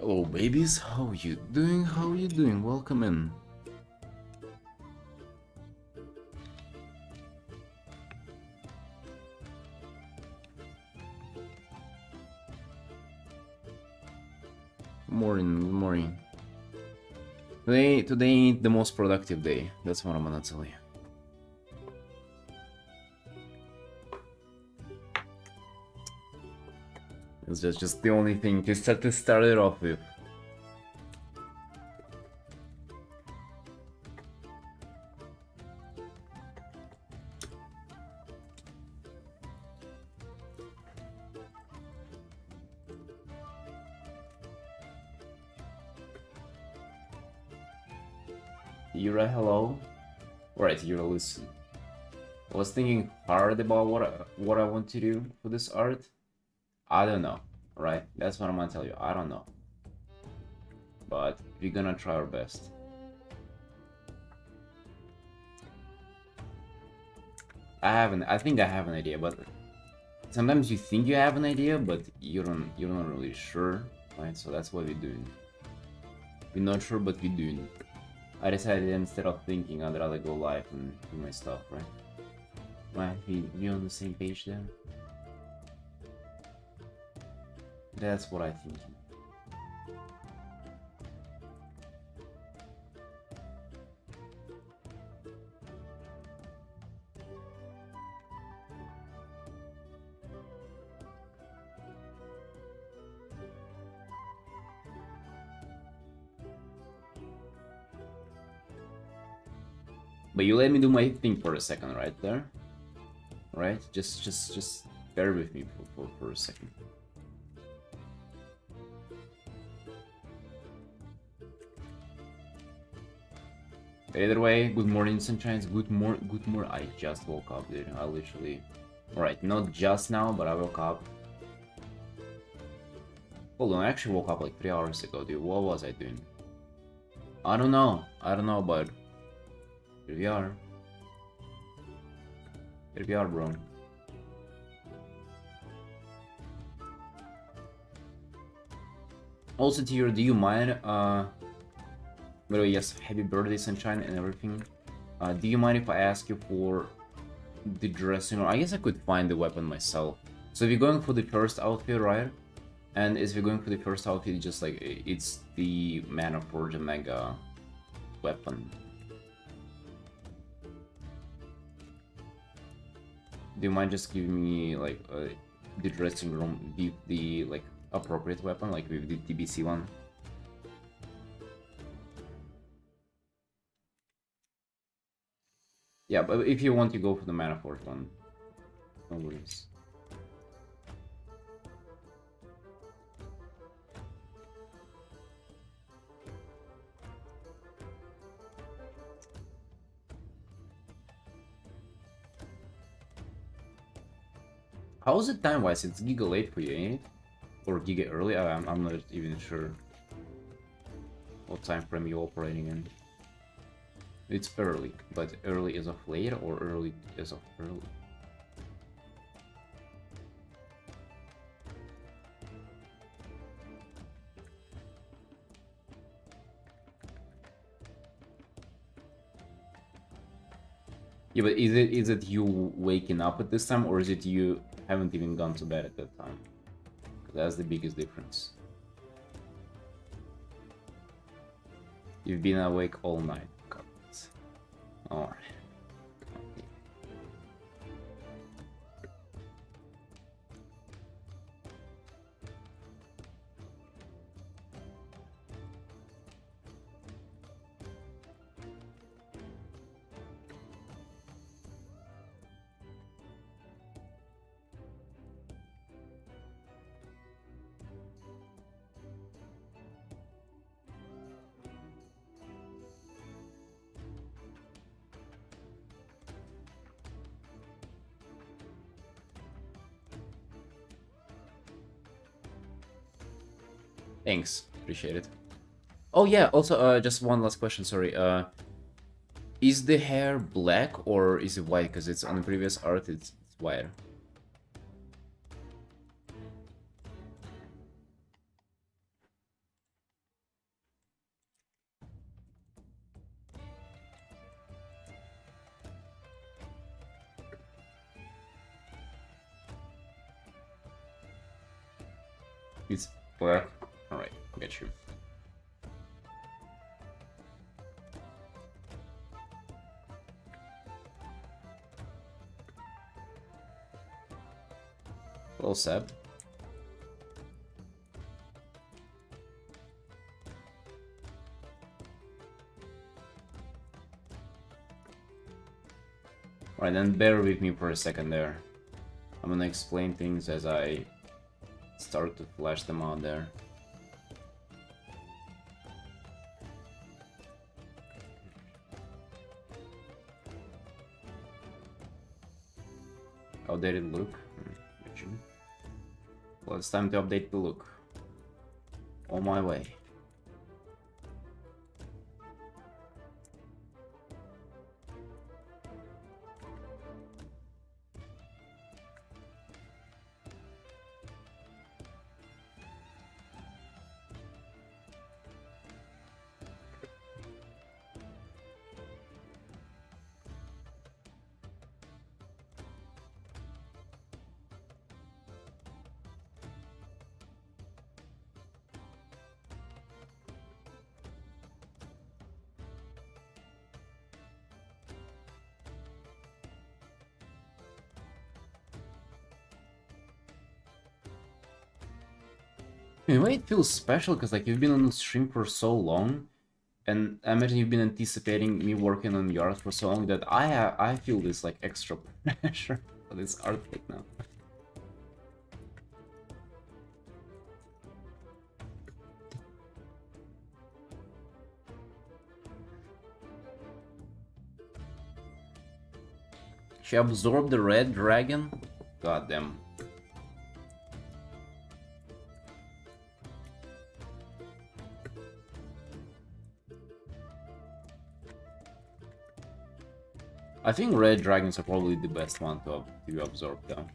Hello babies, how you doing? How you doing? Welcome in. Morning, good morning. Today ain't the most productive day. That's what I'm gonna tell you. It's just the only thing to start it off with. Yura, hello. Alright, Yura, listen. I was thinking hard about what I want to do for this art. I don't know, right? That's what I'm gonna tell you. I don't know. But we're gonna try our best. I think I have an idea, but sometimes you think you have an idea, but you're not really sure, right? So that's what we're doing. We're not sure, but we're doing. I decided instead of thinking, I'd rather go live and do my stuff, right? Right? We on the same page there? That's what I think. But you let me do my thing for a second, right there? Right? Just bear with me for a second. Either way, good morning, sunshines. Good morning. I just woke up, dude. I literally. Alright, not just now, but I woke up. Hold on, I actually woke up like 3 hours ago, dude. What was I doing? I don't know, but here we are. Here we are, bro. Also, Tier, do you mind? By the way, yes, happy birthday, sunshine, and everything. Do you mind if I ask you for the dressing room? I guess I could find the weapon myself. So if you're going for the first outfit, right? And if you're going for the first outfit, just like it's the Mana Forge Mega weapon. Do you mind just giving me like the dressing room, the like appropriate weapon, like with the TBC one? Yeah, but if you want to go for the Mana Forge one, no worries. How is it time-wise? It's giga late for you, ain't it? Or giga early? I'm not even sure what time frame you're operating in. It's early, but early as of late or early as of early? Yeah, but is it you waking up at this time, or is it you haven't even gone to bed at that time? That's the biggest difference. You've been awake all night. Alright. Thanks, appreciate it. Oh yeah, also just one last question, sorry. Is the hair black or is it white? Because it's on the previous art, it's white. It's black. Alright, get you. Hello, Seb. Alright, then bear with me for a second there. I'm gonna explain things as I start to flash them out there. Outdated look. Well, it's time to update the look. On my way. In a way, it feels special because like you've been on the stream for so long, and I imagine you've been anticipating me working on the art for so long that I feel this like extra pressure for this art right now. She absorbed the red dragon? God damn. I think red dragons are probably the best one to absorb though.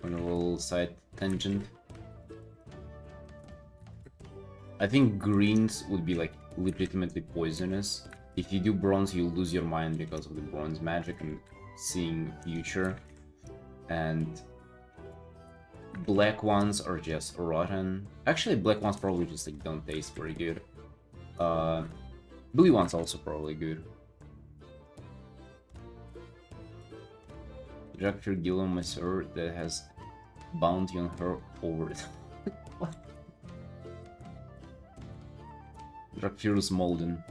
On a little side tangent. I think greens would be like legitimately poisonous. If you do bronze, you'll lose your mind because of the bronze magic and seeing future. And black ones are just rotten. Actually, black ones probably just like don't taste very good. Blue ones also probably good. Dr. Gilliam, my sir, that has bounty on her over it. What? Dr. Smolden.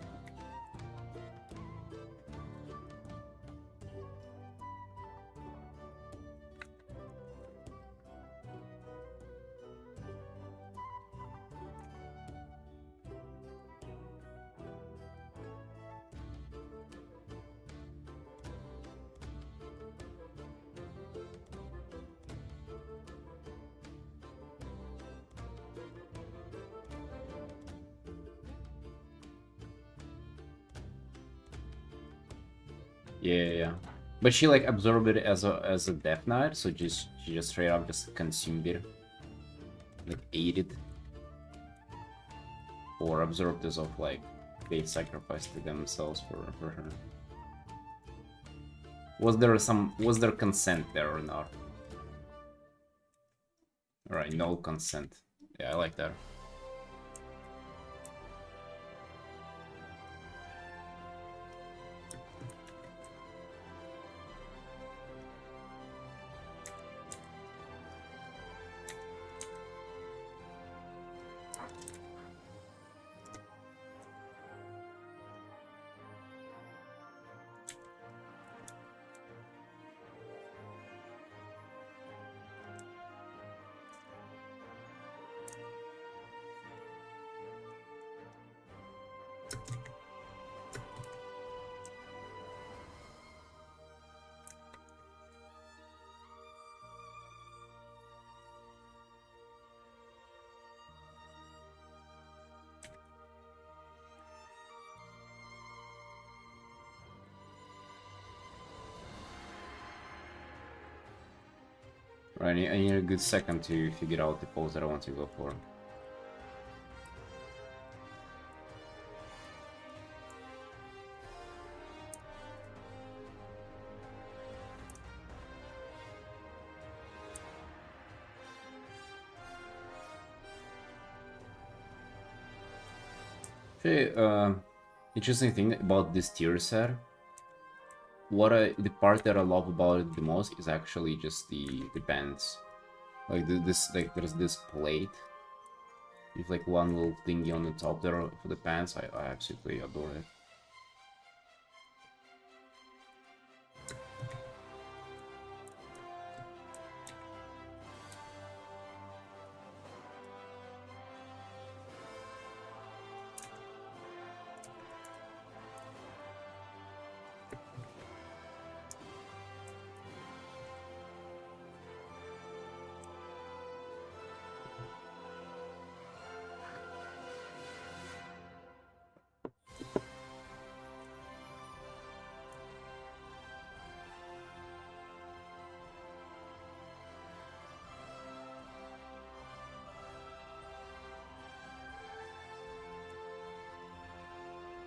Yeah. But she like absorbed it as a Death Knight, so she just straight up just consumed it. Like ate it. Or absorbed as of like they sacrificed it themselves for her. Was there consent there or not? Alright, no consent. Yeah, I like that. Right, I need a good second to figure out the pose that I want to go for. Okay, interesting thing about this tier set. The part that I love about it the most is actually just the bands. Like there's this plate with like one little thingy on the top there for the pants. I absolutely adore it.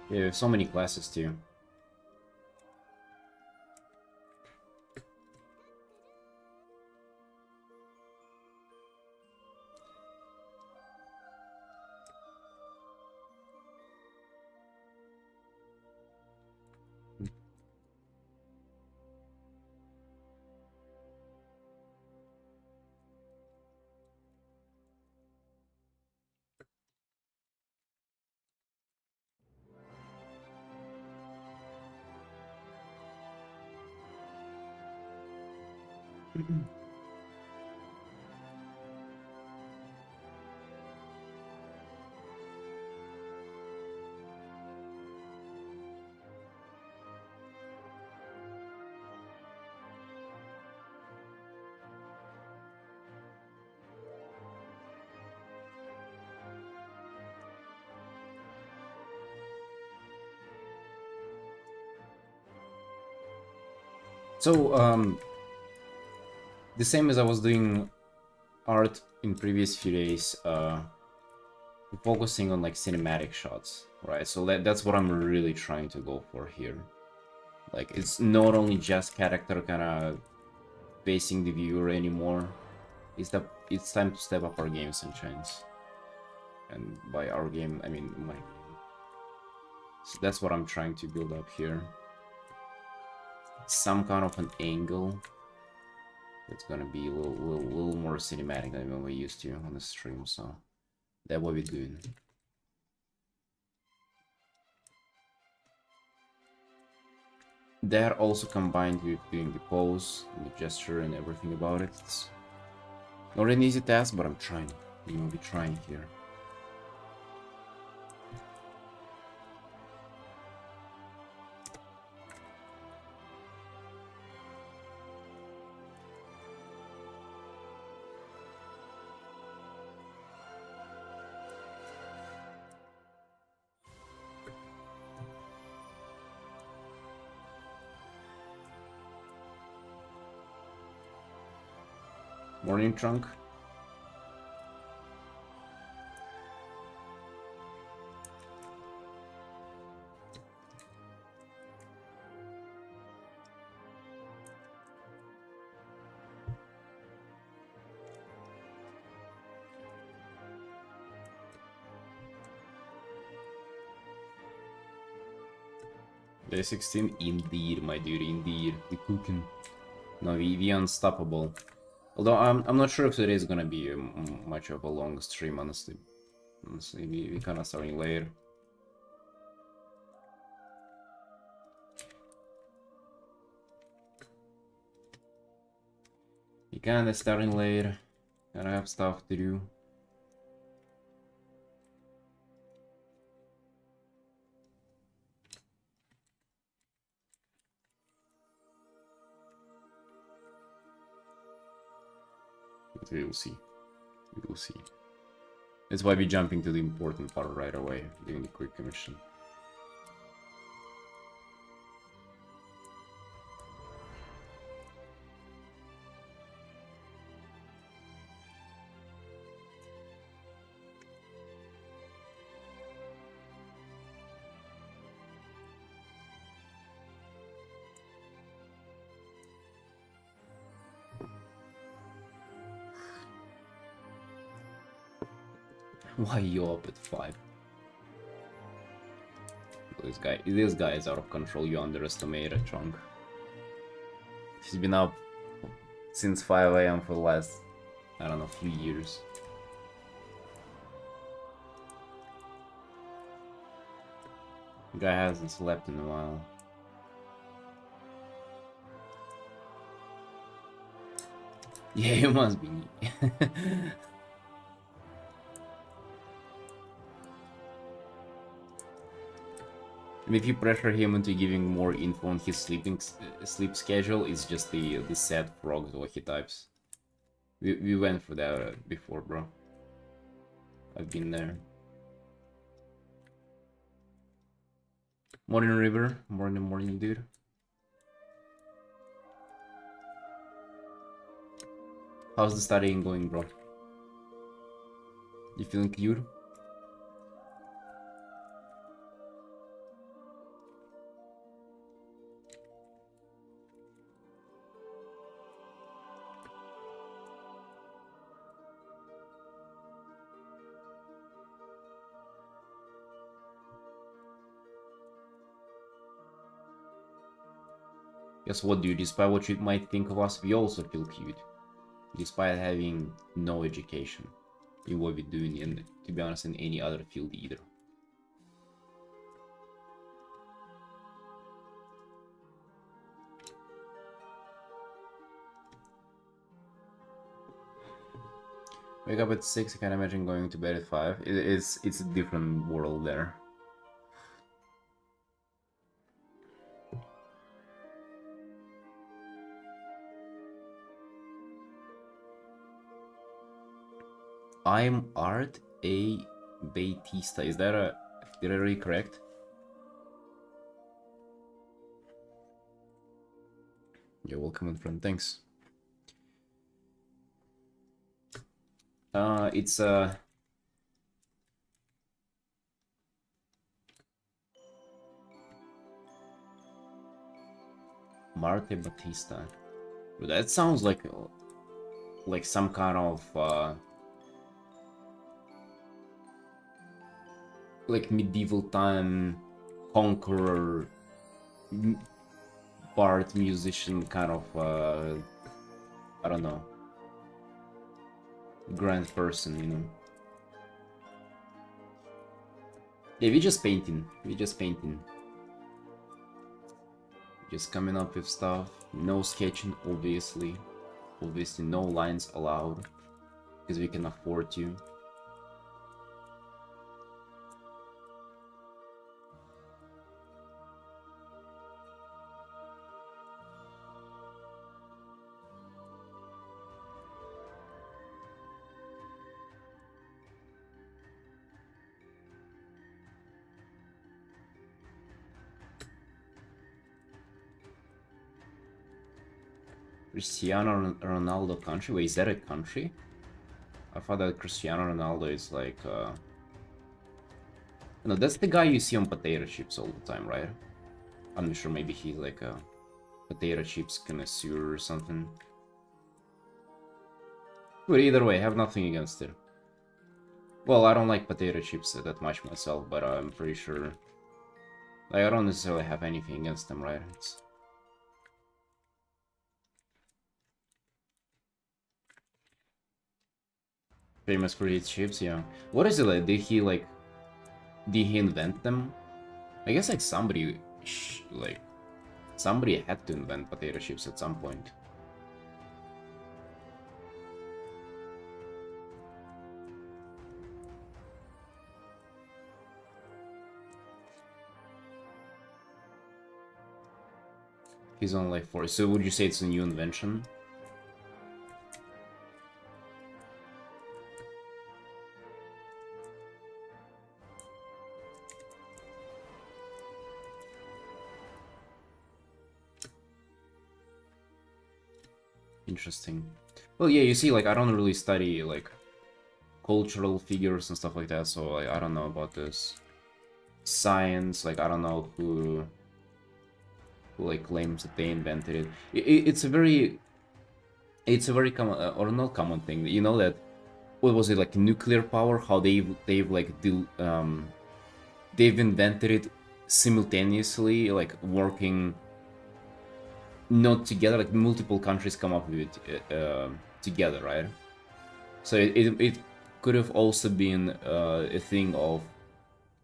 Yeah, there's so many classes too. So, the same as I was doing art in previous few days, focusing on like cinematic shots, right? So that's what I'm really trying to go for here. Like, it's not only just character kind of facing the viewer anymore. It's time to step up our game, Sunshines. And by our game, I mean my game. So that's what I'm trying to build up here. Some kind of an angle that's gonna be a little more cinematic than what we used to on the stream, so that's what we're doing. That also combined with doing the pose, and the gesture, and everything about it. It's not an easy task, but I'm trying. You know, we're trying here. Morning trunk. Day 16, indeed, my dude, indeed. The cooking. No, we unstoppable. Although I'm not sure if today is gonna be much of a long stream, honestly. Honestly, we kind of starting late. We kind of starting late. Gotta have stuff to do. But we will see. We will see. That's why we're jumping to the important part right away, doing the quick commission. Why you up at 5? This guy is out of control. You underestimated Chunk. He's been up since 5 a.m. for the last, I don't know, few years. Guy hasn't slept in a while. Yeah, it must be. If you pressure him into giving more info on his sleep schedule, it's just the sad frogs what he types. We went for that before, bro. I've been there. Morning, River. Morning, dude. How's the studying going, bro? You feeling cute? Guess what, dude? Despite what you might think of us, we also feel cute. Despite having no education in what we're doing, and to be honest, in any other field either. Wake up at 6, I can't imagine going to bed at 5. It's a different world there. I'm Art A. Batista. Is that did I read correct? You're welcome, my friend. Thanks. It's Marte Batista. That sounds like some kind of like medieval time conqueror, bard, musician kind of I don't know, grand person, you know. Yeah, we just painting. Just coming up with stuff. No sketching, obviously. Obviously, no lines allowed, because we can afford to. Cristiano Ronaldo country? Wait, is that a country? I thought that Cristiano Ronaldo is like no, that's the guy you see on potato chips all the time, right? I'm not sure, maybe he's like a potato chips connoisseur or something. But either way, I have nothing against it. Well, I don't like potato chips that much myself, but I'm pretty sure, like, I don't necessarily have anything against them, right? It's famous for his chips, yeah. What is it like? Did he invent them? I guess like somebody had to invent potato chips at some point. He's on like 4. So would you say it's a new invention? Interesting. Well, yeah, you see, like, I don't really study, like, cultural figures and stuff like that, so, like, I don't know about this science, like, I don't know who like, claims that they invented it. It's a very common, or not common thing, you know, that, what was it, like, nuclear power, how they've like, they've invented it simultaneously, like, working not together, like multiple countries come up with it together, right? So it could have also been a thing of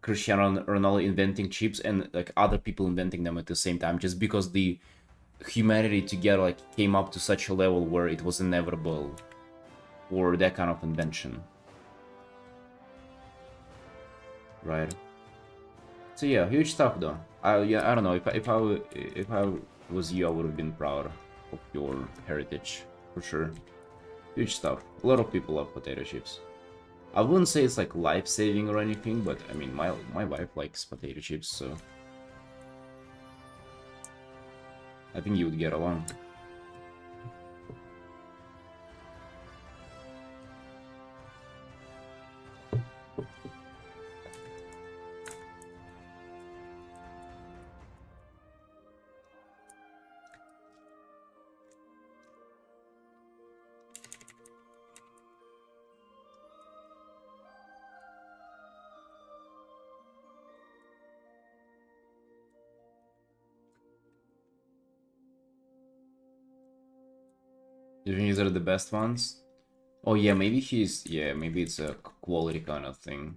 Cristiano Ronaldo inventing chips and like other people inventing them at the same time, just because the humanity together like came up to such a level where it was inevitable for that kind of invention, right? So yeah, huge stuff though. I don't know if I was you, I would have been proud of your heritage for sure. Huge stuff. A lot of people love potato chips. I wouldn't say it's like life-saving or anything, but I mean my wife likes potato chips, so I think you would get along. You think these are the best ones? Oh yeah, maybe it's a quality kind of thing.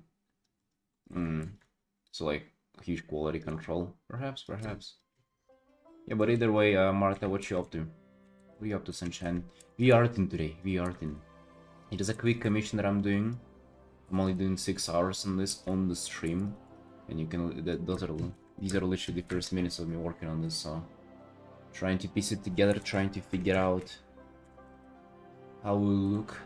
So like huge quality control, perhaps. Yeah, but either way, Martha, what you up to? What are you up to, Sunshine? We Artin today. We Artin. It is a quick commission that I'm doing. I'm only doing 6 hours on this on the stream, and you can these are literally the first minutes of me working on this. So trying to piece it together, trying to figure out how it will look.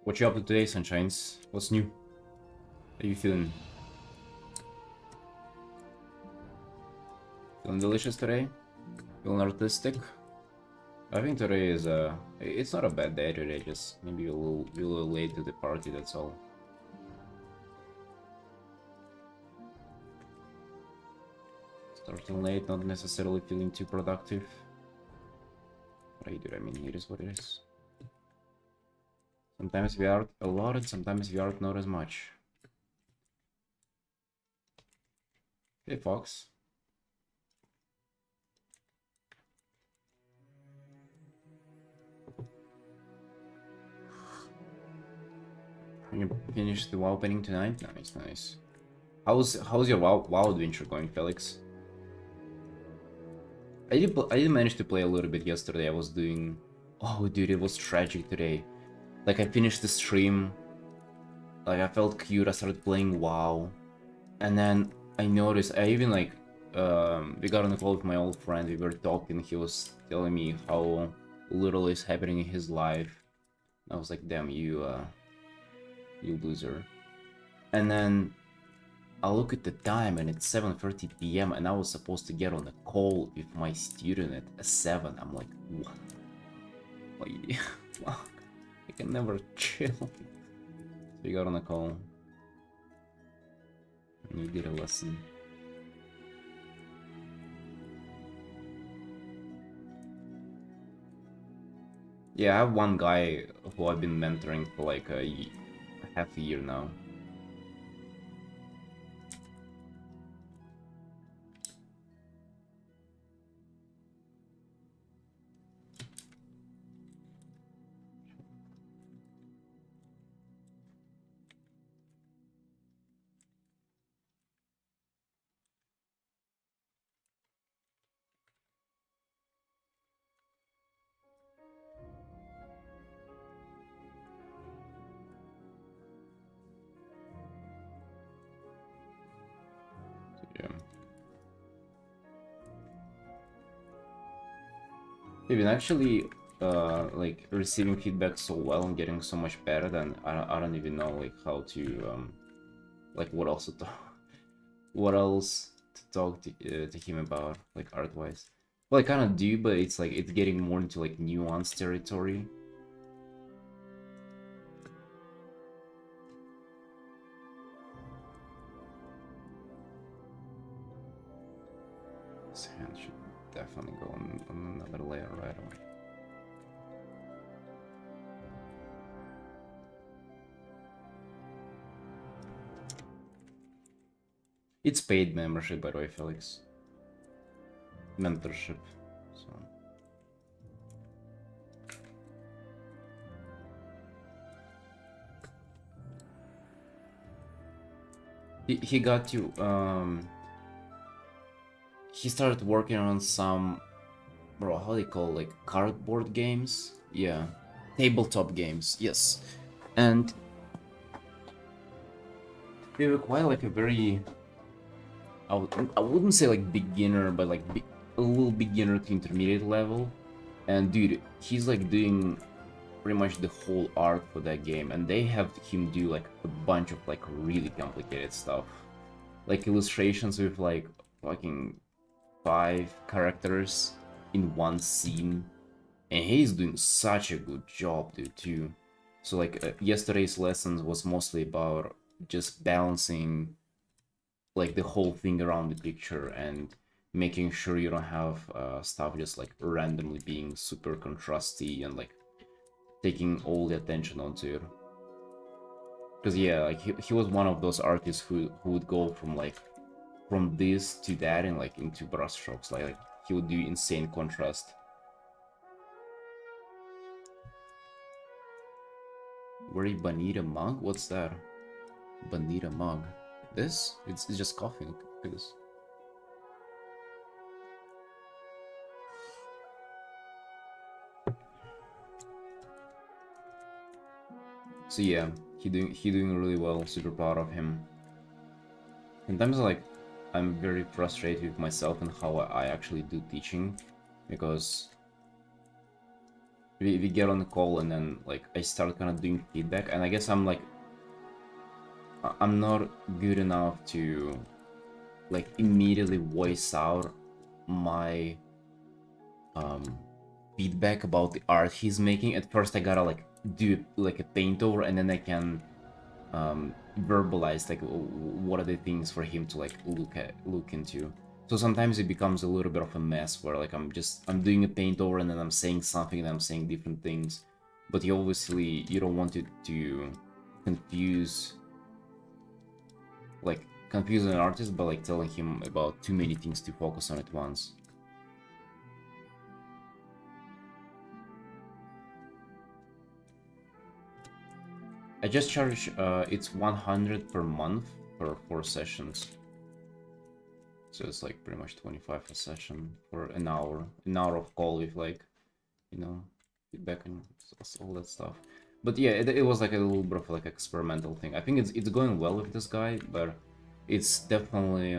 What you up to today, Sunshines? What's new? How you feeling? Feeling delicious today? Feeling artistic? I think today is it's not a bad day today, just maybe a little late to the party, that's all. Starting late, not necessarily feeling too productive. But I mean, it is what it is. Sometimes we art a lot and sometimes we art not as much. Hey, Fox. You finished the WoW opening tonight? Nice, nice. How's your WoW adventure going, Felix? I did manage to play a little bit yesterday. I was doing... Oh, dude, it was tragic today. Like, I finished the stream. Like, I felt cute. I started playing WoW. And then I noticed, I even, like... we got on the call with my old friend. We were talking. He was telling me how little is happening in his life. I was like, damn, you loser. And then I look at the time and it's 7:30 p.m. and I was supposed to get on a call with my student at 7. I'm like, what? Like, I can never chill. So we got on a call. And we did a lesson. Yeah, I have one guy who I've been mentoring for like half a year now. Yeah. We've been actually like receiving feedback so well and getting so much better that I don't even know like how to like what else to talk to him about like art wise. Well, I kind of do, but it's like it's getting more into like nuanced territory. This hand should definitely go on another layer right away. It's paid membership, by the way, Felix. Mentorship. So. He got to he started working on some, bro, how they call like cardboard games? Yeah, tabletop games. Yes, and they require like a very, I wouldn't say like beginner, but like a little beginner to intermediate level. And dude, he's like doing pretty much the whole art for that game, and they have him do like a bunch of like really complicated stuff, like illustrations with like fucking 5 characters in one scene, and he's doing such a good job, dude, too. So like yesterday's lessons was mostly about just balancing like the whole thing around the picture and making sure you don't have stuff just like randomly being super contrasty and like taking all the attention onto it. Because yeah, like he was one of those artists who would go from this to that and like into brushstrokes. Like he would do insane contrast. Very Bonita mug? What's that? Bonita mug. This? It's just coffee. Look at this. So yeah, he doing really well. Super proud of him. Sometimes like I'm very frustrated with myself and how I actually do teaching, because we get on the call and then like I start kind of doing feedback, and I guess I'm like I'm not good enough to like immediately voice out my feedback about the art he's making. At first I gotta like do like a paint over, and then I can verbalize like what are the things for him to like look into. So sometimes it becomes a little bit of a mess where like I'm doing a paint over and then I'm saying something and I'm saying different things. but you obviously you don't want it to confuse confuse an artist by like telling him about too many things to focus on at once. I just charge it's 100 per month for 4 sessions. So it's like pretty much 25 a session for an hour of call with like, you know, feedback and all that stuff. But yeah, it was like a little bit of like experimental thing. I think it's going well with this guy, but it's definitely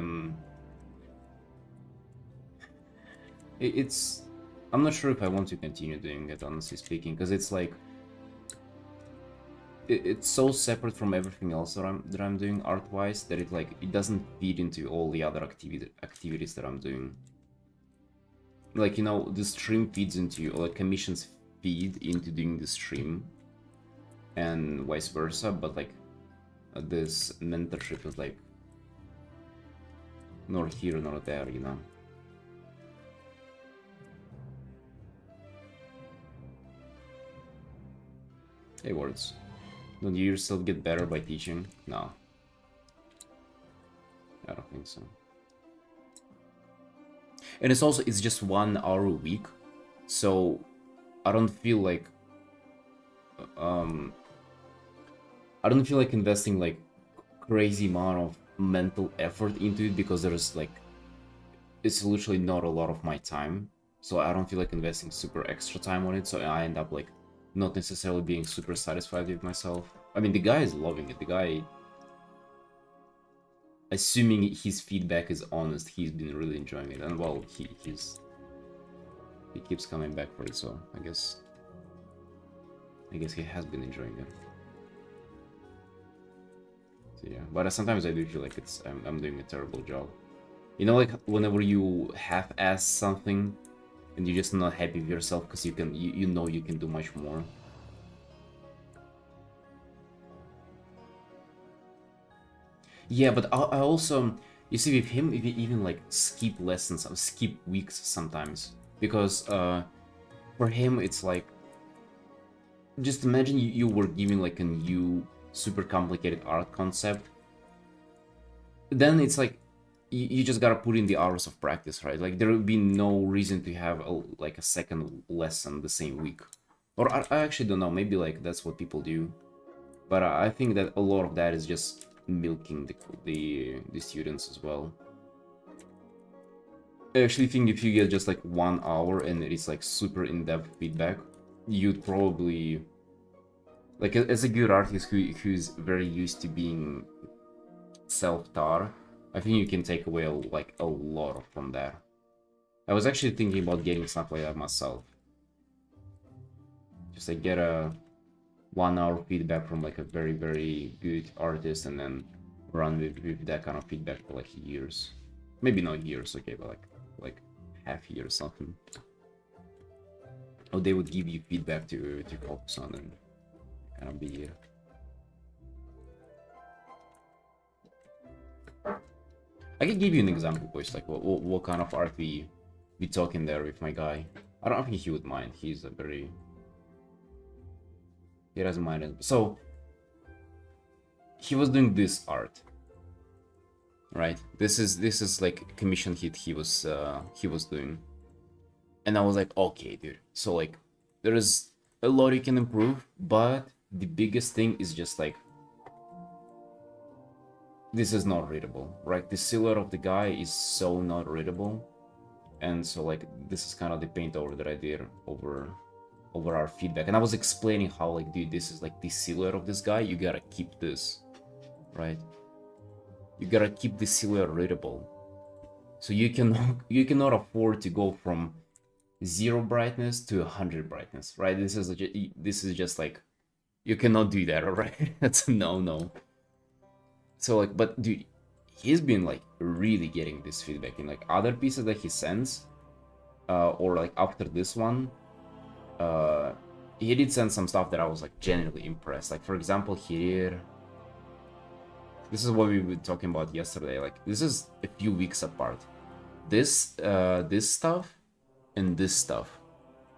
it's I'm not sure if I want to continue doing it, honestly speaking, because it's like it's so separate from everything else that I'm doing art-wise that it doesn't feed into all the other activities that I'm doing. Like, you know, the stream feeds into, or like commissions feed into doing the stream, and vice versa. But like this mentorship is like nor here nor there, you know. Hey, words. Don't you yourself get better by teaching? No. I don't think so. And it's just 1 hour a week, so I don't feel like investing like crazy amount of mental effort into it, because there's like it's literally not a lot of my time, so I don't feel like investing super extra time on it, so I end up like not necessarily being super satisfied with myself. I mean, the guy is loving it. The guy, assuming his feedback is honest, he's been really enjoying it, and well, he keeps coming back for it, so I guess he has been enjoying it. So yeah, but sometimes I do feel like I'm doing a terrible job. You know, like whenever you half-ass something and you're just not happy with yourself because you know you can do much more. Yeah, but I also, you see, with him, if you even like skip lessons or skip weeks sometimes, because for him it's like, just imagine you were giving like a new super complicated art concept, then it's like you just gotta put in the hours of practice, right? Like there would be no reason to have like a second lesson the same week. Or I actually don't know, maybe like that's what people do, but I think that a lot of that is just milking the students as well. I actually think if you get just like 1 hour and it's like super in-depth feedback, you'd probably, like as a good artist who's very used to being self-taught, I think you can take away like a lot from that. I was actually thinking about getting stuff like that myself. Just like get a 1 hour feedback from like a very, very good artist and then run with that kind of feedback for like years. Maybe not years, okay, but like half year or something. Or they would give you feedback to focus on and kind of be I can give you an example, boys, like what kind of art we talking there with my guy. I don't think he would mind. He doesn't mind it. So he was doing this art, right? This is like commission hit he was doing, and I was like, okay, dude. So like there is a lot you can improve, but the biggest thing is just like, this is not readable, right? The silhouette of the guy is so not readable, and so like this is kind of the paint over that I did over our feedback, and I was explaining how like, dude, this is like the silhouette of this guy. You gotta keep this, right? You gotta keep the silhouette readable, so you cannot afford to go from 0 brightness to 100 brightness, right? This is just like, you cannot do that, alright? That's a no. So like, but dude, he's been like really getting this feedback in like other pieces that he sends, or like after this one, he did send some stuff that I was like genuinely impressed. Like for example, here, this is what we were talking about yesterday. Like this is a few weeks apart. This stuff and this stuff.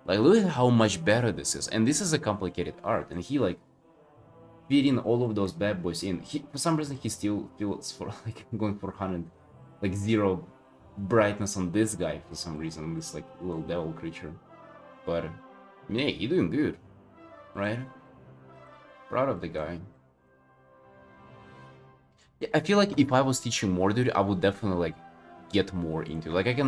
Like, look at how much better this is. And this is a complicated art. And he, like, feeding all of those bad boys in. For some reason, he still feels for, like, going for 100. Like, zero brightness on this guy for some reason. This, like, little devil creature. But, yeah, he doing good. Right? Proud of the guy. Yeah, I feel like if I was teaching more, dude, I would definitely, like, get more into it. Like,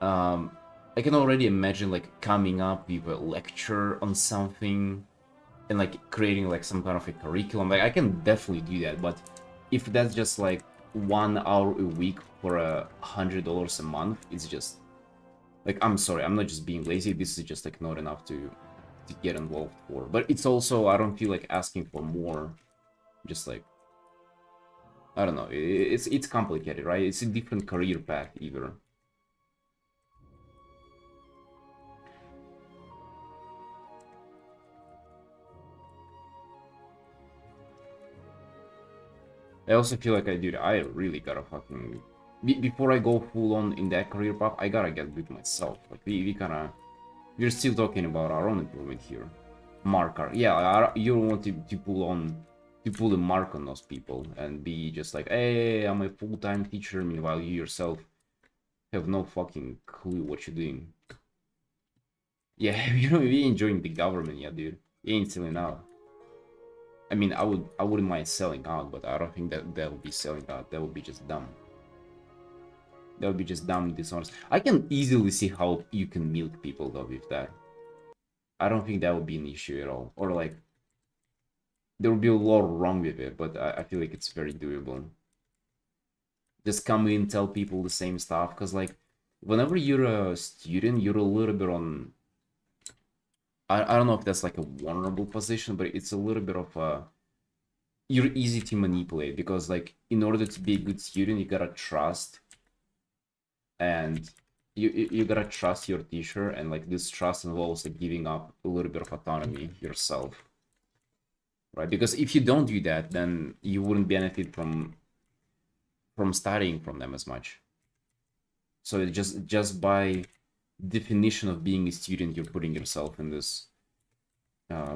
um, I can already imagine, like, coming up with a lecture on something and, like, creating, like, some kind of a curriculum. Like, I can definitely do that, but if that's just, like, 1 hour a week for $100 a month, it's just, like, I'm sorry, I'm not just being lazy, this is just, like, not enough to get involved for. But it's also, I don't feel like asking for more, just, like, I don't know, it's complicated, right? It's a different career path, either. I also feel like dude, I really gotta fucking... Before I go full on in that career path, I gotta get with myself. Like, we kinda... We're still talking about our own improvement here. Marker. Yeah, you don't want to pull on... To pull a mark on those people and be just like, hey, I'm a full-time teacher, meanwhile you yourself have no fucking clue what you're doing. Yeah, you know, we enjoying the government, yeah, dude. You ain't selling out. I mean, I wouldn't mind selling out, but I don't think that would be selling out. That would be just dumb. That would be just dumb and dishonest. I can easily see how you can milk people though with that. I don't think that would be an issue at all. Or like, there would be a lot wrong with it, but I feel like it's very doable. Just come in, tell people the same stuff, because like, whenever you're a student, you're a little bit on... I don't know if that's like a vulnerable position, but it's a little bit of a... You're easy to manipulate, because like, in order to be a good student, you gotta trust, and you gotta trust your teacher, and like this trust involves like giving up a little bit of autonomy yourself, right? Because if you don't do that, then you wouldn't benefit from studying from them as much. So it just by definition of being a student, you're putting yourself in this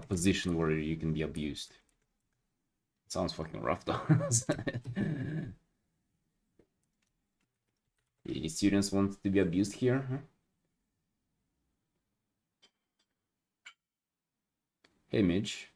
position where you can be abused. It sounds fucking rough though. Any students want to be abused here, huh? Hey Mitch.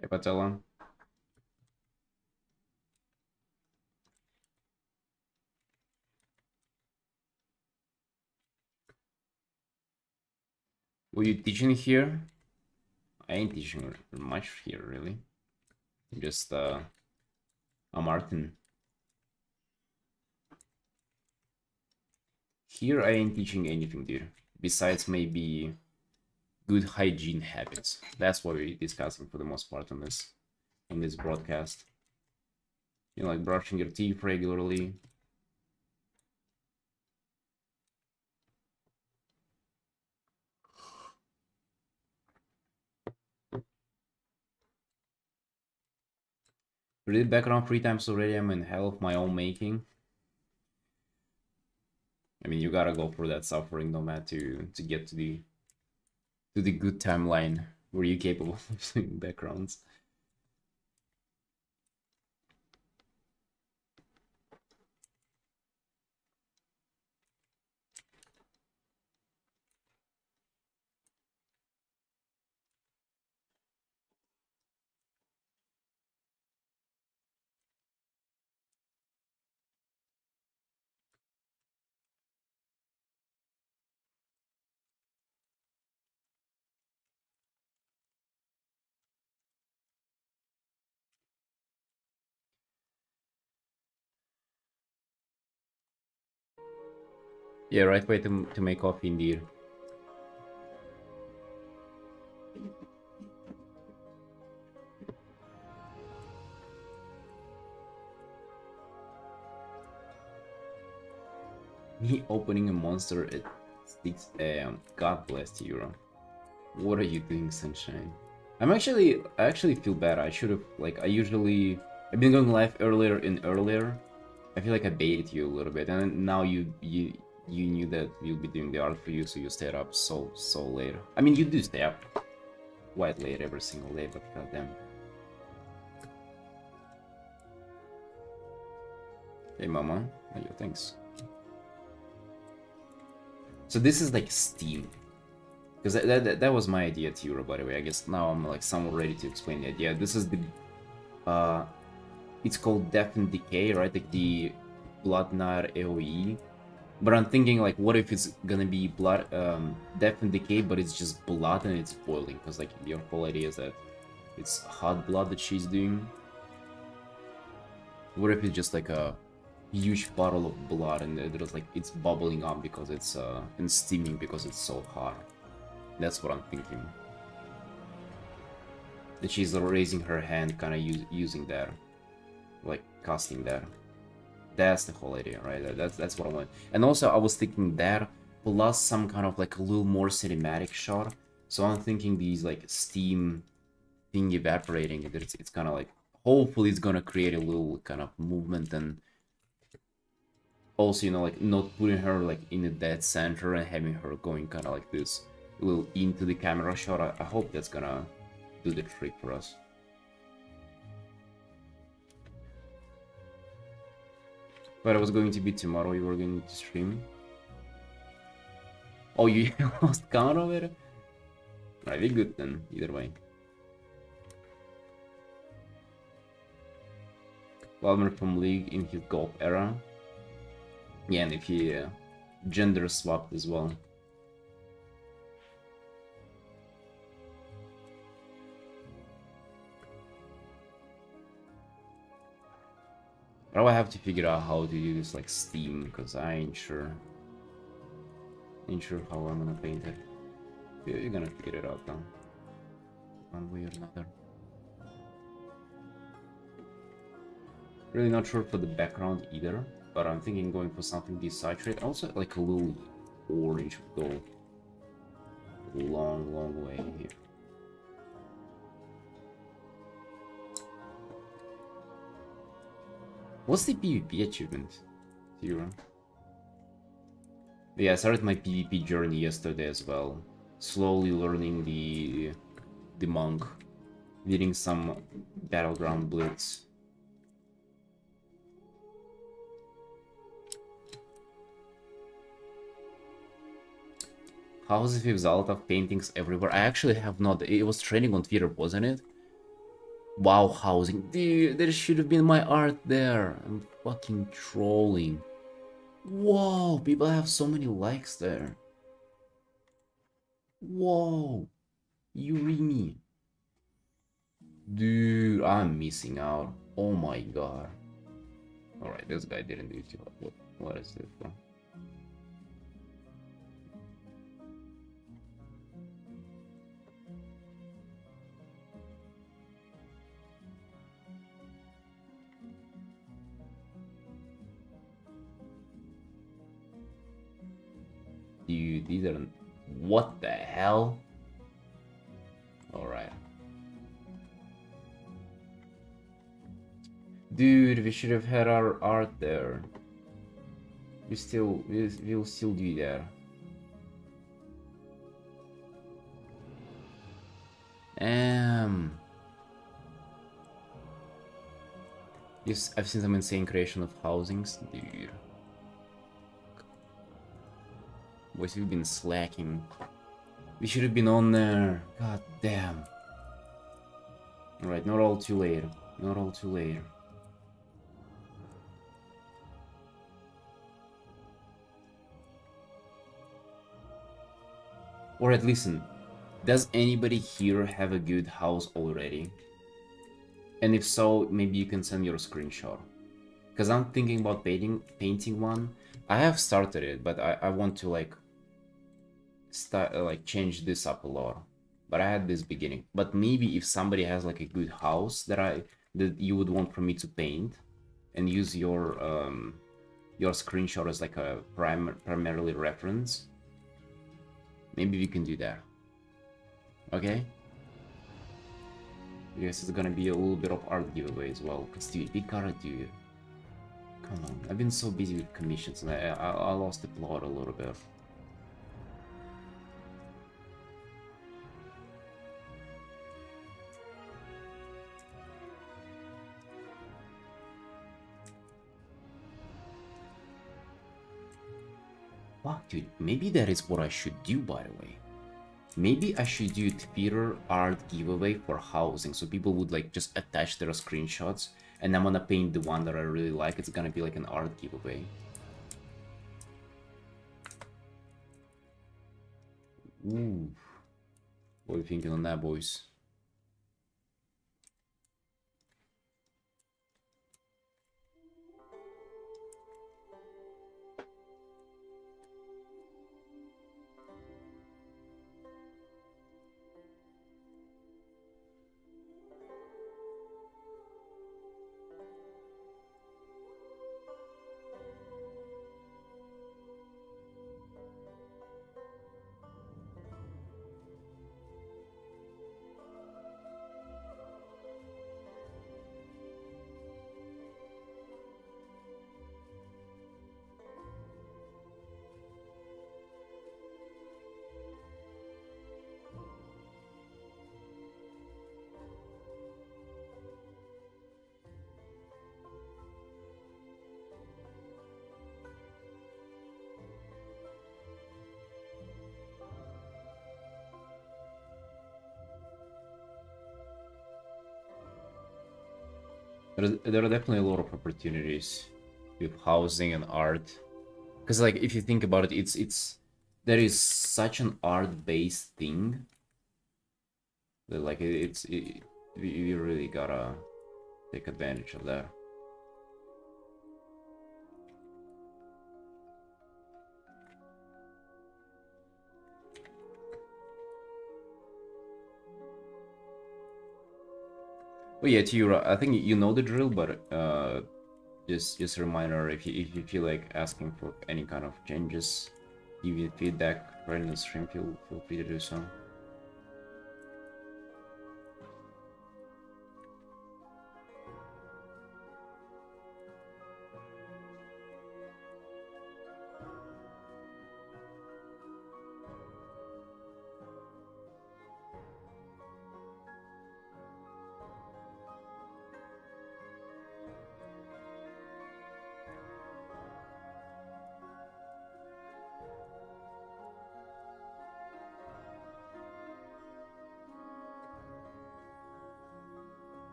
Hey Patella. Were you teaching here? I ain't teaching much here, really. Just, I'm Artin. Here I ain't teaching anything, dude. Besides maybe good hygiene habits. That's what we're discussing for the most part on this, in this broadcast. You know, like brushing your teeth regularly. We did background 3 times already. I'm in hell of my own making. I mean, you gotta go through that suffering, nomad, to get to the good timeline where you're capable of doing backgrounds. Yeah, right way to make coffee indeed. Me opening a monster at 6 AM. God bless you, bro. What are you doing, Sunshine? I actually feel bad. I should have, like, I've been going live earlier and earlier. I feel like I baited you a little bit, and now you knew that we'll be doing the art for you, so you stayed up so late. I mean, you do stay up quite late every single day, but goddamn. Hey, mama. Hey, yo, thanks. So this is like Steam. Because that was my idea, Tira, by the way. I guess now I'm like somewhat ready to explain the idea. This is the it's called Death and Decay, right? Like the Blood Night AoE. But I'm thinking like, what if it's gonna be Death and Decay, but it's just blood and it's boiling? Because like your whole idea is that it's hot blood that she's doing. What if it's just like a huge bottle of blood and there's like it's bubbling up because it's and steaming because it's so hot? That's what I'm thinking. That she's raising her hand, kind of using that, like casting that. That's the whole idea, right? That's what I want. And also, I was thinking that plus some kind of like a little more cinematic shot. So I'm thinking these like steam thing evaporating. It's kind of like hopefully it's gonna create a little kind of movement, and also, you know, like not putting her like in a dead center and having her going kind of like this a little into the camera shot. I hope that's gonna do the trick for us. But it was going to be tomorrow, you were going to stream. Oh, you lost count of it? Alright, we're good then, either way. Valmer from League in his golf era. Yeah, and if he gender swapped as well. But I have to figure out how to do this like Steam, because I ain't sure. Ain't sure how I'm gonna paint it. You're gonna figure it out though. One way or another. Really not sure for the background either, but I'm thinking going for something desaturated. Also like a little orange would go a long way here. What's the PvP achievement, Zero? Yeah, I started my PvP journey yesterday as well. Slowly learning the monk, leading some battleground blitz. How's it with Zalta paintings everywhere? I actually have not. It was trending on Twitter, wasn't it? Wow, housing. Dude, there should have been my art there. I'm fucking trolling. Whoa, people have so many likes there. Whoa, Yurimi. Dude, I'm missing out. Oh my god. Alright, this guy didn't do it too hard. What is this, bro? Dude, these are... What the hell? Alright. Dude, we should have had our art there. We'll still do that. Yes, I've seen some insane creation of housings, dude. Boys, we've been slacking. We should have been on there. God damn. Alright, not all too late. Not all too late. Alright, listen. Does anybody here have a good house already? And if so, maybe you can send your screenshot. because I'm thinking about painting one. I have started it, but I want to like start like change this up a lot. But I had this beginning. But maybe if somebody has like a good house that you would want for me to paint, and use your screenshot as like a primarily reference, maybe we can do that. Okay. I guess it's gonna be a little bit of art giveaway as well, because dude, we gotta do it. Come on, I've been so busy with commissions and I lost the plot a little bit. Fuck, dude, maybe that is what I should do, by the way. Maybe I should do Twitter art giveaway for housing, so people would like just attach their screenshots, and I'm gonna paint the one that I really like. It's gonna be like an art giveaway. Ooh. What are you thinking on that, boys? There are definitely a lot of opportunities with housing and art, because like if you think about it, it's there is such an art-based thing that like you really gotta take advantage of that. Oh yeah, Tira, I think you know the drill, but just a reminder, if you feel like asking for any kind of changes, give you feedback right in the stream, feel free to do so.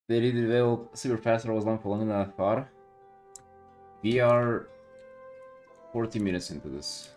They did develop super fast. I was long for longer than I thought. We are 40 minutes into this.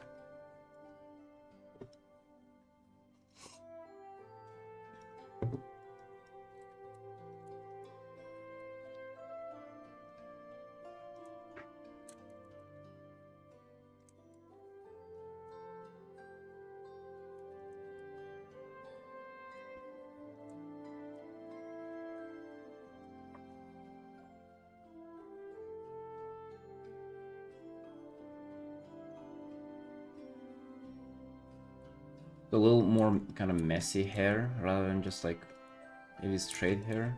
A little more kind of messy hair rather than just like Maybe straight hair.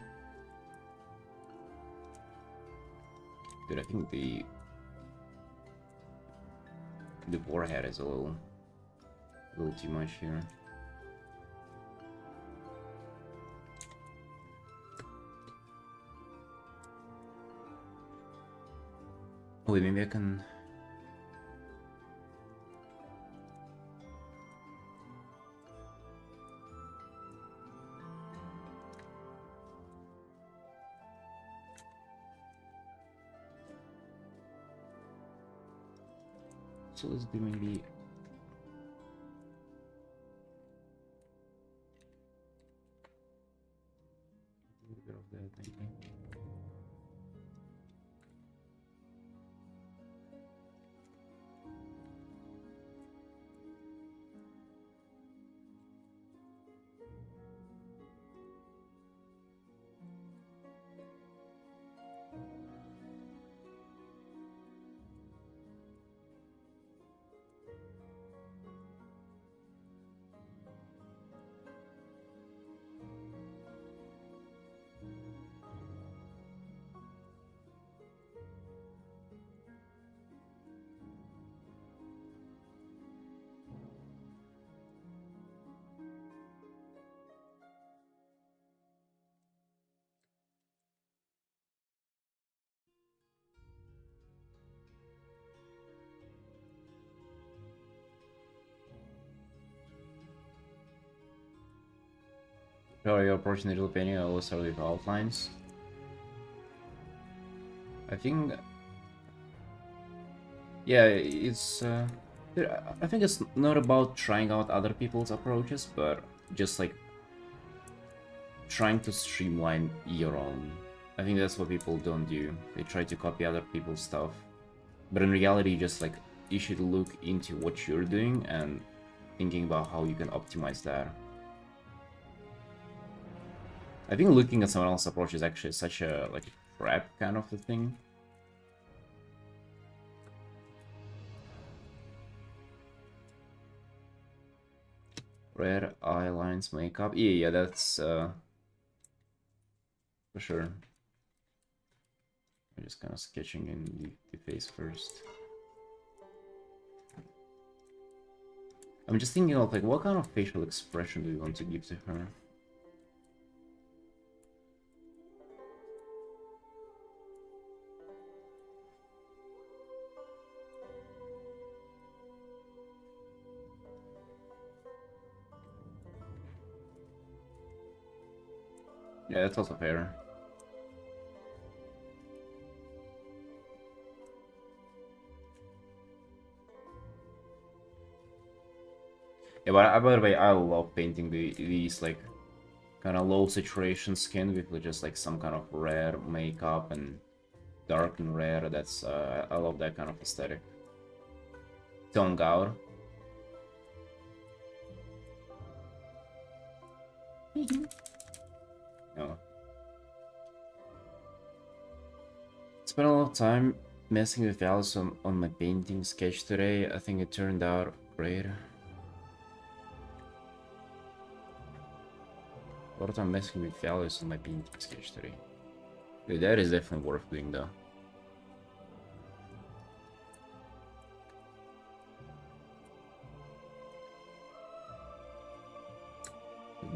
Dude, I think the forehead is a little too much here. Oh, wait, maybe I can. So let's do maybe. A little bit of that, maybe. How are you approaching digital painting? I always start with outlines. I think, yeah, it's. I think it's not about trying out other people's approaches, but just like trying to streamline your own. I think that's what people don't do. They try to copy other people's stuff, but in reality, just like you should look into what you're doing and thinking about how you can optimize that. I think looking at someone else's approach is actually such a like trap kind of a thing. Red eye lines, makeup. Yeah, that's for sure. I'm just kind of sketching in the face first. I'm just thinking of like what kind of facial expression do we want to give to her? Yeah, that's also fair. Yeah, but by the way, I love painting these like kind of low saturation skin with just like some kind of red makeup and dark and red. That's I love that kind of aesthetic. Tongue out. No. Spent a lot of time messing with values on my painting sketch today. I think it turned out great. A lot of time messing with values on my painting sketch today. Dude, that is definitely worth doing though.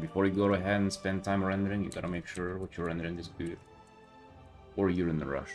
Before you go ahead and spend time rendering, you gotta make sure what you're rendering is good. Or you're in a rush.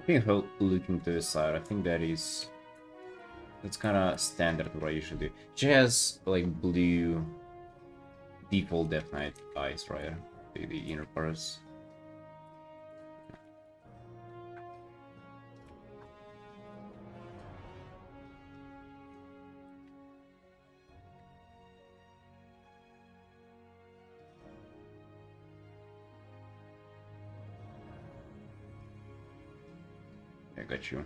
I think looking to the side, I think that's kind of standard what I usually do. She has like blue default Death Knight eyes, right? The inner parts. I got you.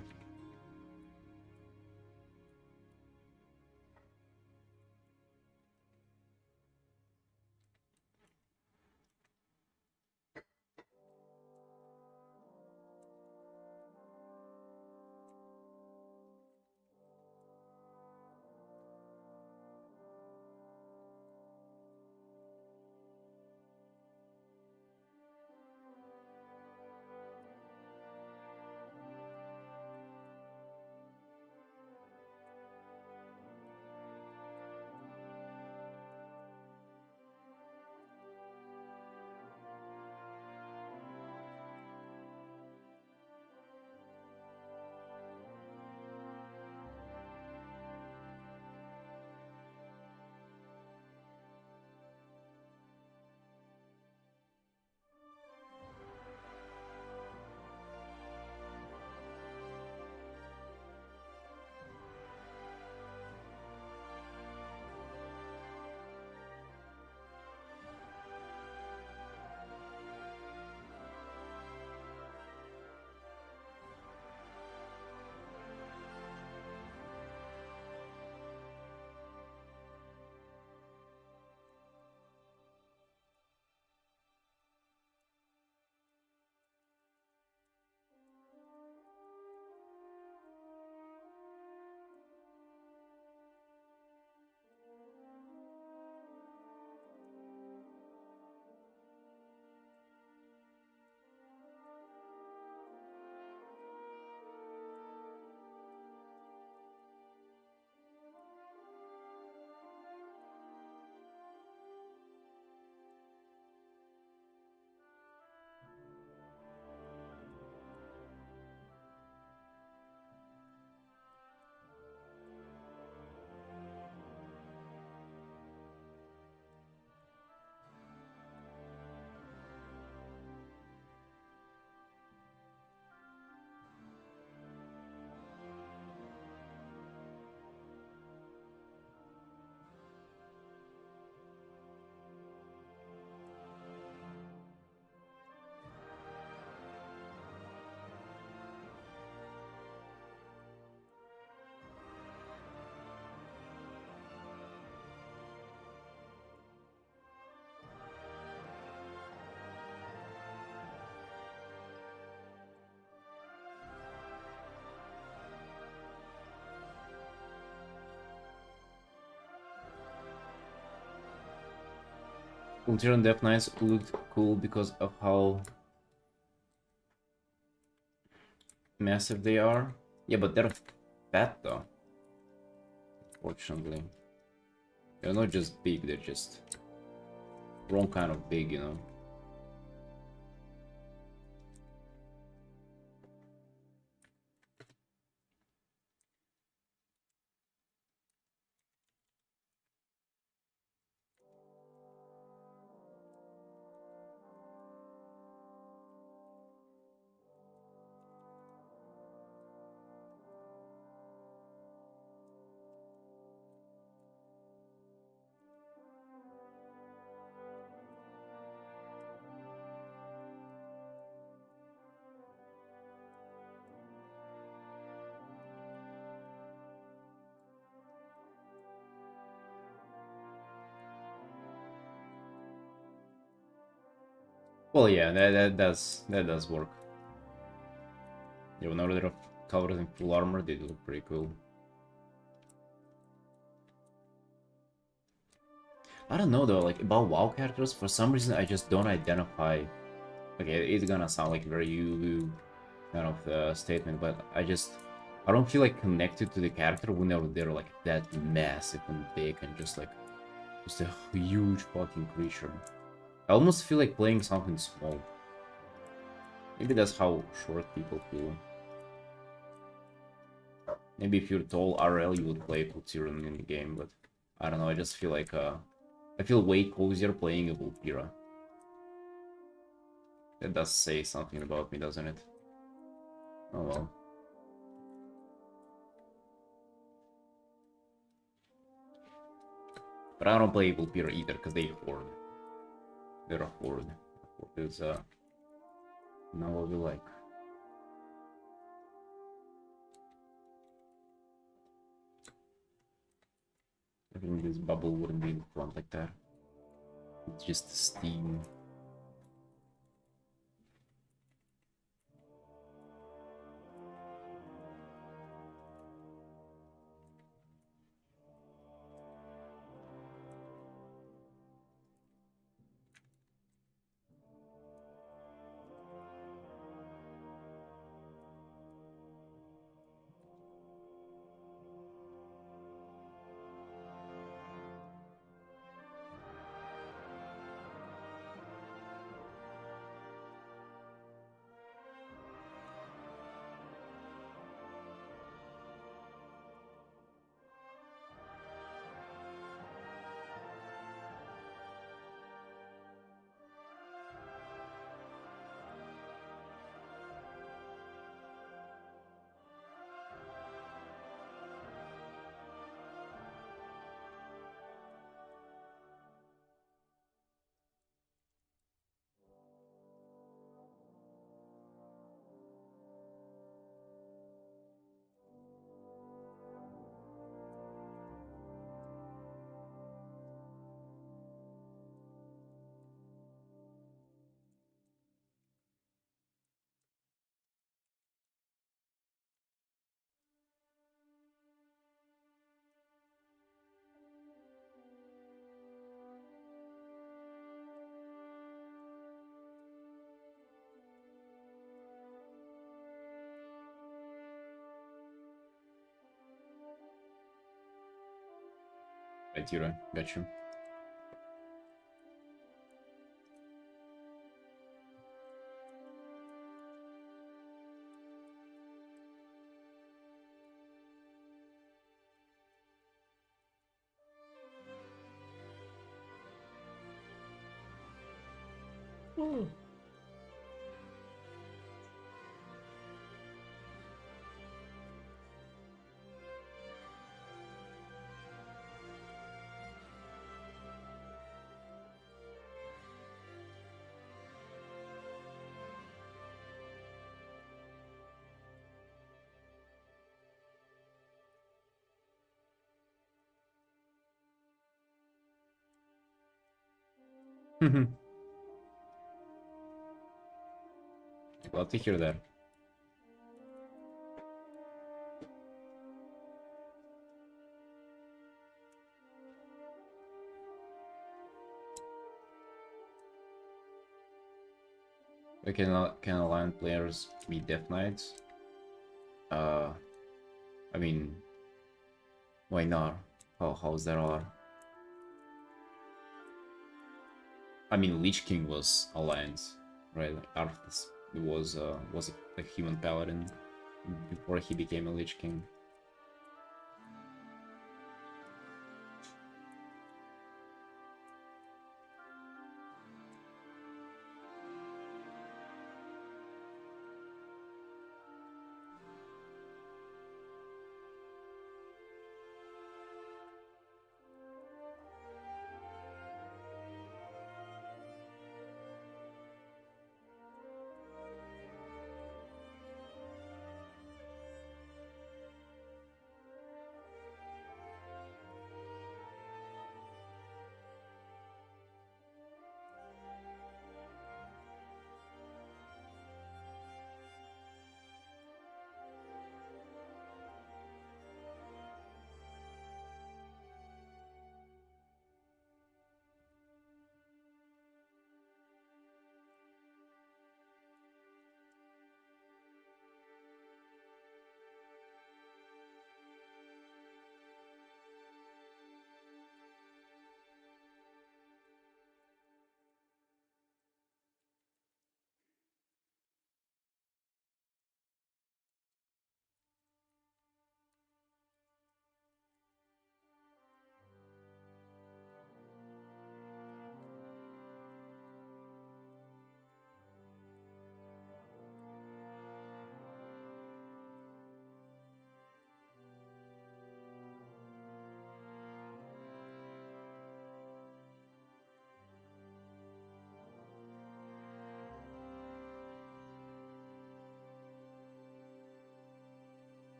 Ulterior Death Knights looked cool because of how massive they are. Yeah, but they're fat though. Fortunately. They're not just big, they're just wrong kind of big, you know. Well, yeah, that does work. Yeah, whenever they're covered in full armor, they look pretty cool. I don't know though, like about WoW characters, for some reason I just don't identify. Okay, it's gonna sound like very you kind of statement, but I don't feel like connected to the character whenever they're like that massive and big and just a huge fucking creature. I almost feel like playing something small. Maybe that's how short people feel. Maybe if you're tall RL, you would play Tyrion in the game, but I don't know. I just feel like I feel way cozier playing a Vulpira. That does say something about me, doesn't it? Oh well. But I don't play Vulpira either because they hoard. They're a horde. Horde is not what we like. I think this bubble wouldn't be in front like that. It's just steam. Right, Tira, got you. Glad to hear that. Can Alliance players be Death Knights? I mean, why not? How's that hard? I mean, Lich King was Alliance, right? Arthas was a human paladin before he became a Lich King.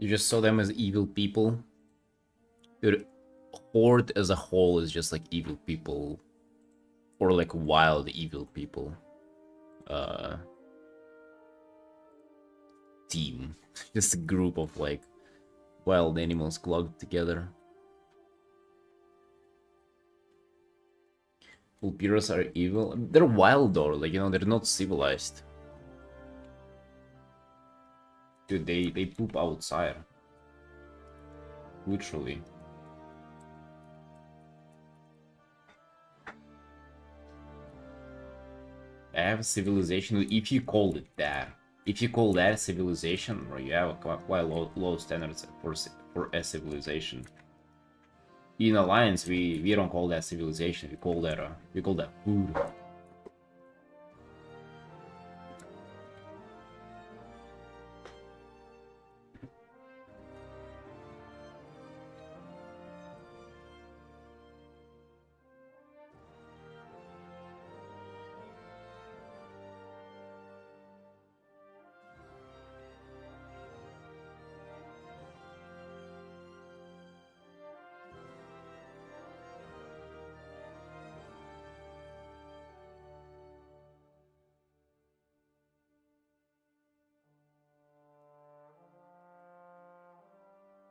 You just saw them as evil people. Dude, Horde as a whole is just like evil people. Or like wild evil people. Uh, Team. Just a group of like wild animals clogged together. Vulpires are evil. They're wild though, like, you know, they're not civilized. Dude, they poop outside. Literally. I have a civilization. If you call it that, if you call that a civilization, or you have quite low standards for a civilization. In Alliance, we don't call that civilization. We call that food.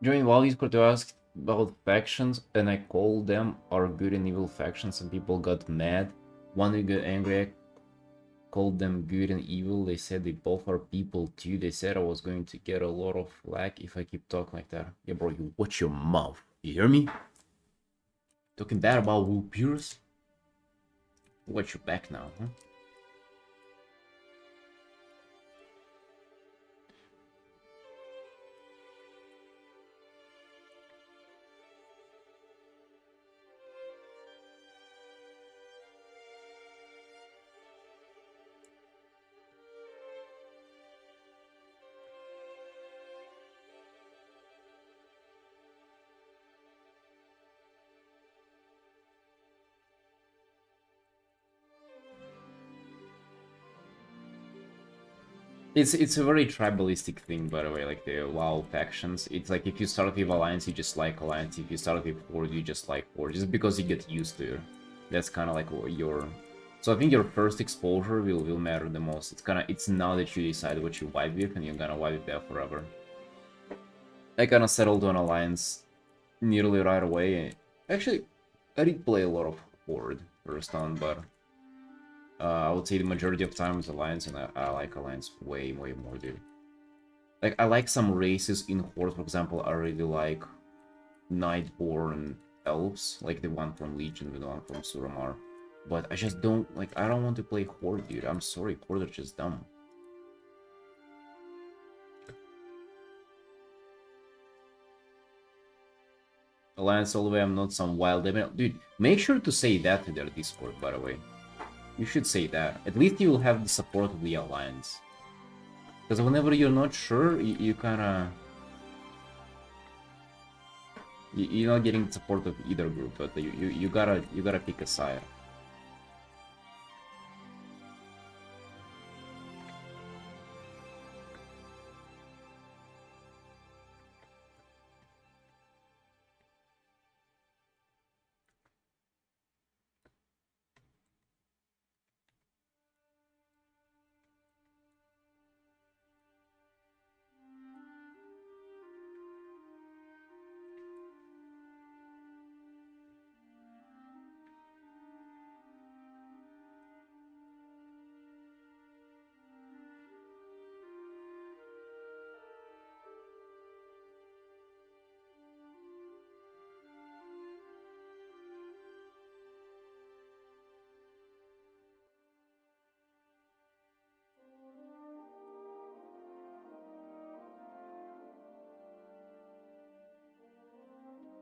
During while Discord to ask about factions, and I called them our good and evil factions, and people got mad. One who got angry, I called them good and evil. They said they both are people too. They said I was going to get a lot of flack if I keep talking like that. Yeah, bro, you watch your mouth. You hear me? Talking bad about Vulpires? Watch your back now, huh? It's a very tribalistic thing, by the way, like the WoW factions. It's like if you start with Alliance, you just like Alliance. If you start with Horde, you just like Horde. Just because you get used to it. That's kind of like what your... So I think your first exposure will matter the most. It's now that you decide what you vibe with, and you're gonna vibe with that forever. I kind of settled on Alliance nearly right away. Actually, I did play a lot of Horde first on, but... I would say the majority of time is Alliance, and I like Alliance way more, dude. Like, I like some races in Horde, for example. I really like Nightborn Elves, like the one from Legion, the one from Suramar. But I just don't, like, I don't want to play Horde, dude. I'm sorry, Horde are just dumb. Alliance all the way, I'm not some wild devil. Dude, make sure to say that to their Discord, by the way. You should say that. At least you will have the support of the Alliance. Because whenever you're not sure, you kinda... You're not getting the support of either group, but you gotta pick a side.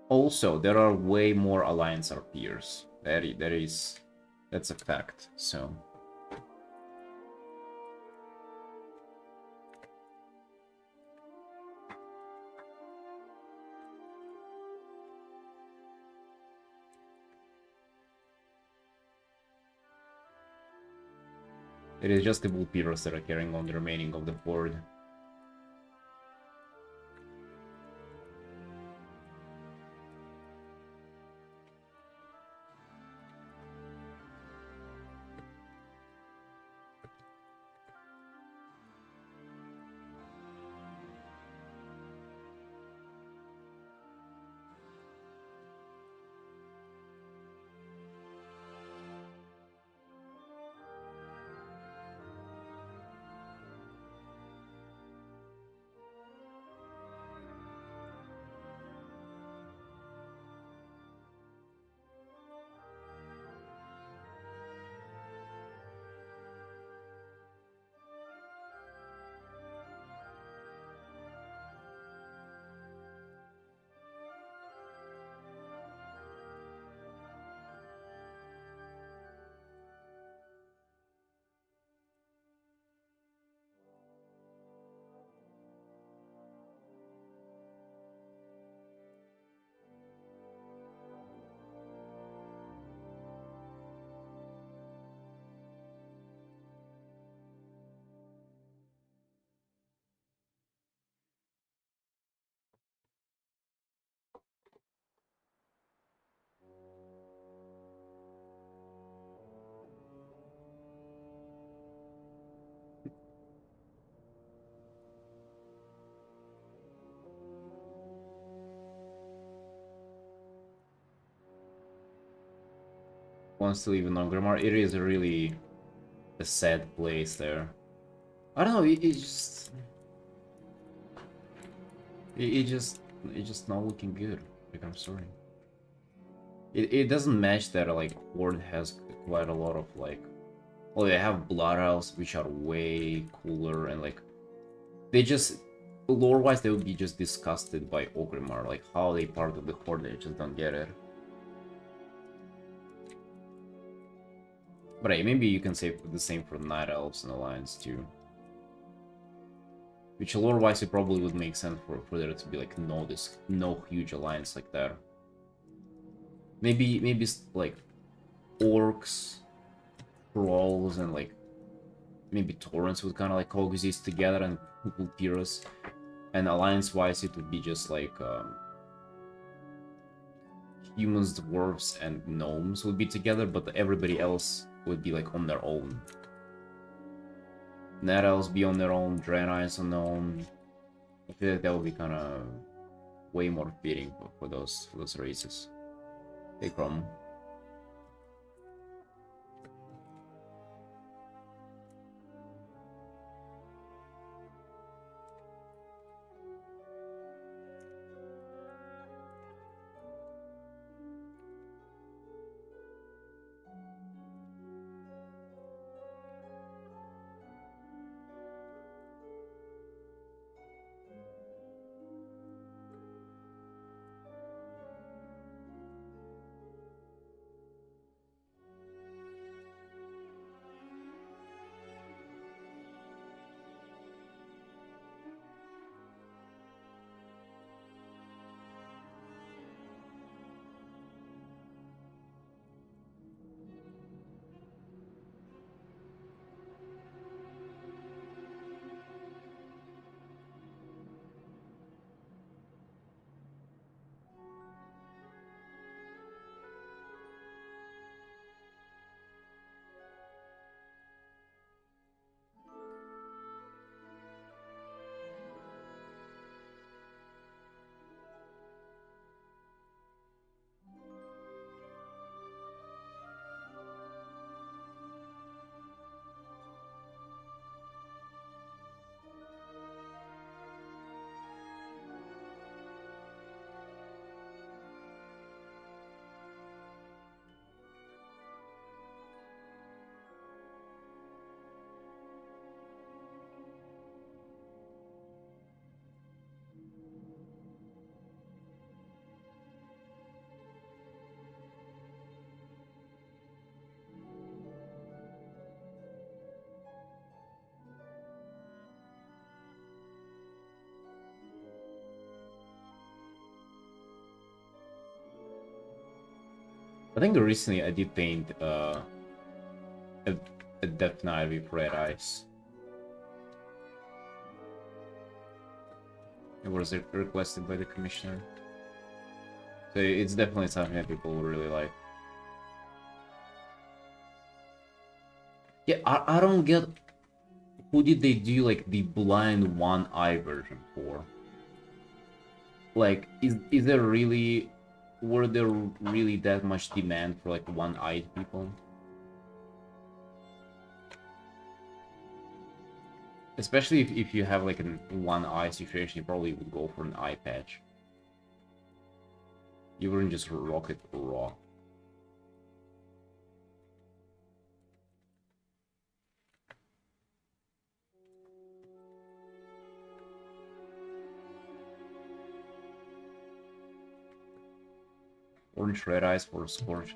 Also, there are way more Alliance RPers. That's a fact, so... It is just the Vulpires that are carrying on the remaining of the board. wants to live in Orgrimmar. It is really a sad place there. I don't know. It's just not looking good. Like, I'm sorry. It doesn't match that like Horde has quite a lot of like. Well, they have Blood Elves, which are way cooler, and like they just lore-wise they would be just disgusted by Orgrimmar. Like how they part of the Horde, they just don't get it. But hey, maybe you can say the same for Night Elves and Alliance too. Which lore-wise it probably would make sense for there to be like no huge alliance like that. Maybe like orcs, trolls, and like maybe torrents would kind of like coexist together and Pyrrhus. And alliance-wise, it would be just like humans, dwarves, and gnomes would be together, but everybody else would be like on their own. Night Elves be on their own, Draenei's on their own. I feel like that would be kind of way more fitting for those races. Hey, Chrome. I think recently I did paint a Death Knight with red eyes. It was requested by the commissioner. So it's definitely something that people will really like. Yeah, I don't get who did they do like the blind one eye version for? Like, is there really, were there really that much demand for like one-eyed people? Especially if you have like a one-eye situation, you probably would go for an eye patch. You wouldn't just rock it raw. Orange red eyes for Scorched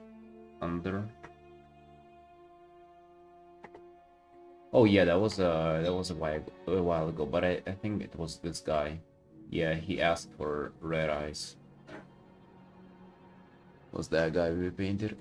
Under. Oh yeah, that was a while ago, but I think it was this guy. Yeah, he asked for red eyes. Was that guy we painted?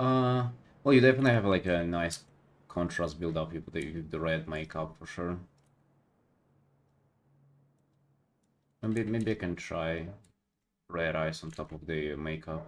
Well, you definitely have like a nice contrast build up with the red makeup for sure. Maybe I can try red eyes on top of the makeup.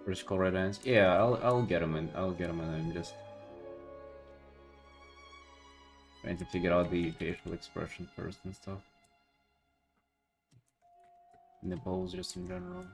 Critical red eyes. Yeah, I'll get them in. I'll get them in. I'm just trying to figure out the facial expression first and stuff. And the pose just in general.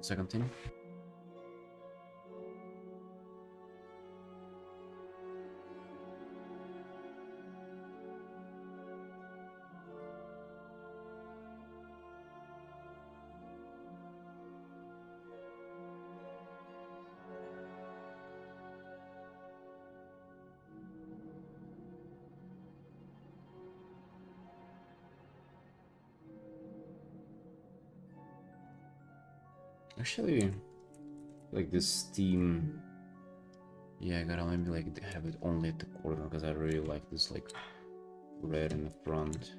Second thing. Actually, like this theme. Yeah, I gotta maybe like have it only at the corner because I really like this like red in the front.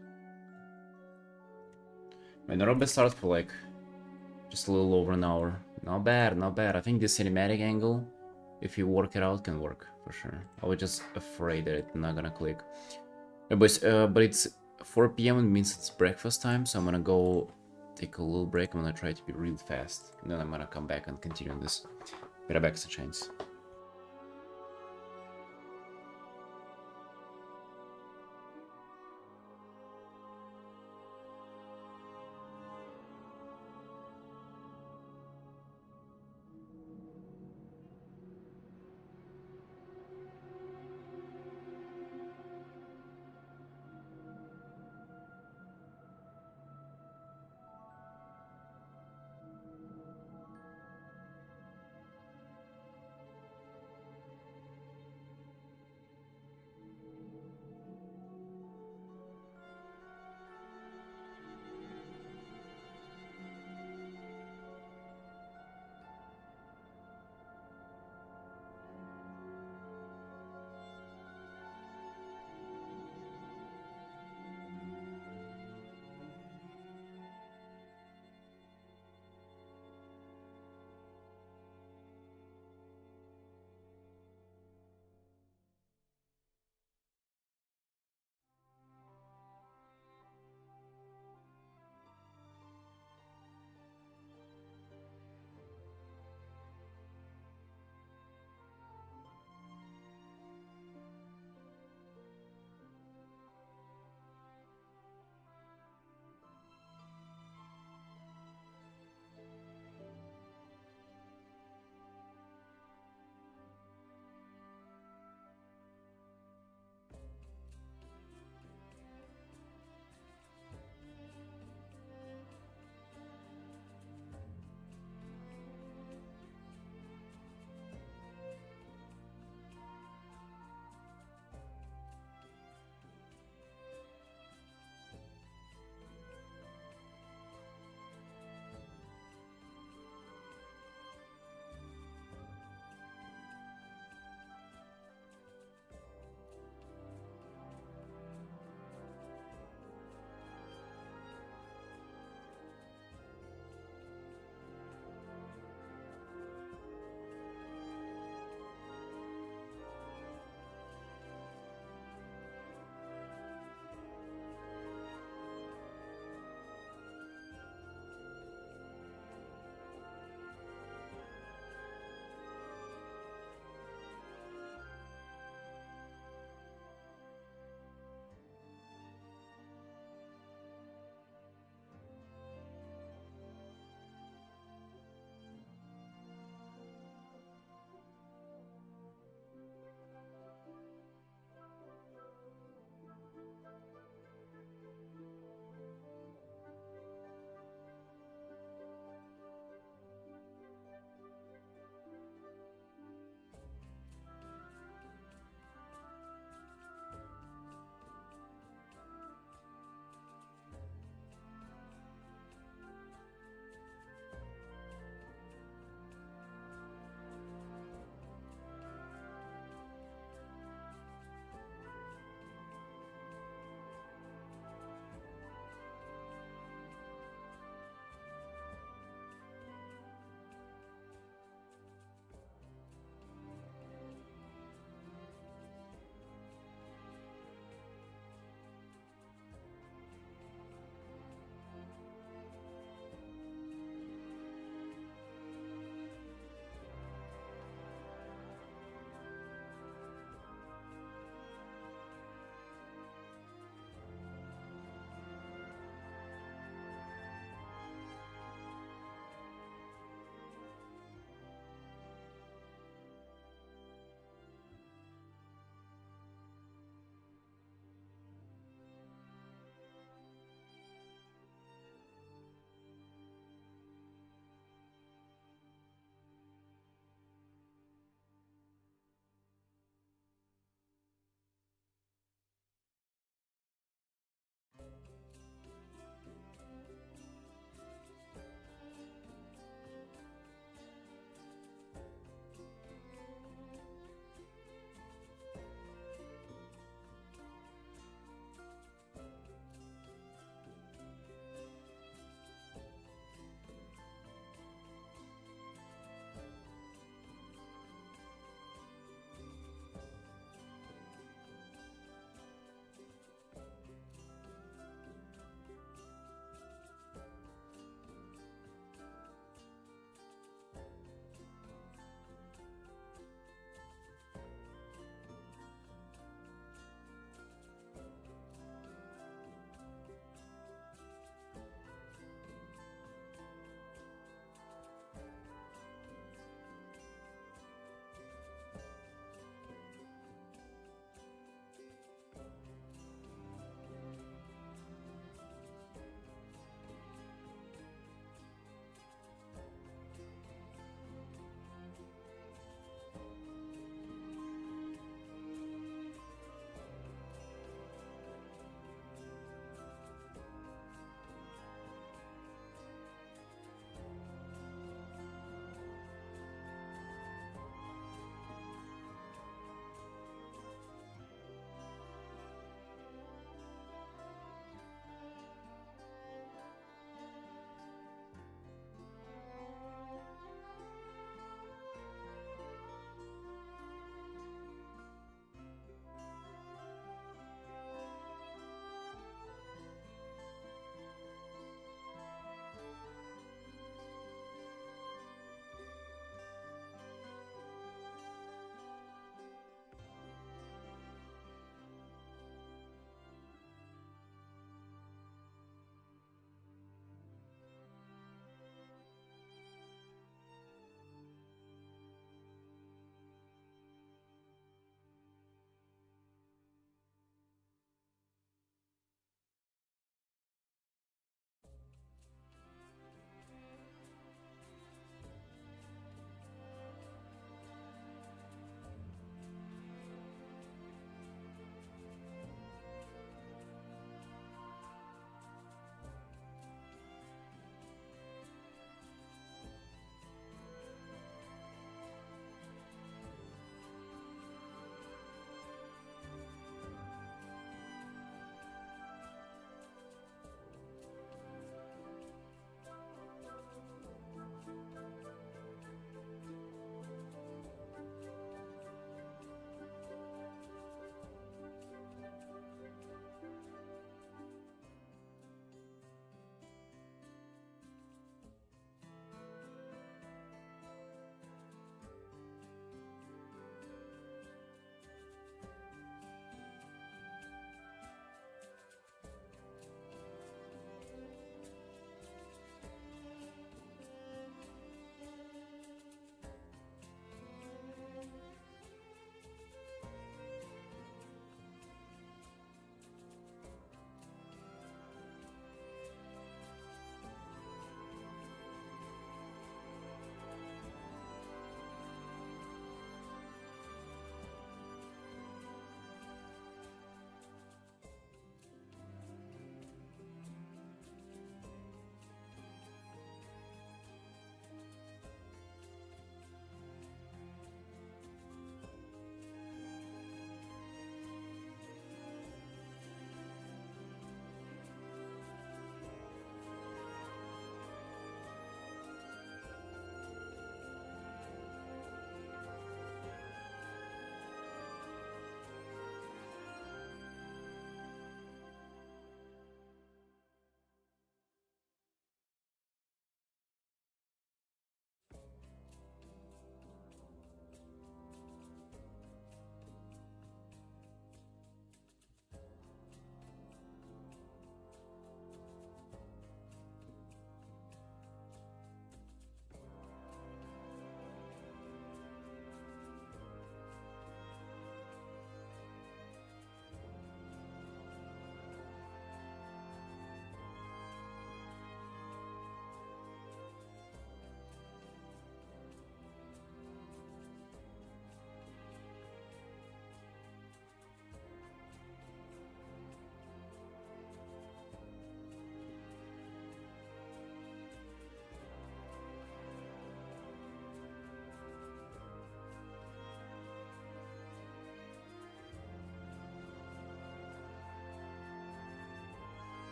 My Nairobi starts for like just a little over an hour. Not bad, not bad. I think the cinematic angle, if you work it out, can work for sure. I was just afraid that it's not gonna click. Yeah, boys, but it's 4 p.m. It means it's breakfast time, so I'm gonna go take a little break. I'm gonna try to be real fast, and then I'm gonna come back and continue on this. Be right back, Sunshines.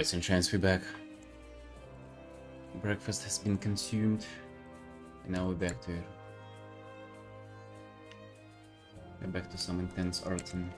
Alright, Sunshine's, we back. Breakfast has been consumed, and now we're back to it. We're back to some intense Artin.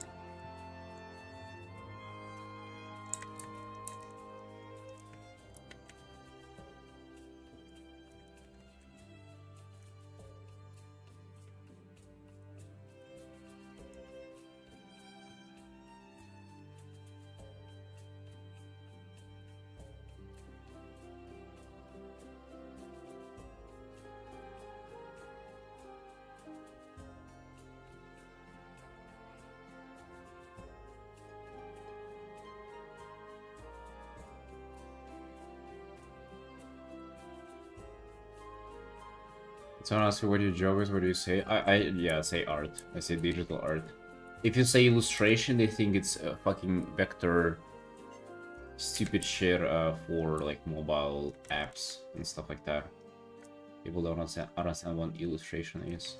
Someone asks you what your job is, what do you say? Yeah, I say art. I say digital art. If you say illustration, they think it's a fucking vector stupid shit for like mobile apps and stuff like that. People don't understand what illustration is.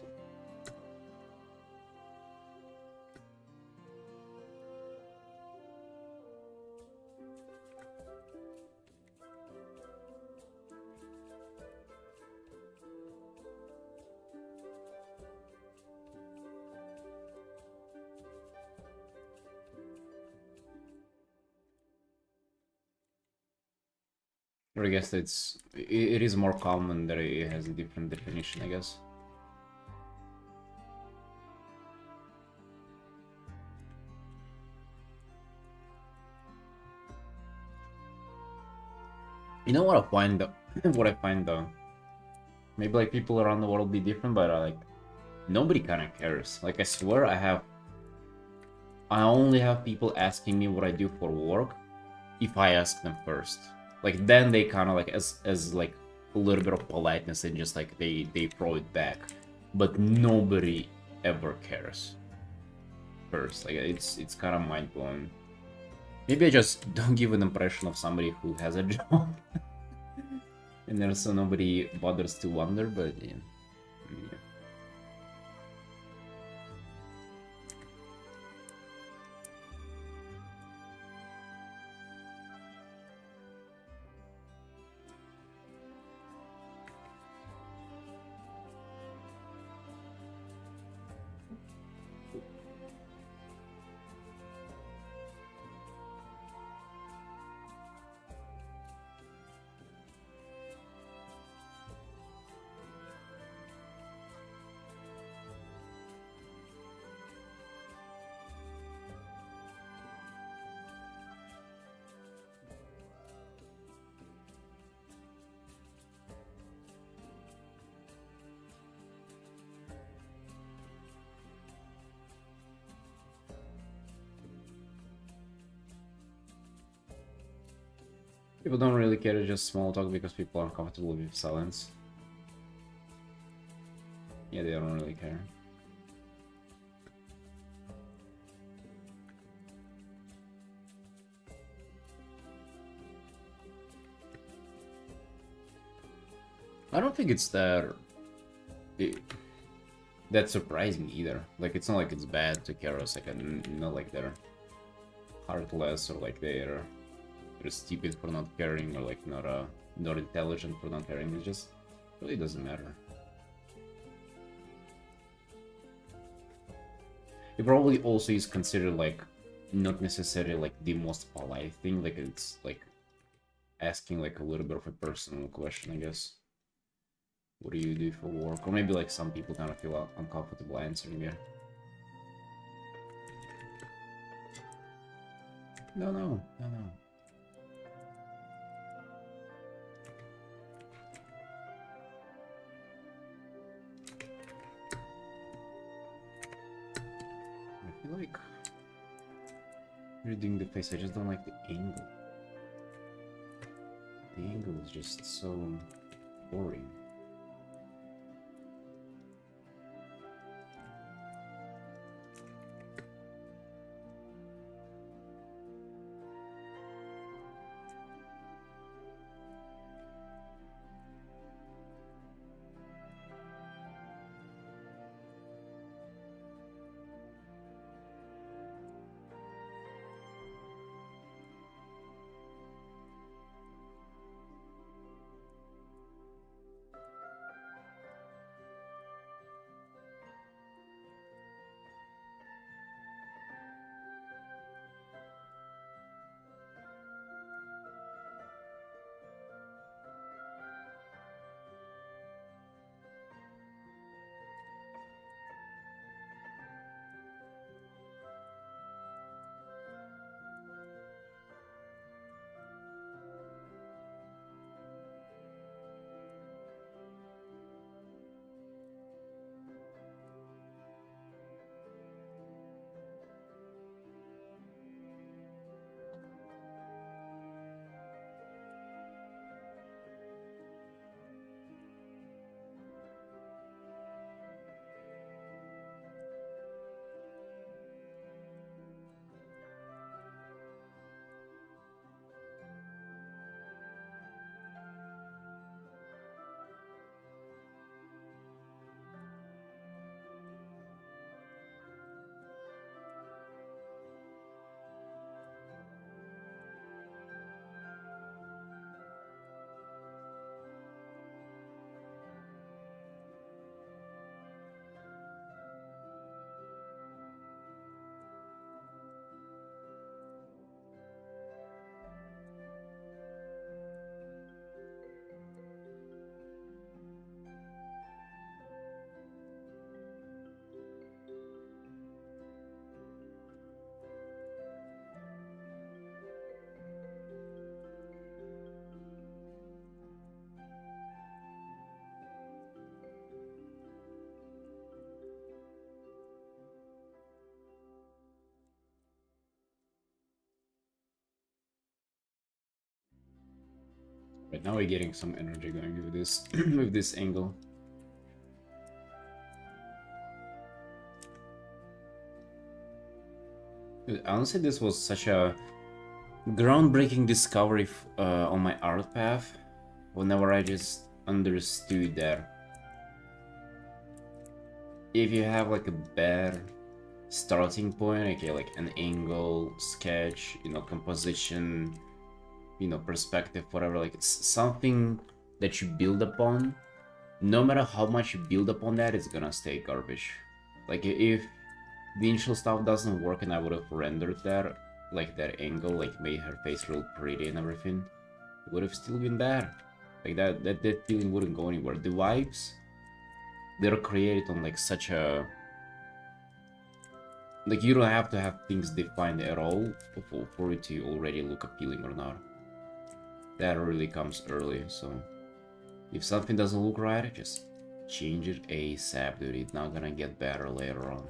Or I guess it is more common that it has a different definition, I guess. You know what I find though? What I find though? Maybe like people around the world be different, but like nobody kind of cares. Like I swear I only have people asking me what I do for work if I ask them first. Like then they kind of like as like a little bit of politeness and just like they throw it back, but nobody ever cares first. Like it's kind of mind blowing. Maybe I just don't give an impression of somebody who has a job, and there's so nobody bothers to wonder. But yeah. People don't really care to just small talk because people are comfortable with silence. Yeah, they don't really care. I don't think it's that surprising either. Like it's not like it's bad to care. It's like not like they're heartless or like they're stupid for not caring or like not intelligent for not caring. It just really doesn't matter. It probably also is considered like not necessarily like the most polite thing. Like it's like asking like a little bit of a personal question, I guess. What do you do for work? Or maybe like some people kind of feel uncomfortable answering it. No. I feel like you're doing the face. I just don't like the angle. The angle is just so boring. Right now we're getting some energy going with this with this angle. Honestly, this was such a groundbreaking discovery on my art path. Whenever I just understood that if you have like a bad starting point, okay, like an angle, sketch, you know, composition, you know, perspective, whatever, like it's something that you build upon. No matter how much you build upon that, it's gonna stay garbage. Like if the initial stuff doesn't work and I would have rendered that, like that angle, like made her face real pretty and everything, it would have still been bad. Like that feeling wouldn't go anywhere. The vibes, they're created on like such a, like you don't have to have things defined at all for it to already look appealing or not. That really comes early, so if something doesn't look right, just change it ASAP, dude. It's not gonna get better later on.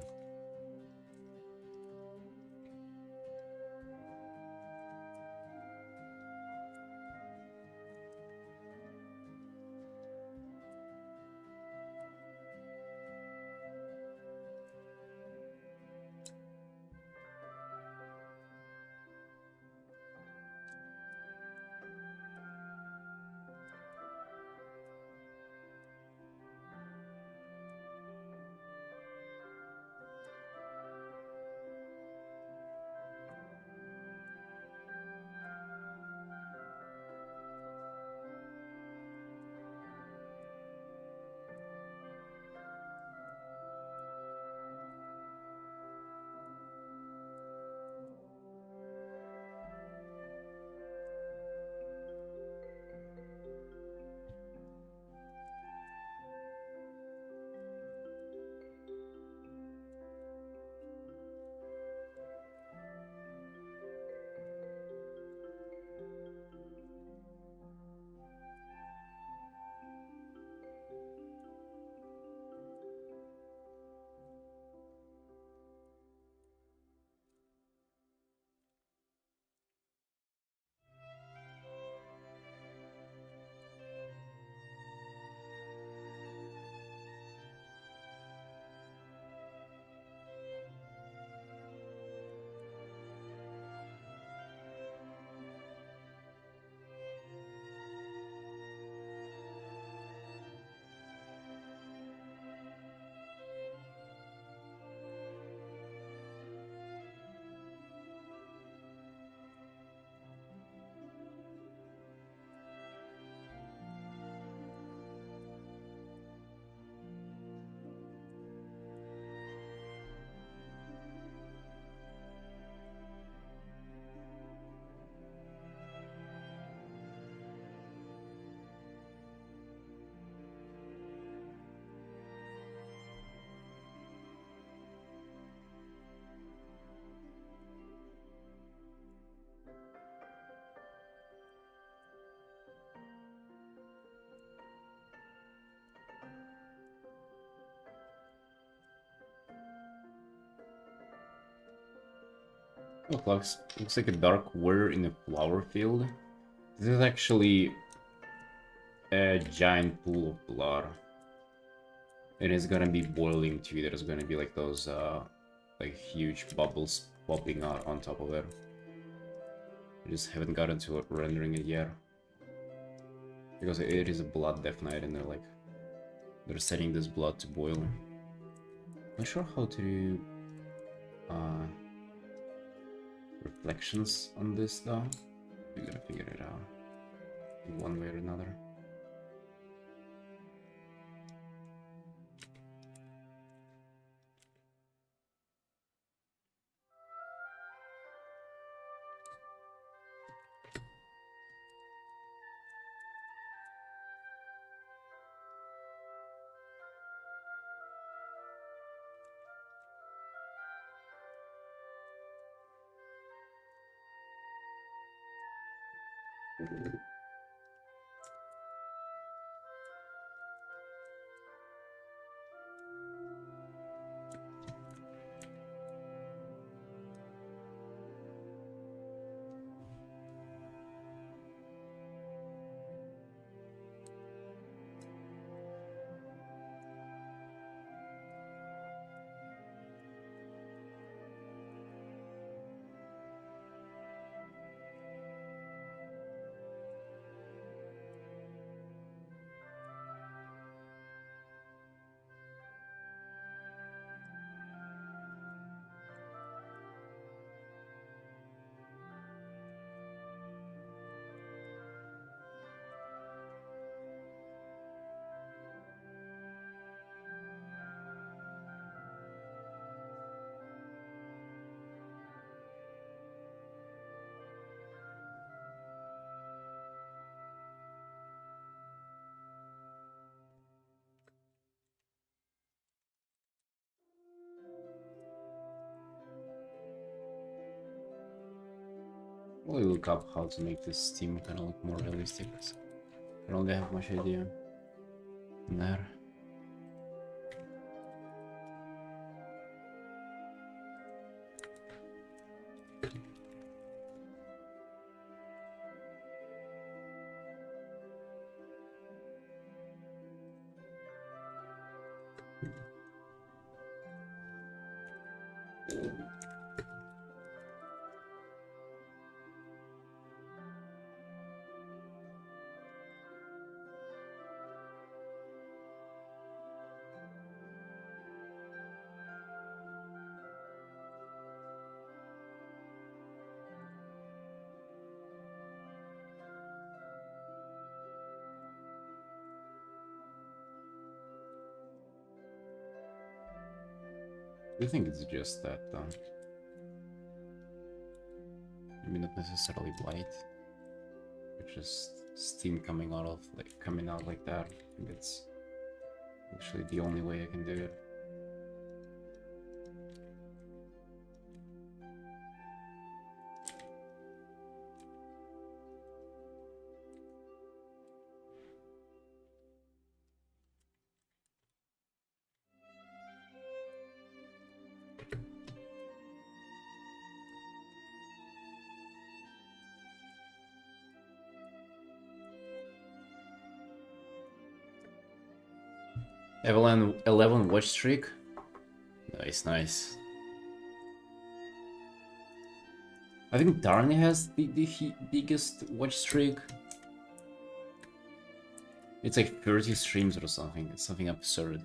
Oh, looks like a dark water in a flower field. This is actually a giant pool of blood. And it's gonna be boiling too. There's gonna be like those like huge bubbles popping out on top of it. I just haven't gotten to it rendering it yet. Because it is a blood death knight and they're setting this blood to boil. Not sure how to do reflections on this though. We're gonna figure it out in one way or another. Probably look up how to make this team kind of look more realistic. I don't really have much idea. There. I think it's just that, maybe not necessarily blight, but just steam coming out like that. I think it's actually the only way I can do it. Evelyn 11 watch streak. Nice, nice. I think Darny has the biggest watch streak. It's like 30 streams or something. It's something absurd.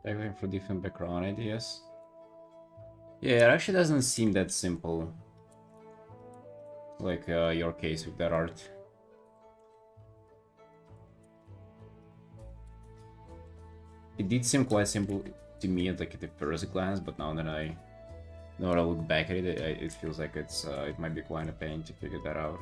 Everything for different background ideas. Yeah, it actually doesn't seem that simple. Like your case with that art. It did seem quite simple to me at the first glance, but now that I look back at it, it feels like it might be quite a pain to figure that out.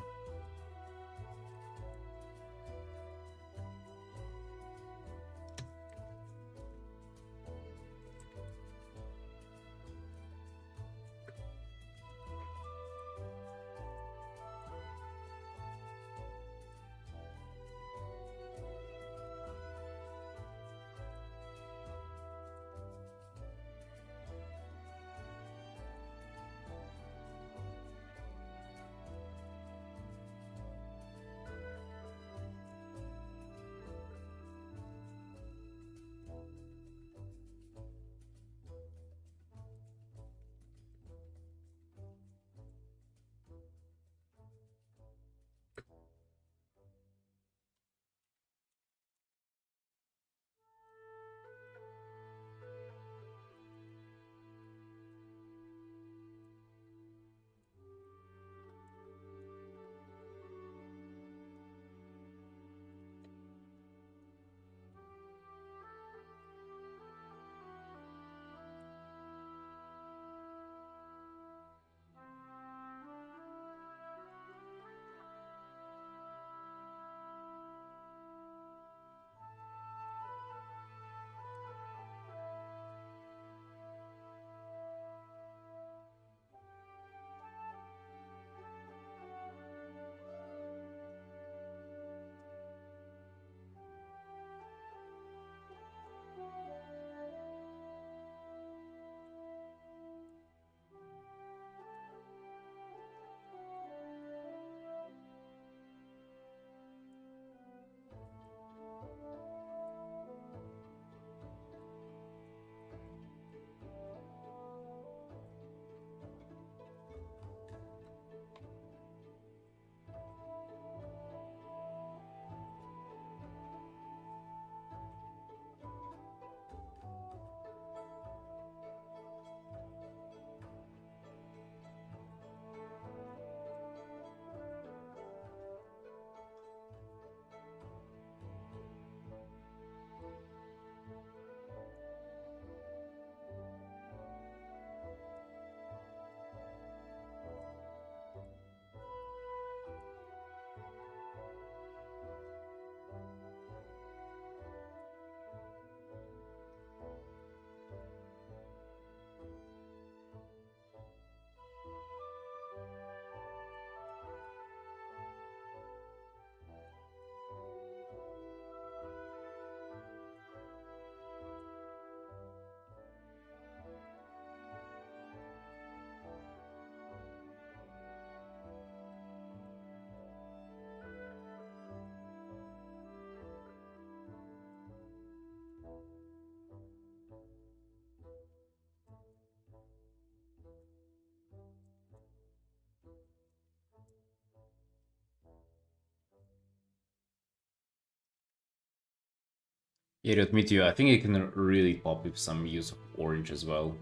Yeah, to admit to you, I think it can really pop with some use of orange as well.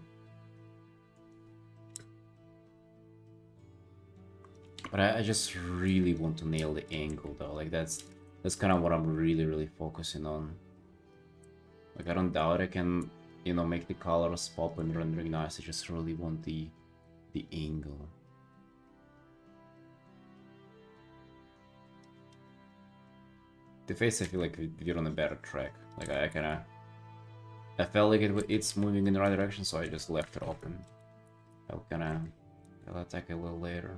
But I just really want to nail the angle though. Like that's kind of what I'm really focusing on. Like I don't doubt I can, you know, make the colors pop and rendering nice. I just really want the angle. The face, I feel like we're on a better track. Like I kinda, I felt like it's moving in the right direction, so I just left it open. I'll attack a little later.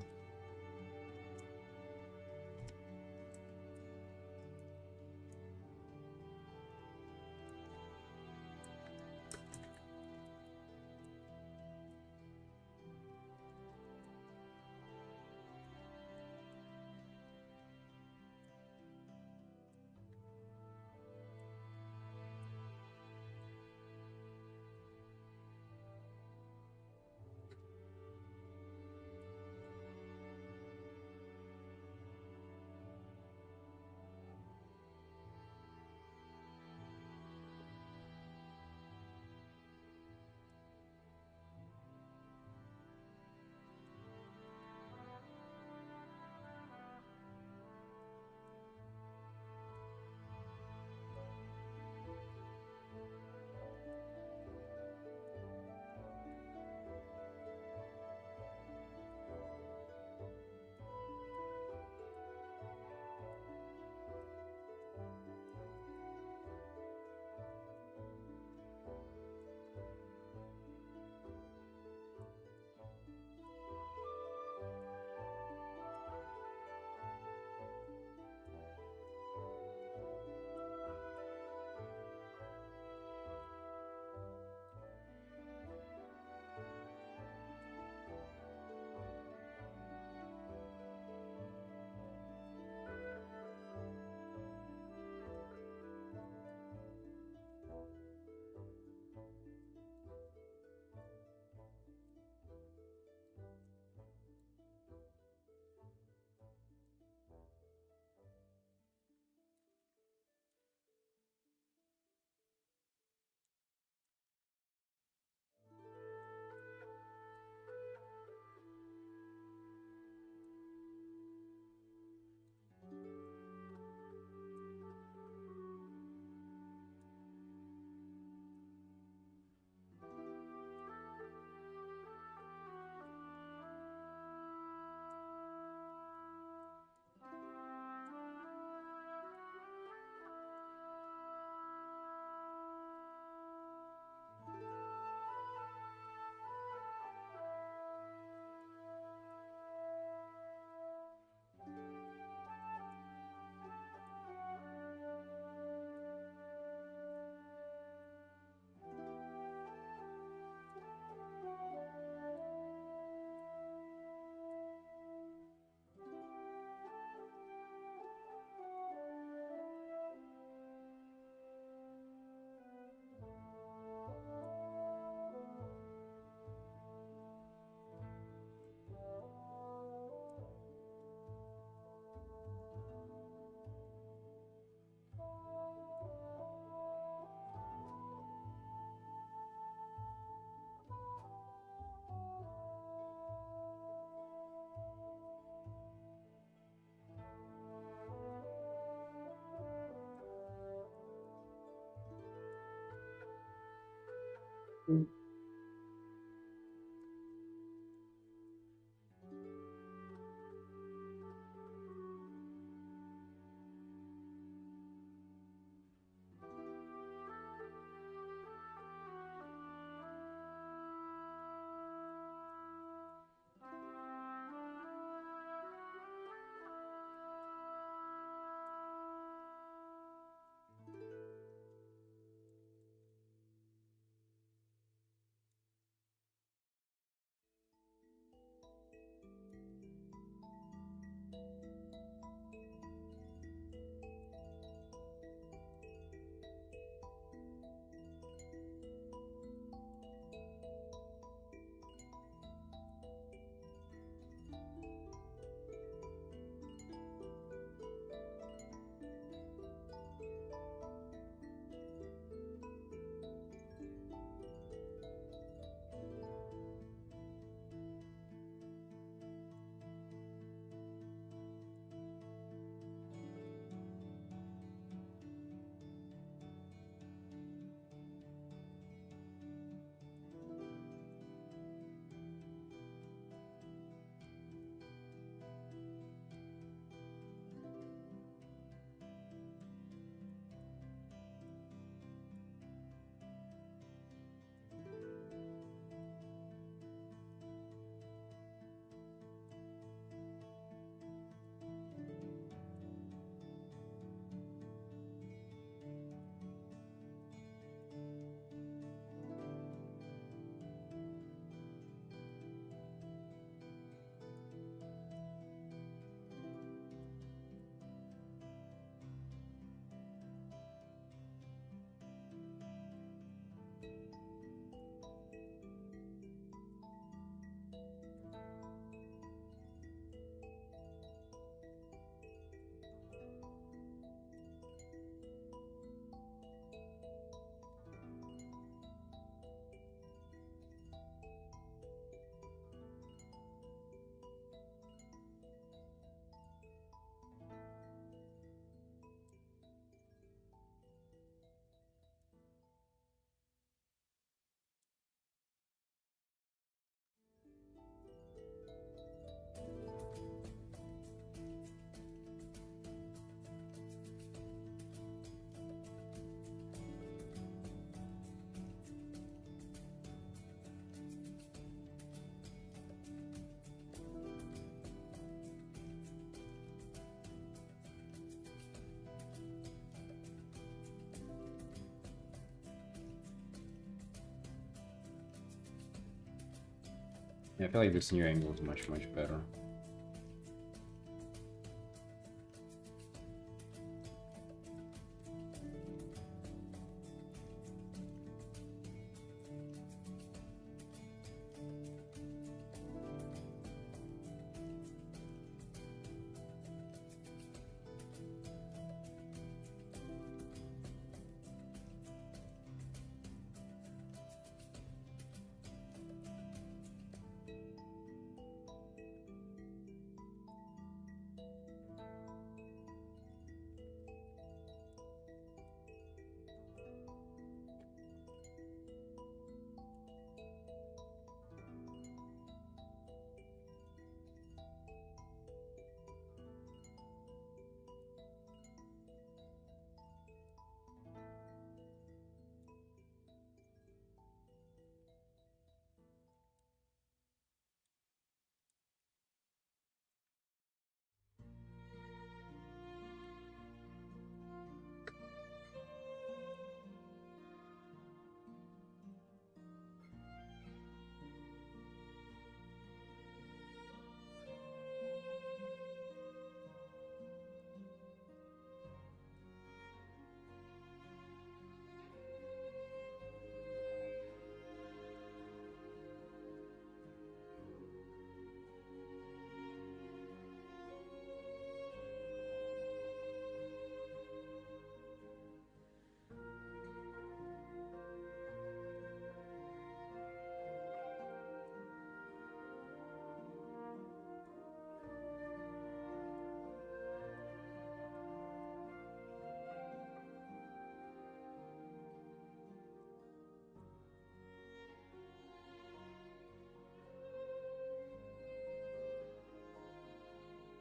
Yeah, I feel like this new angle is much better.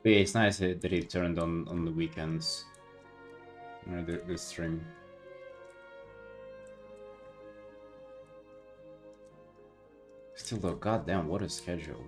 But yeah, it's nice that it turned on the weekends. You know, the stream. Still though, goddamn, what a schedule.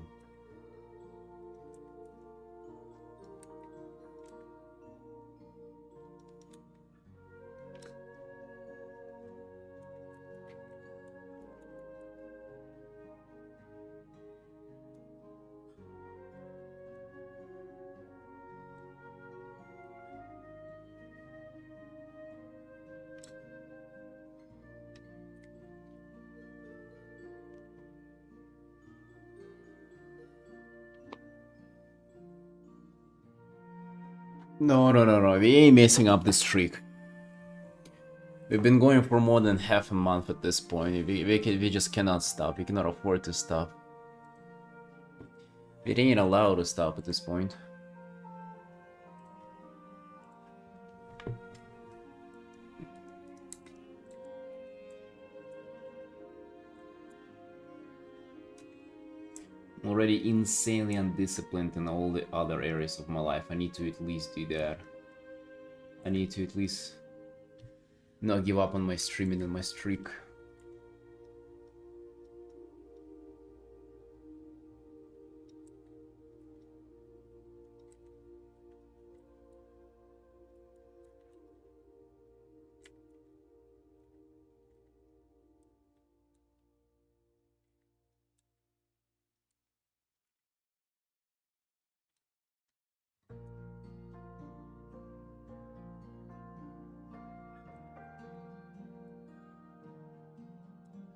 No. We ain't messing up the streak. We've been going for more than half a month at this point. We just cannot stop. We cannot afford to stop. We ain't allowed to stop at this point. I'm already insanely undisciplined in all the other areas of my life. I need to at least do that. I need to at least not give up on my streaming and my streak.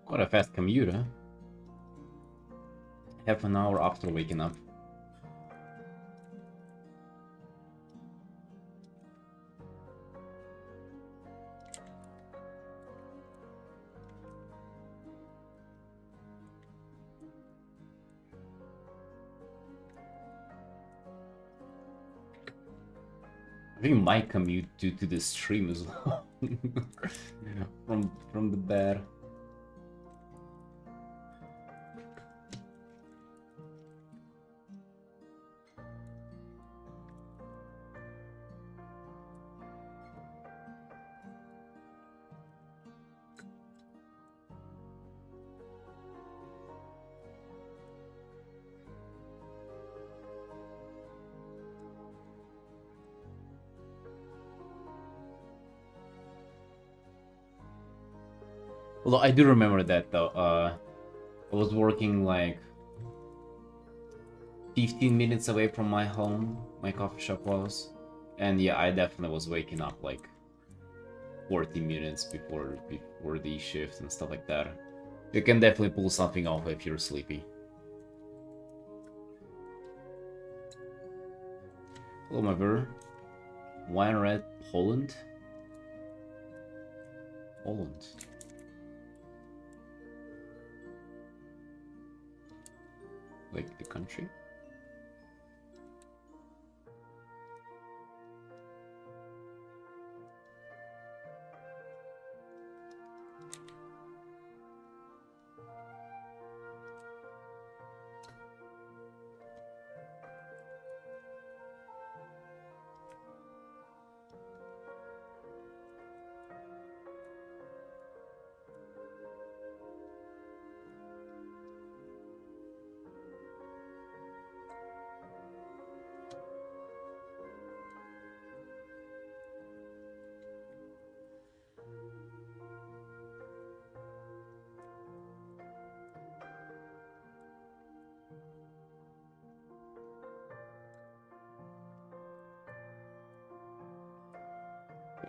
Quite a fast commute, huh? Half an hour after waking up. I think my commute due to the stream as well. from the bed. Although I do remember that though. I was working like 15 minutes away from my home, my coffee shop was. And yeah, I definitely was waking up like 40 minutes before the shift and stuff like that. You can definitely pull something off if you're sleepy. Hello, my brother. Wine Red Holland? Holland. Like the country?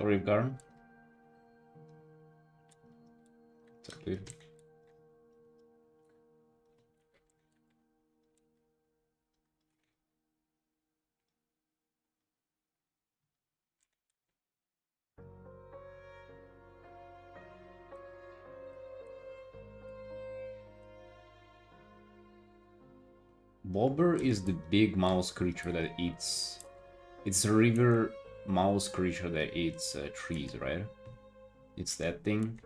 Or Garden? Exactly. Bobber is the big mouse creature that eats. It's a river mouse creature that eats trees, right? It's that thing.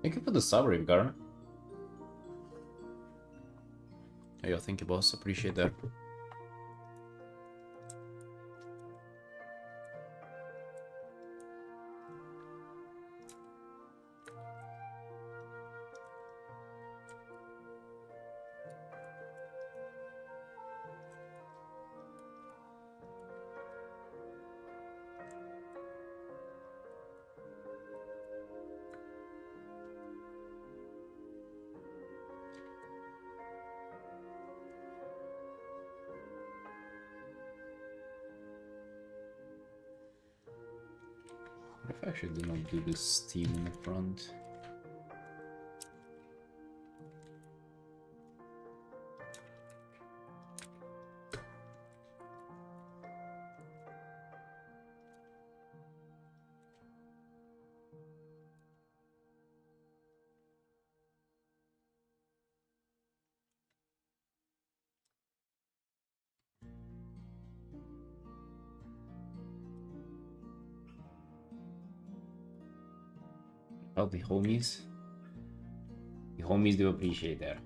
Thank you for the sub, Rivgar. Hey, yo, thank you, boss. Appreciate that. What if I actually do not do this steam in the front? Oh, the homies. The homies do appreciate that.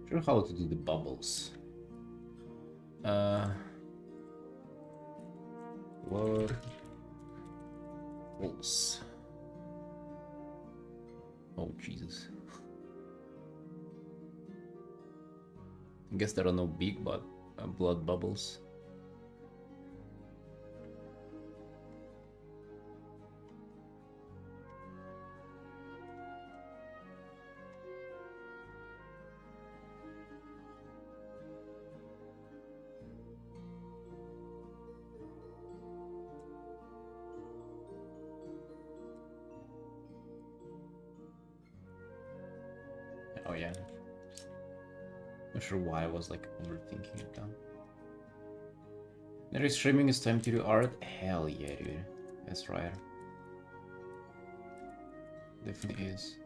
Sure how to do the bubbles. What? Bubbles. Oh, Jesus. I guess there are no big but blood bubbles. yeah. Not sure why I was like overthinking it though. There is streaming, it's time to do art. Hell yeah, dude. That's right. Definitely is.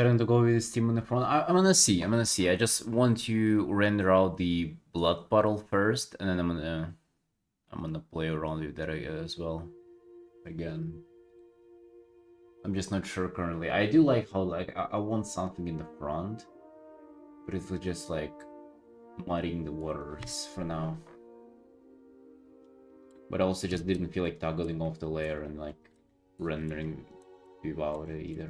Trying to go with this team on the front. I'm gonna see. I'm gonna see. I just want to render out the blood bottle first, and then I'm gonna play around with that as well. Again, I'm just not sure currently. I do like how like I want something in the front, but it was just like muddying the waters for now. But I also just didn't feel like toggling off the layer and like rendering without it either.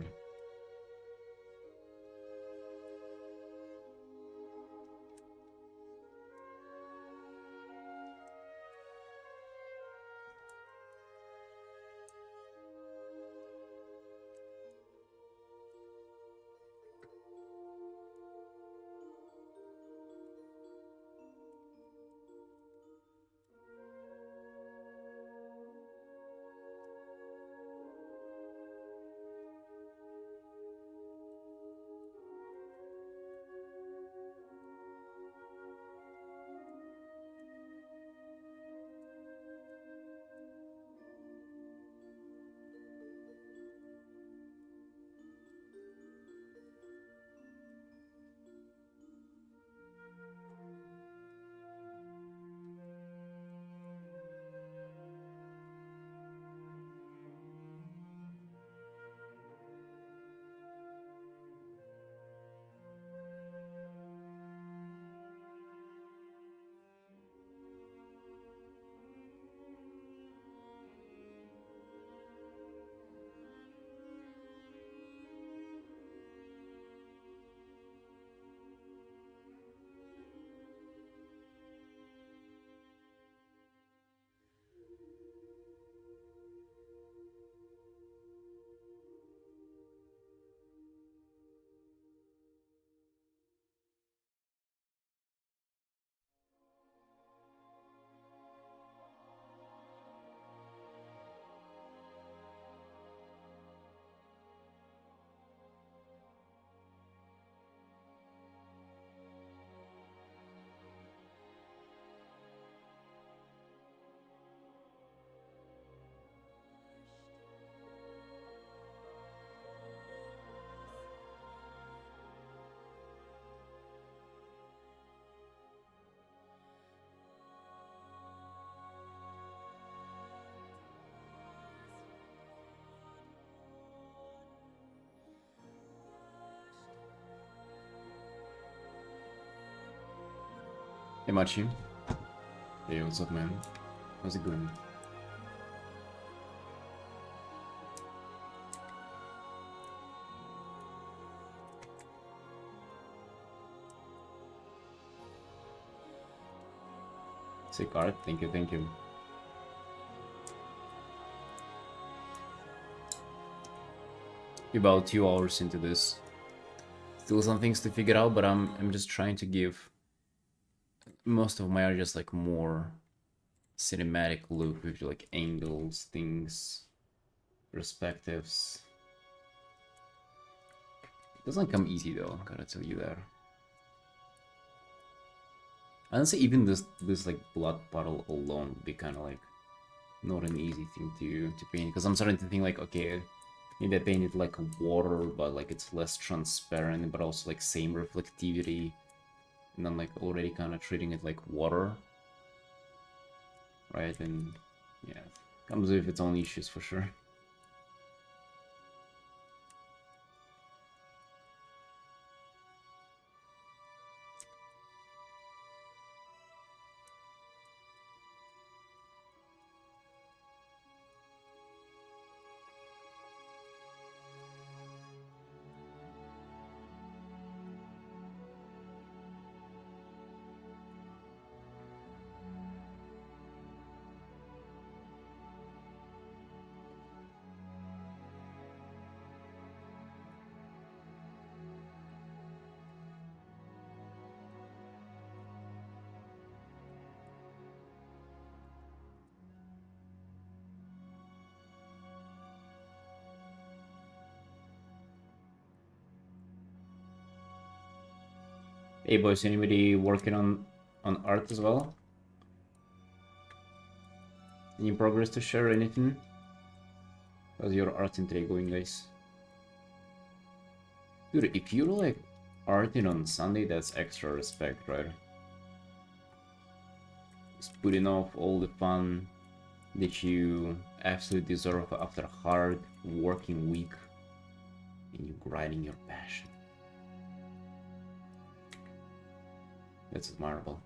Hey Machi. Hey, what's up, man? How's it going? Sick art, thank you, thank you. About 2 hours into this. Still some things to figure out, but I'm just trying to give most of my art just like more cinematic look with like angles, things, perspectives. It doesn't come easy though, gotta tell you that. Honestly, even this like blood puddle alone would be kind of like not an easy thing to paint, because I'm starting to think like, okay, maybe I painted like water, but like it's less transparent, but also like same reflectivity, and I'm like already kind of treating it like water, right? And yeah, comes with its own issues for sure. Hey boys, anybody working on art as well? Any progress to share, anything? How's your art today going, guys? Dude, if you're like Artin on Sunday, that's extra respect, right? Just putting off all the fun that you absolutely deserve after a hard working week and you grinding your passion. That's admirable.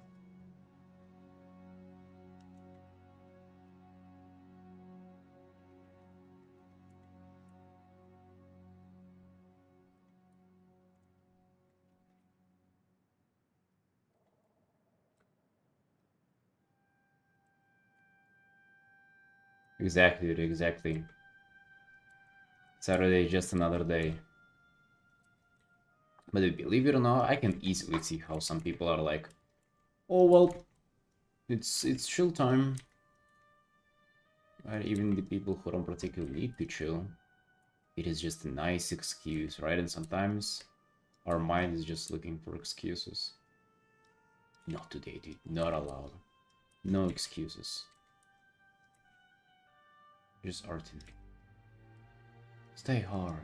Exactly, dude, exactly. Saturday is just another day. But believe it or not, I can easily see how some people are like, oh well, it's chill time. Right? Even the people who don't particularly need to chill. It is just a nice excuse, right? And sometimes our mind is just looking for excuses. Not today, dude. Not allowed. No excuses. Just Artin. Stay hard.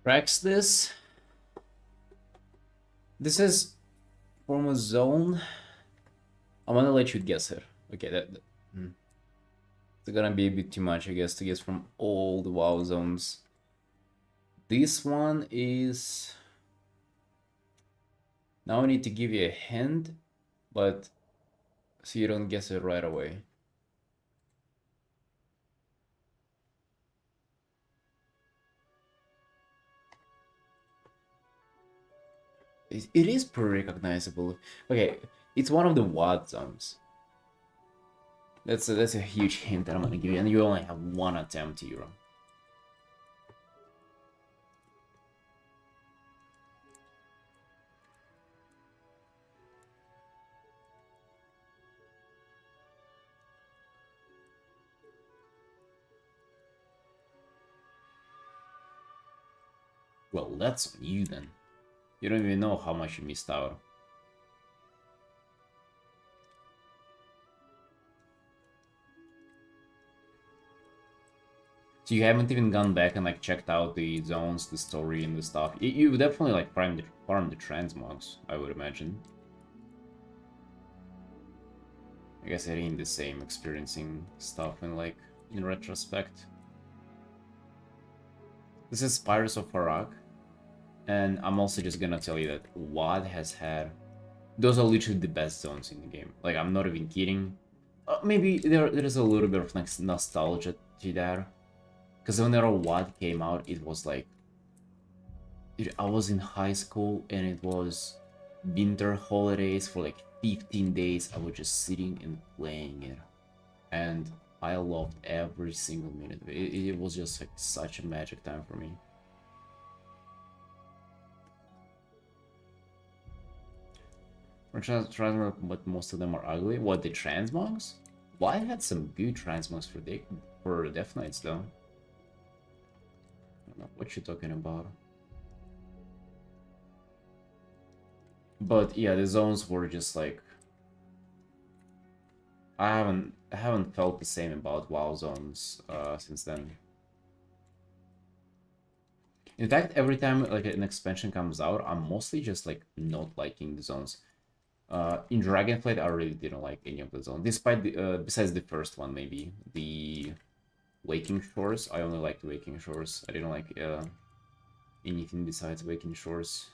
Tracks this. This is from a zone. I'm gonna let you guess it. Okay, hmm. It's gonna be a bit too much, I guess, to guess from all the WoW zones. This one is. Now I need to give you a hint, but so you don't guess it right away. It is pretty recognizable. Okay, it's one of the WoD zones. That's a huge hint that I'm gonna give you, and you only have one attempt, Hero. Well, that's on you then. You don't even know how much you missed out. So you haven't even gone back and like checked out the zones, the story, and the stuff. You definitely like farm the transmogs, I would imagine. I guess I ain't the same experiencing stuff in retrospect. This is Spires of Farak, and I'm also just gonna tell you that WoD has had those are literally the best zones in the game. Like I'm not even kidding. Maybe there's a little bit of like nostalgia to that. Because whenever WoD came out, it was like... I was in high school and it was winter holidays for like 15 days. I was just sitting and playing it. And I loved every single minute of it. It was just like such a magic time for me. Transmogs, but most of them are ugly. What, the transmogs? Well, I had some good transmogs for Death Knights though. I don't know what you're talking about. But yeah, the zones were just like... I haven't felt the same about WoW zones since then. In fact, every time like an expansion comes out, I'm mostly just like not liking the zones. In Dragonflight, I really didn't like any of the zones, despite the besides the first one, maybe the Waking Shores. I only liked Waking Shores. I didn't like anything besides Waking Shores.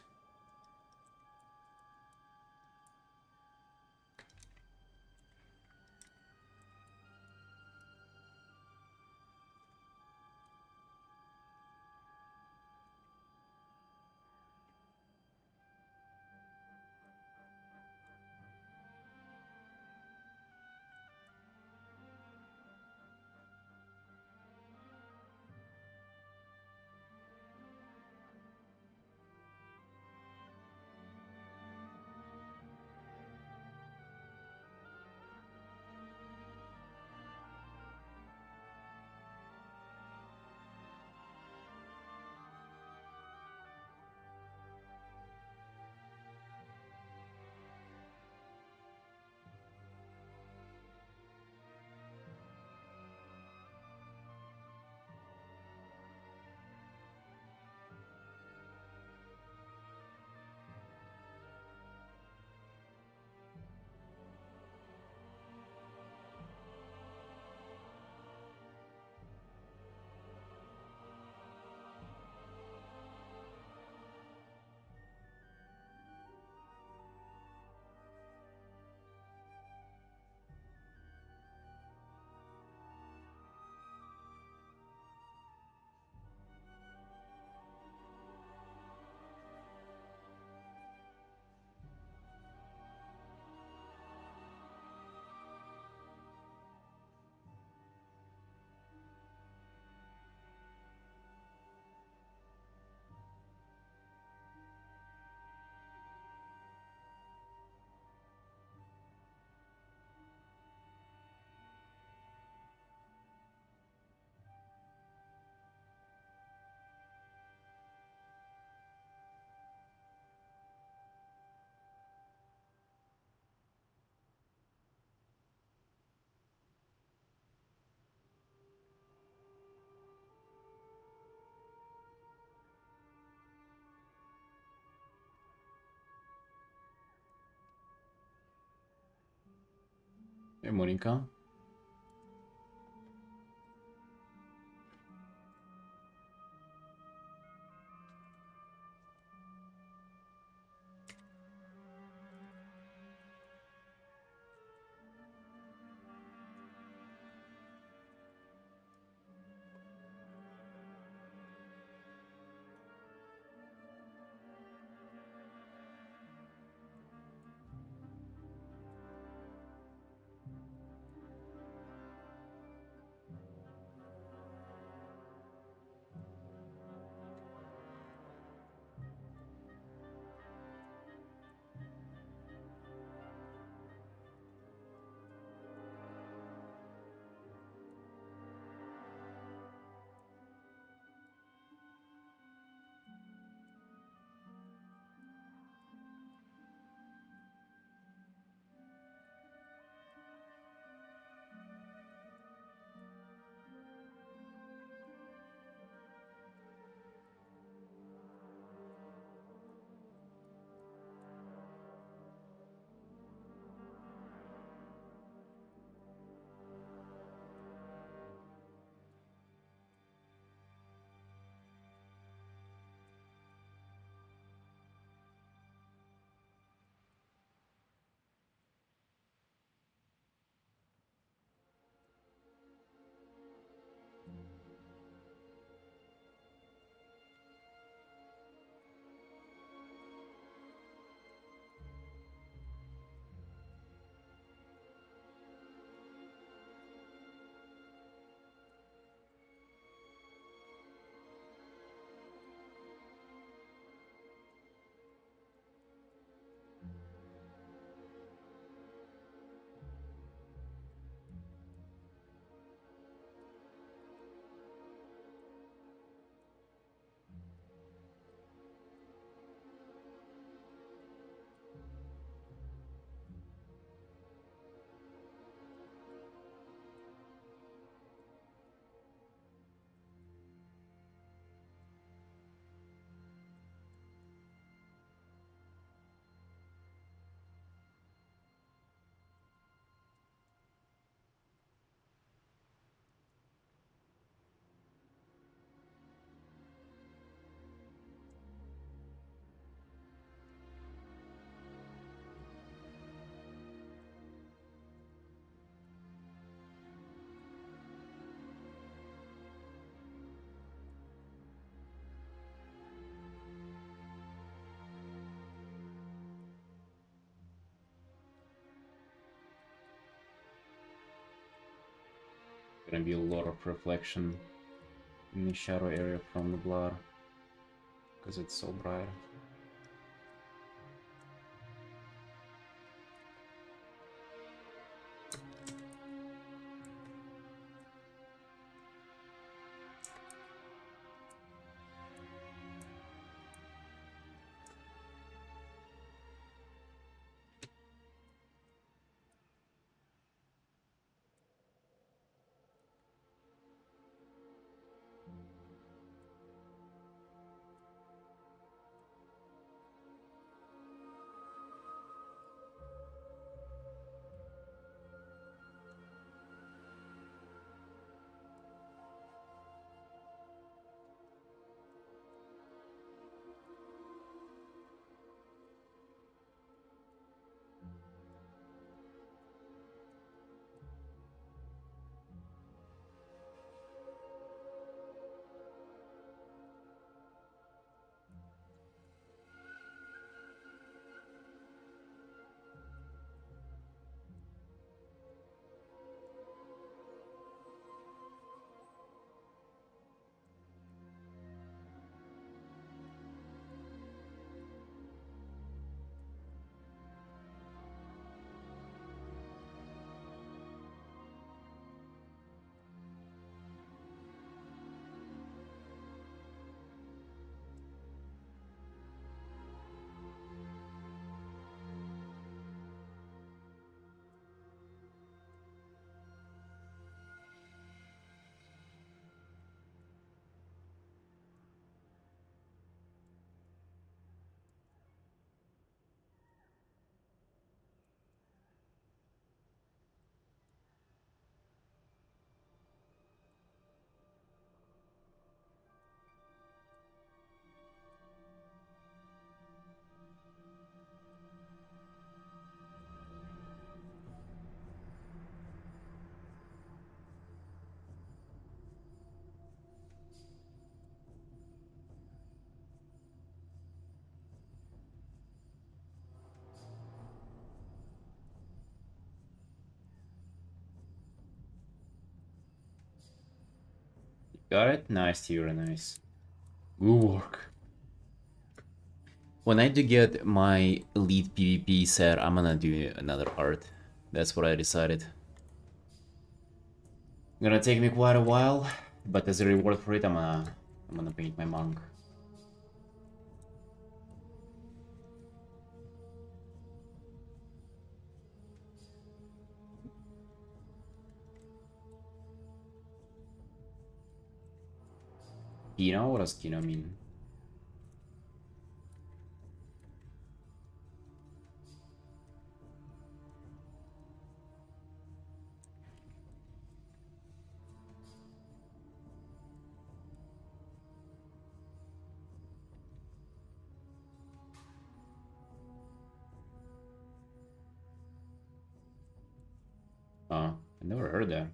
Hey, Monica. Gonna be a lot of reflection in the shadow area from the blood because it's so bright. Got it? Nice, Tira, nice. Good work. When I do get my elite PvP set, I'm gonna do another art. That's what I decided. Gonna take me quite a while, but as a reward for it, I'm gonna paint my monk. Kino? What does Kino mean? I never heard that.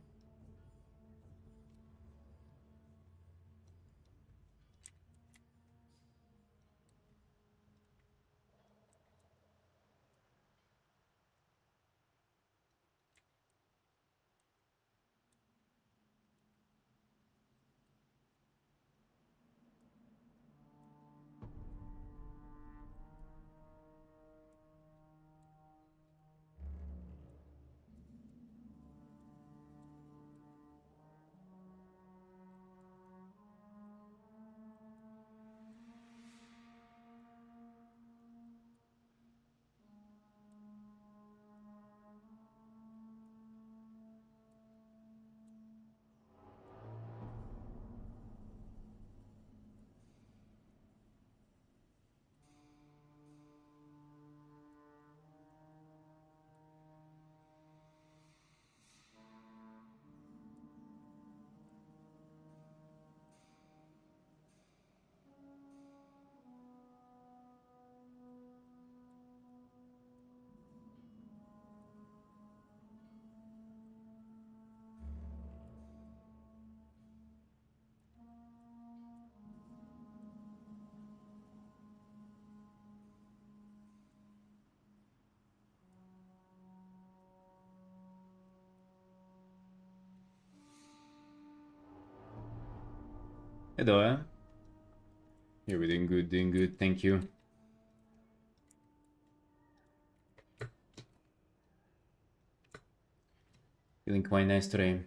Hello, yeah, we're doing good, thank you. Feeling quite nice today.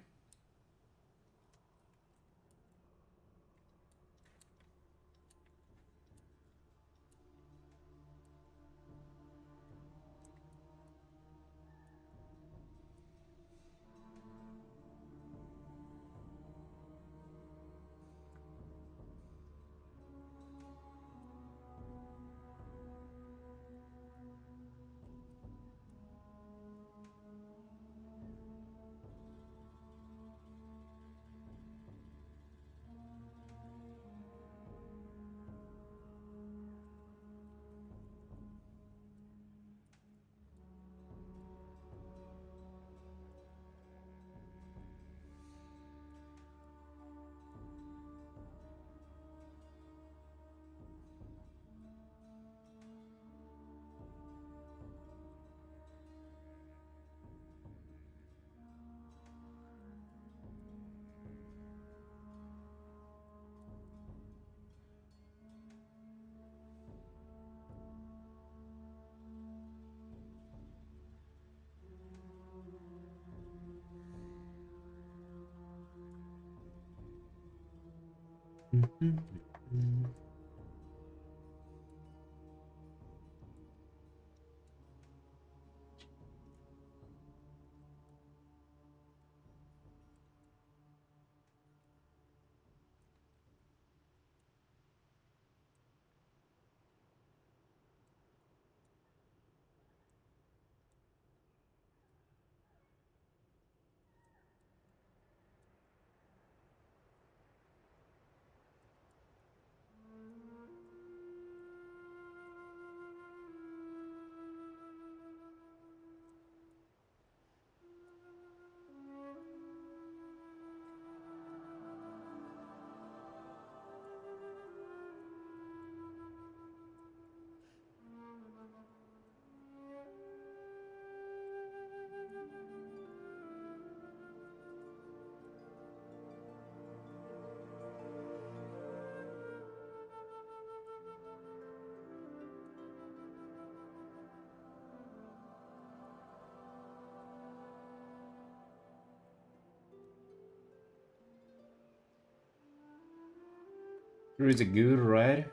Druids are good, right?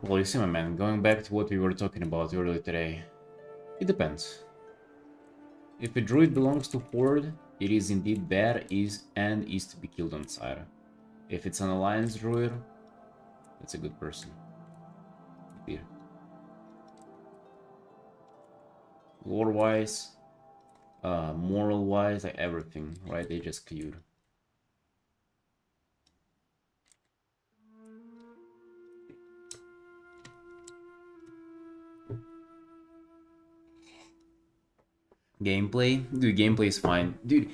Well, you see, my man, going back to what we were talking about earlier today, it depends. If a druid belongs to Horde, it is indeed bad and is to be killed on side. If it's an alliance druid, that's a good person. Here. Lore-wise, moral-wise, like everything, right? They just cleared. Gameplay? Dude, gameplay is fine. Dude,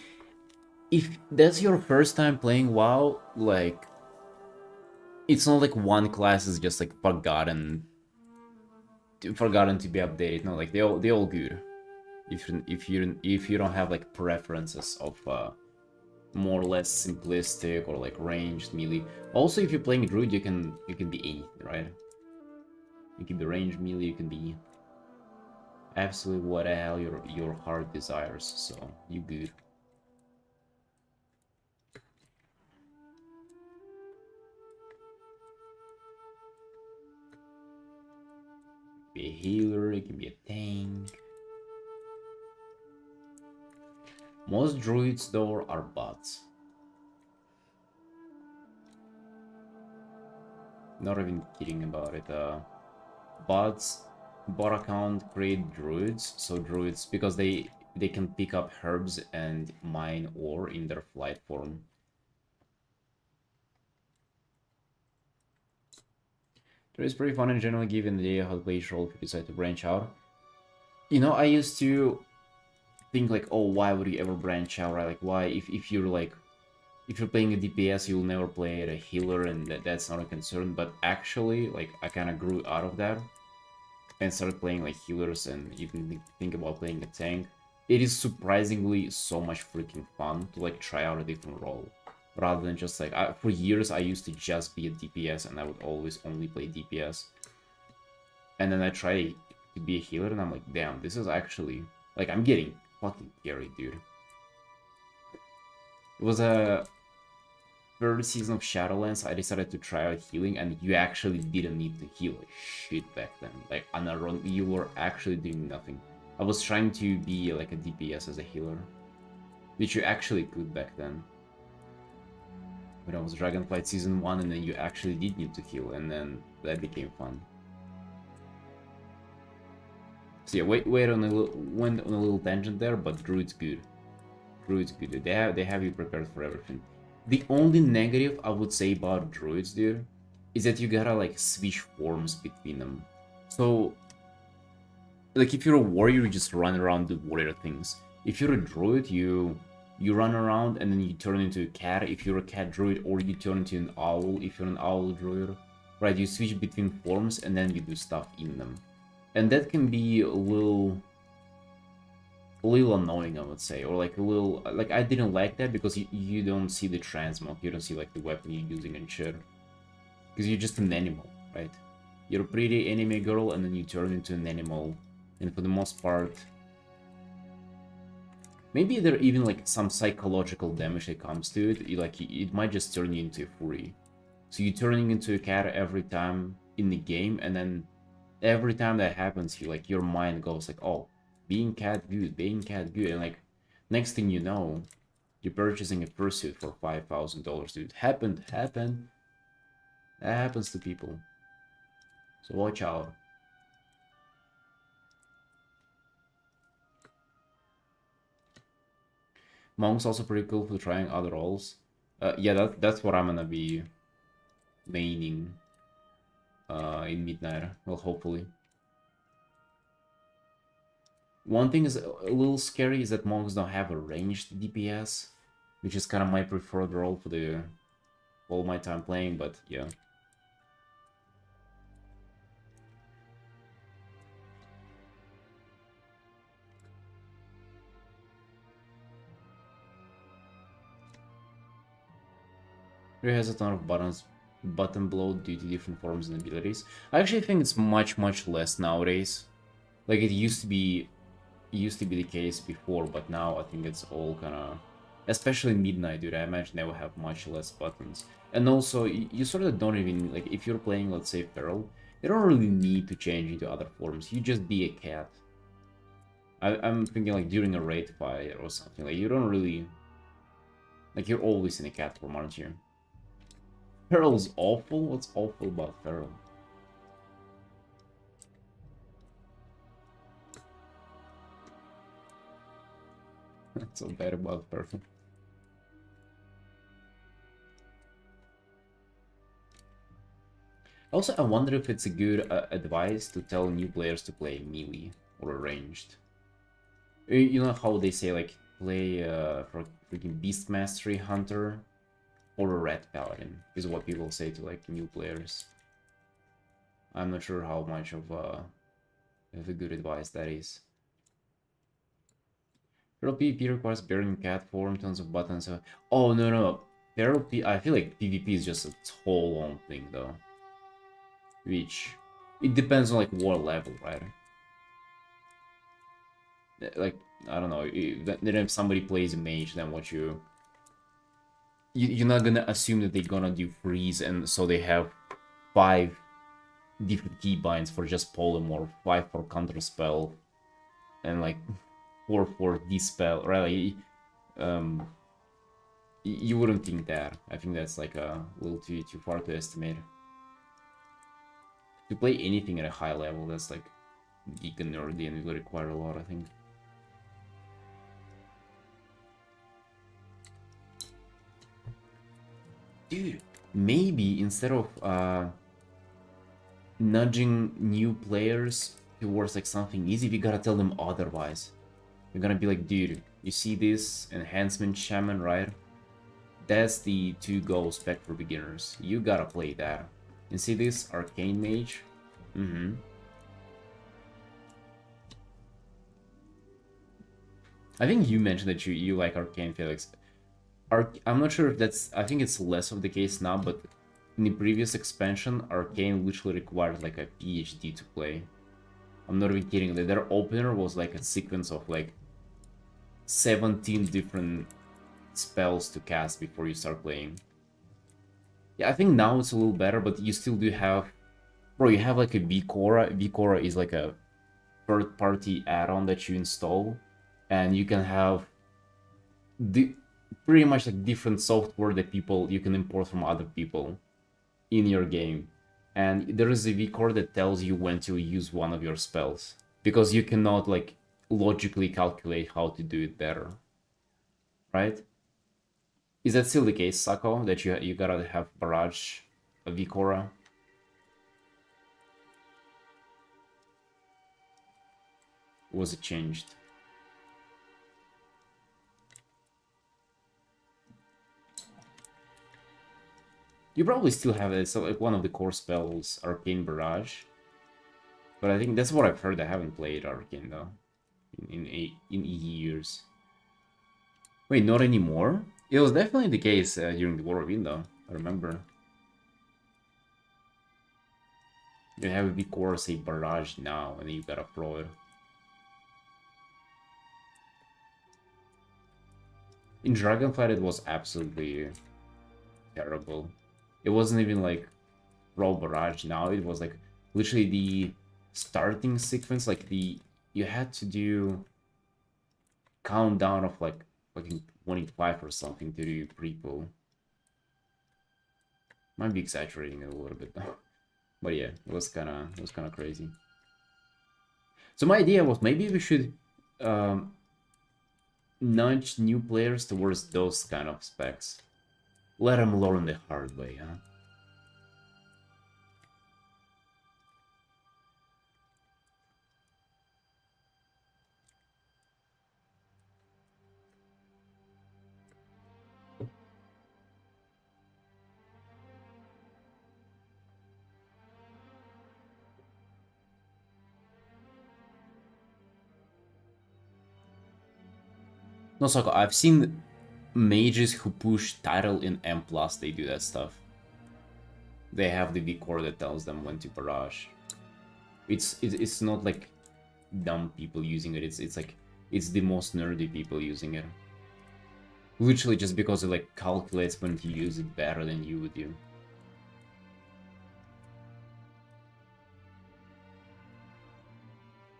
if that's your first time playing WoW, like, it's not like one class is just like forgotten to be updated. No, like they all good. If you don't have like preferences of more or less simplistic or like ranged melee. Also, if you're playing druid, you can be anything, right? You can be ranged melee, you can be absolutely what the hell your heart desires. So you good. Be a healer, it can be a tank. Most druids though are bots. Not even kidding about it. Bots, bot account create druids, so druids because they can pick up herbs and mine ore in their flight form. It's pretty fun and generally given the idea how to play each role if you decide to branch out. You know, I used to think like, oh, why would you ever branch out, right? Like, why, if you're like, if you're playing a DPS, you'll never play a healer, and that's not a concern. But actually, like, I kind of grew out of that and started playing like healers and even think about playing a tank. It is surprisingly so much freaking fun to like try out a different role. Rather than just like, for years I used to just be a DPS and I would always only play DPS. And then I try to be a healer and I'm like, damn, this is actually, like, I'm getting fucking carried, dude. It was a third season of Shadowlands, I decided to try out healing and you actually didn't need to heal shit back then. Like, on a run, you were actually doing nothing. I was trying to be like a DPS as a healer, which you actually could back then. When I was Dragonflight Season 1 and then you actually did need to heal and then that became fun. So yeah, went on a little tangent there, but Druid's good. Druid's good. They have you prepared for everything. The only negative I would say about Druids, dude, is that you gotta like switch forms between them. So, like if you're a warrior, you just run around do warrior things. If you're a druid, you run around and then you turn into a cat if you're a cat druid, or you turn into an owl if you're an owl druid. Right, you switch between forms and then you do stuff in them. And that can be a little annoying, I would say, or like a little, like I didn't like that because you don't see the transmog, you don't see like the weapon you're using and shit. Because you're just an animal, right? You're a pretty anime girl and then you turn into an animal, and for the most part, maybe there even like some psychological damage that comes to it. It might just turn you into a furry. So you're turning into a cat every time in the game, and then every time that happens, your mind goes like, oh, being cat good, and like next thing you know, you're purchasing a fursuit for $5,000, dude. Happened. That happens to people. So watch out. Monk's also pretty cool for trying other roles. Yeah, that's what I'm gonna be maining in Midnight. Well, hopefully. One thing is a little scary is that monks don't have a ranged DPS, which is kind of my preferred role for all my time playing, but yeah. It has a ton of button blow due to different forms and abilities. I actually think it's much less nowadays. Like it used to be the case before, but now I think it's all kind of Especially Midnight, dude. I imagine they will have much less buttons. And also, you sort of don't even, like, if you're playing, let's say, Feral, you don't really need to change into other forms. You just be a cat. I'm thinking, like, during a raid fight or something. Like, you don't really... Like, you're always in a cat form, aren't you? Feral's awful? What's awful about Feral? That's so bad about Feral. Also, I wonder if it's a good advice to tell new players to play melee or ranged. You know how they say, like, play for freaking Beast Mastery Hunter or a Red Paladin, is what people say to, like, new players. I'm not sure how much of a good advice that is. Feral PvP requires bearing cat form, tons of buttons. Oh, no. Feral I feel like PvP is just a whole own thing, though. Which, it depends on, like, what level, right? Like, I don't know, then if somebody plays a mage, then what you're not gonna assume that they're gonna do freeze, and so they have 5 different keybinds for just polymorph, 5 for counter spell, and like 4 for dispel, right? You wouldn't think that. I think that's like a little too far to estimate. To play anything at a high level, that's like geek and nerdy, and it will require a lot, I think. Dude, maybe instead of nudging new players towards like something easy, we gotta tell them otherwise. We're gonna be like, dude, you see this enhancement shaman, right? That's the to-go spec for beginners. You gotta play that. And see this arcane mage? I think you mentioned that you like arcane, Felix. I'm not sure if that's... I think it's less of the case now, but in the previous expansion, Arcane literally required like a PhD to play. I'm not even kidding. Their opener was like a sequence of like 17 different spells to cast before you start playing. Yeah, I think now it's a little better, but you still do have... Bro, you have like a Vicora. Vicora is like a third-party add-on that you install, and you can have pretty much like different software that you can import from other people in your game. And there is a vCore that tells you when to use one of your spells, because you cannot like logically calculate how to do it better, right? Is that still the case, Sako, that you gotta have Barrage, a Vicora? Was it changed? You probably still have it. So like one of the core spells, Arcane Barrage. But I think that's what I've heard. I haven't played Arcane though in years. Wait, not anymore? It was definitely the case during the War of Indo. I remember. You have a big core, say Barrage now, and then you gotta throw it. In Dragonflight, it was absolutely terrible. It wasn't even like Roll Barrage now, it was like literally the starting sequence, like you had to do countdown of like fucking 25 or something to do pre-pull. Might be exaggerating it a little bit though. But yeah, it was kinda crazy. So my idea was maybe we should nudge new players towards those kind of specs. Let them learn the hard way, huh? No, Soko, I've seen mages who push title in M+, they do that stuff. They have the V-core that tells them when to barrage. It's not like dumb people using it, it's like, it's the most nerdy people using it. Literally just because it like calculates when to use it better than you would do.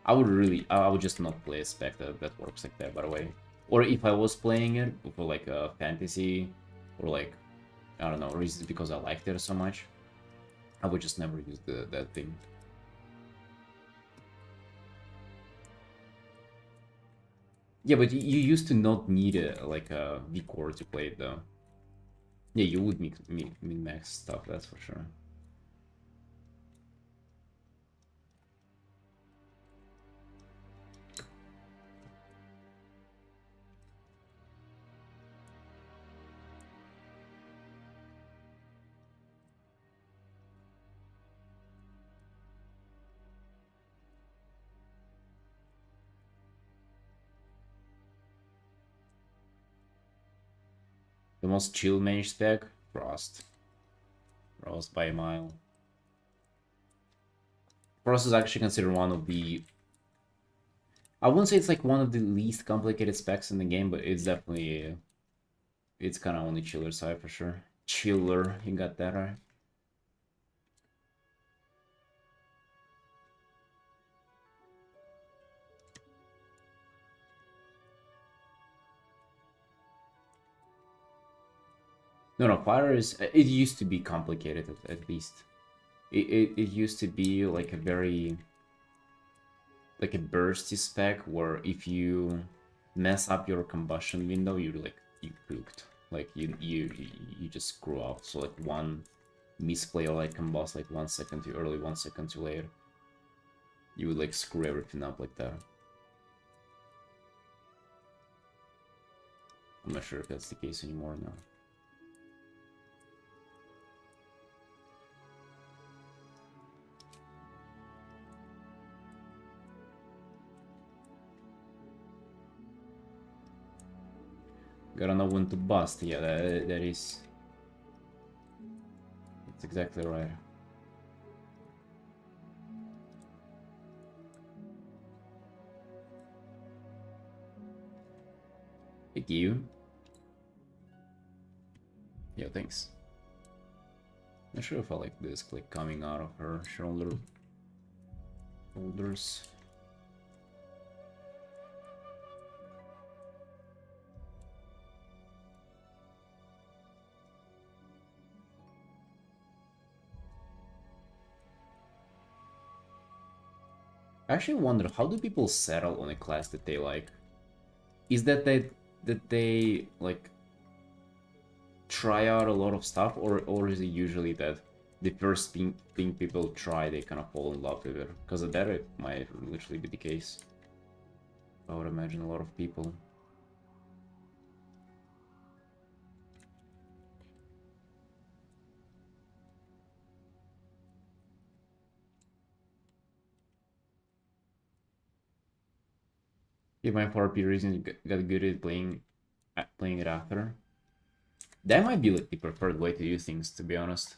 I would just not play a spec that works like that, by the way. Or if I was playing it for like a fantasy, or like, I don't know, reasons because I liked it so much, I would just never use that thing. Yeah, but you used to not need like a V-core to play it though. Yeah, you would min-max stuff, that's for sure. The most chill managed spec? Frost. Frost by a mile. Frost is actually considered one of the... I wouldn't say it's like one of the least complicated specs in the game, but it's definitely... It's kind of on the chiller side for sure. Chiller, you got that right. No, no, fire is... It used to be complicated at least. It used to be like a very... Like a bursty spec where if you mess up your combustion window, you cooked. Like you just screw up. So like one misplay or like combust like 1 second too early, 1 second too late. You would like screw everything up like that. I'm not sure if that's the case anymore now. Gotta know when to bust. Yeah, that is... That's exactly right. Thank you. Yeah, thanks. Not sure if I like this click coming out of her shoulders. I actually wonder, how do people settle on a class that they like? Is that they like try out a lot of stuff, or is it usually that the first thing people try, they kind of fall in love with it? Because that it might literally be the case. I would imagine a lot of people. If my 4P reason got good at playing it after. That might be like the preferred way to do things, to be honest.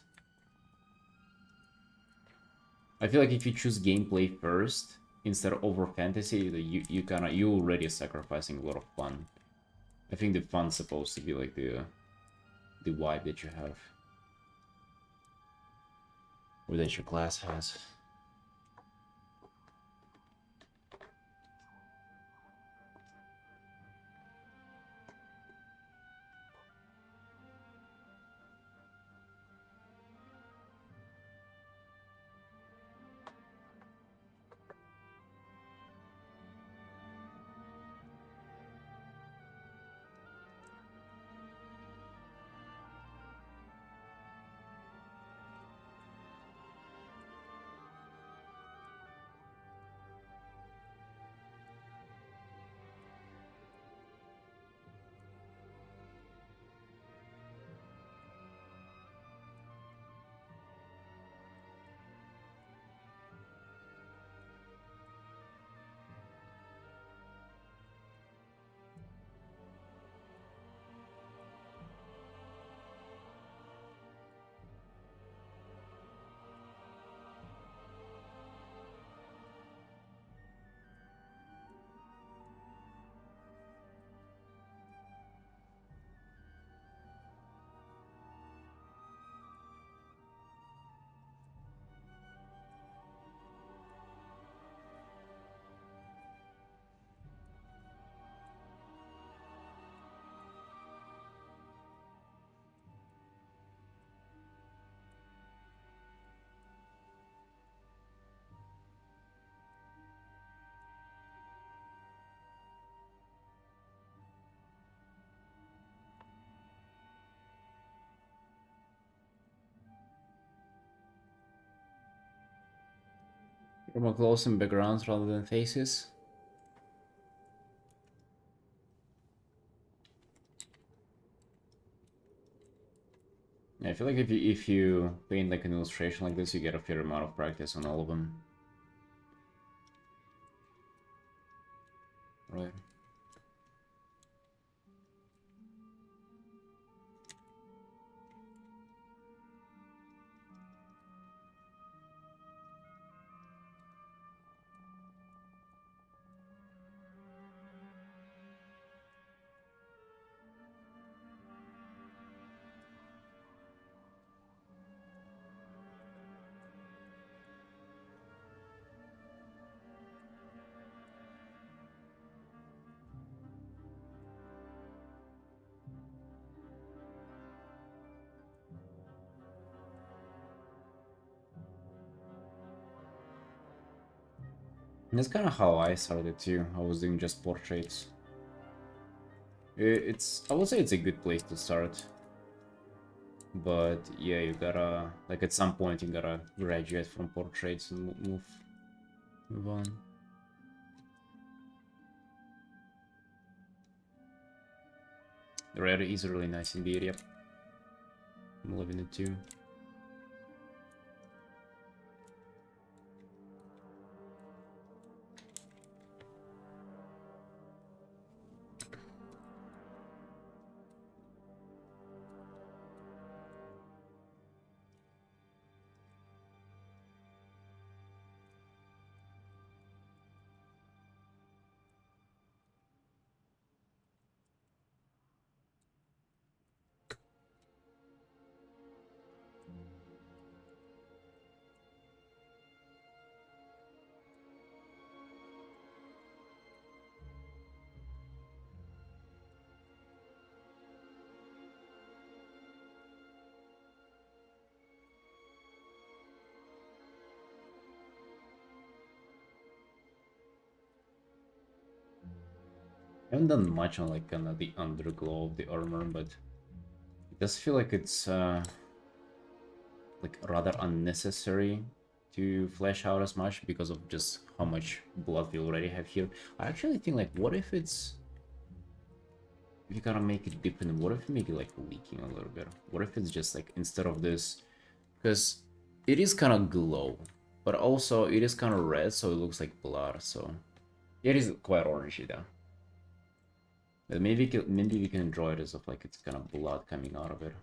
I feel like if you choose gameplay first instead of over fantasy, you already are sacrificing a lot of fun. I think the fun's supposed to be like the vibe that you have, or that your class has. More close in backgrounds rather than faces. Yeah, I feel like if you paint like an illustration like this, you get a fair amount of practice on all of them. Right. And that's kind of how I started too. I was doing just portraits. I would say it's a good place to start. But yeah, you gotta, like at some point you gotta graduate from portraits and move on. The red is really nice indeed, yep. I'm loving it too. I haven't done much on like kind of the underglow of the armor, but it does feel like it's like rather unnecessary to flesh out as much because of just how much blood we already have here. I actually think like what if if you gotta make it dip in, what if you make it like leaking a little bit? What if it's just like instead of this, because it is kind of glow, but also it is kind of red, so it looks like blood, so it is quite orangey though. But maybe we can draw it as if like it's kind of blood coming out of it.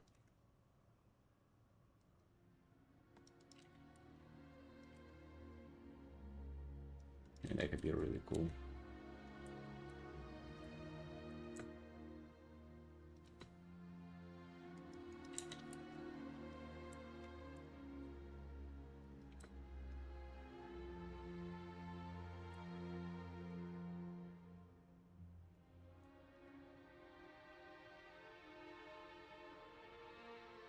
And that could be really cool.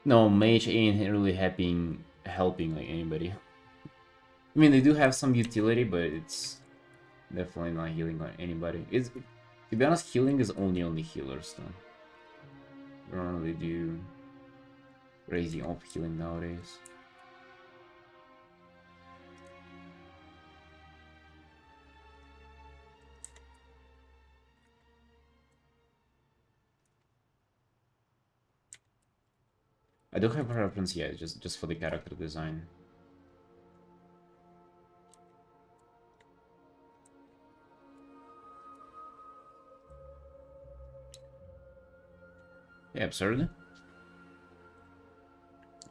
No, mage ain't really helping like anybody. I mean, they do have some utility, but it's definitely not healing on anybody. To be honest, healing is only healers though. We don't really do crazy off healing nowadays. I do have a preference, yeah, just for the character design. Yeah, absurd.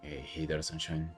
Hey there, sunshine.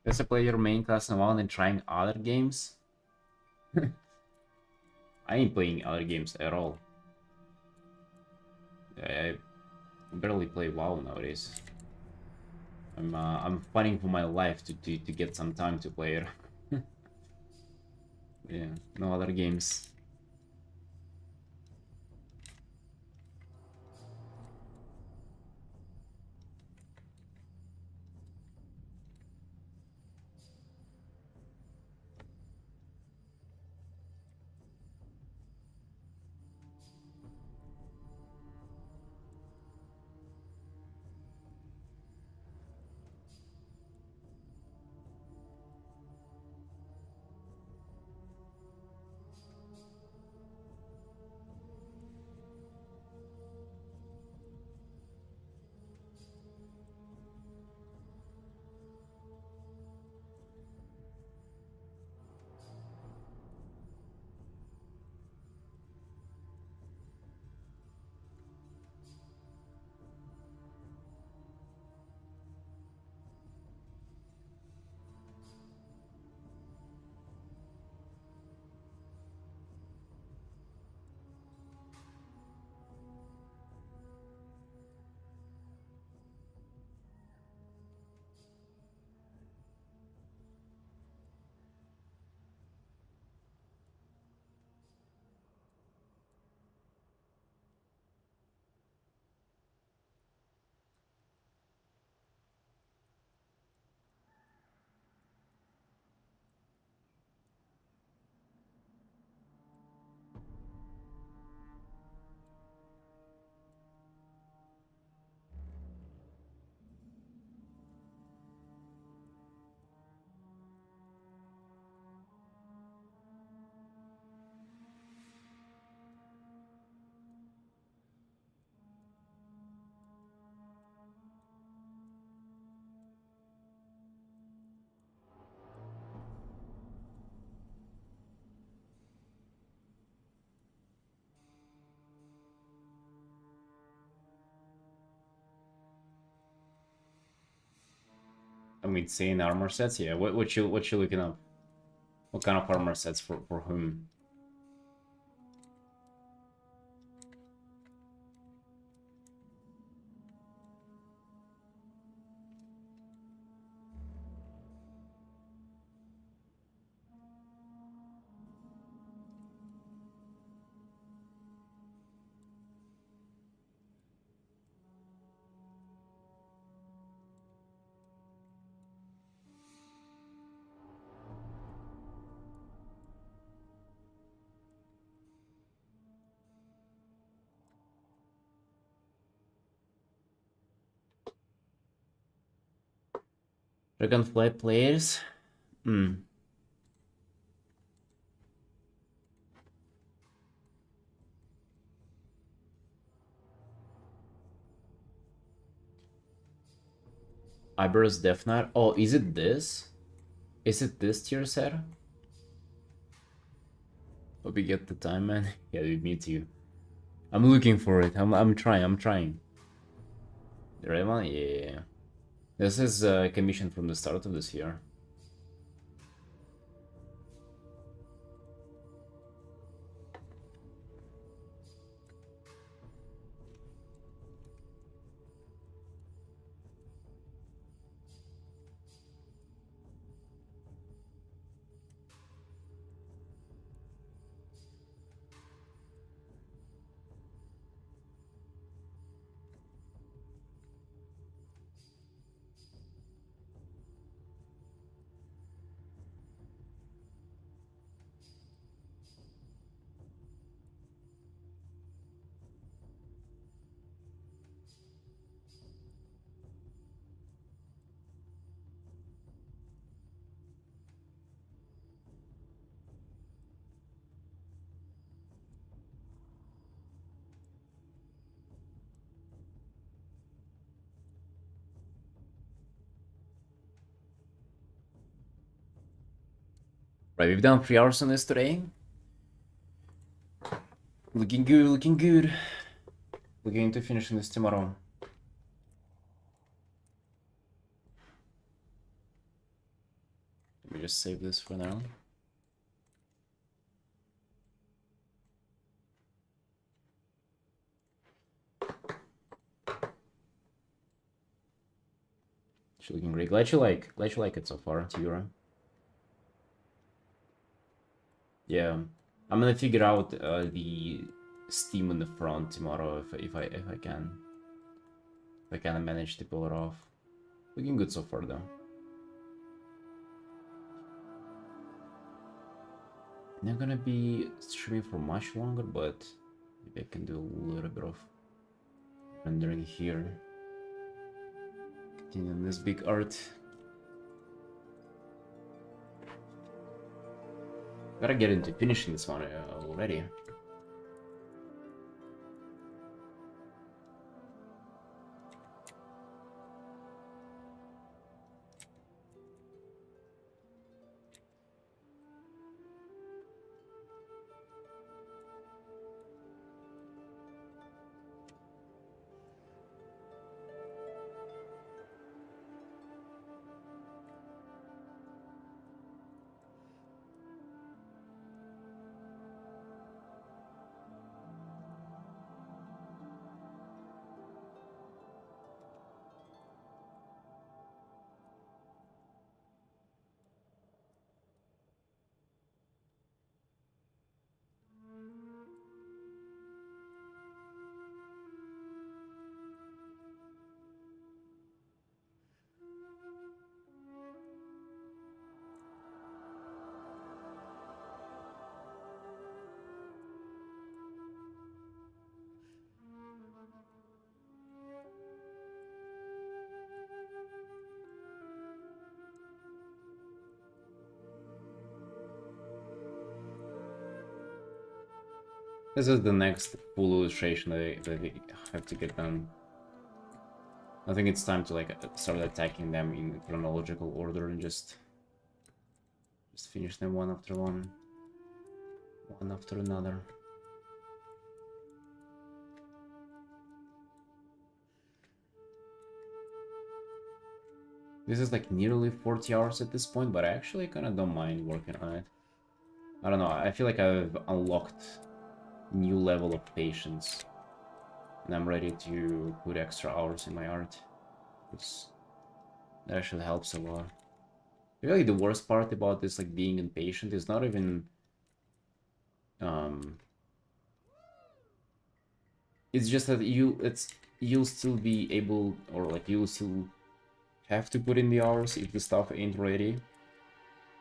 Guess I play your main class in a while and trying other games. I ain't playing other games at all. I barely play WoW nowadays. I'm fighting for my life to get some time to play it. Yeah, no other games. I'm insane armor sets. Yeah, what you looking up? What kind of armor sets for whom? Dragonfly players. Hmm. Iber's Death Knight. Oh, is it this? Is it this tier set? Hope you get the time, man. Yeah, dude, me too. I'm looking for it. I'm trying. The right one? Yeah. This is commissioned from the start of this year. Right, we've done 3 hours on this today. Looking good, looking good. We're going to finish this tomorrow. Let me just save this for now. She's looking great. Glad you like it so far, Tiura. Yeah, I'm gonna figure out the steam on the front tomorrow if I can. If I can manage to pull it off. Looking good so far though. Not gonna be streaming for much longer, but maybe I can do a little bit of rendering here. Continue on this big art. Gotta get into finishing this one already. This is the next full illustration that I have to get done. I think it's time to like start attacking them in chronological order and just finish them one after one after another. This is like nearly 40 hours at this point, but I actually kind of don't mind working on it. I don't know, I feel like I've unlocked new level of patience and I'm ready to put extra hours in my art. That actually helps a lot. I feel like the worst part about this like being impatient is not even it's just that you'll still be able, or like you'll still have to put in the hours if the stuff ain't ready,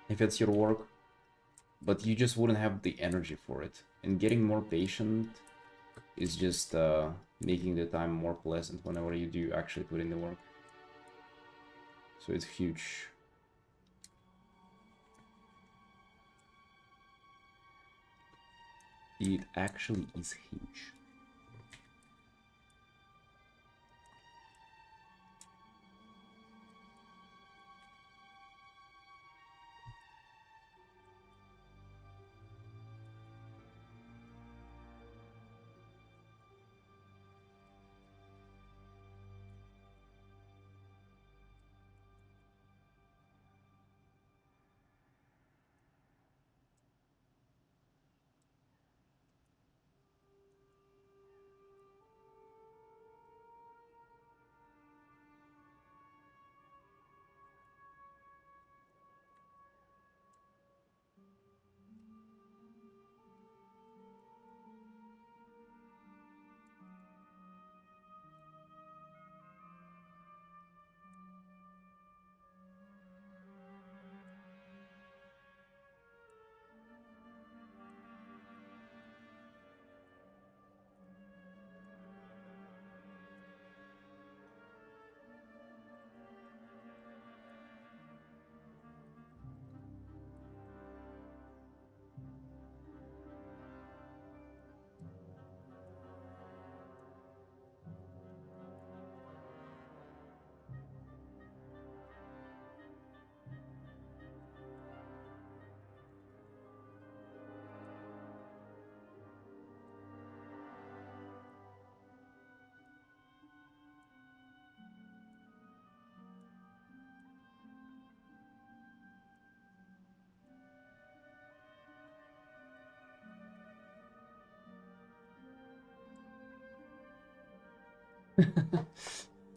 if it's your work, but you just wouldn't have the energy for it. And getting more patient is just making the time more pleasant whenever you do actually put in the work. So it's huge. It actually is huge.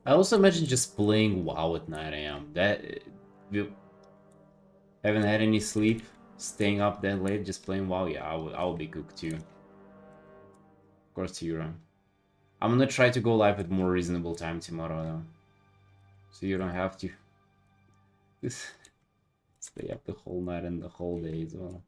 I also imagine just playing WoW at 9 a.m. That you haven't had any sleep, staying up that late, just playing WoW. Yeah, I would be cooked too. Of course, Hero. I'm gonna try to go live at more reasonable time tomorrow, though, so you don't have to stay up the whole night and the whole day as well.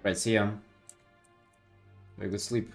Right, see ya. Very good sleep.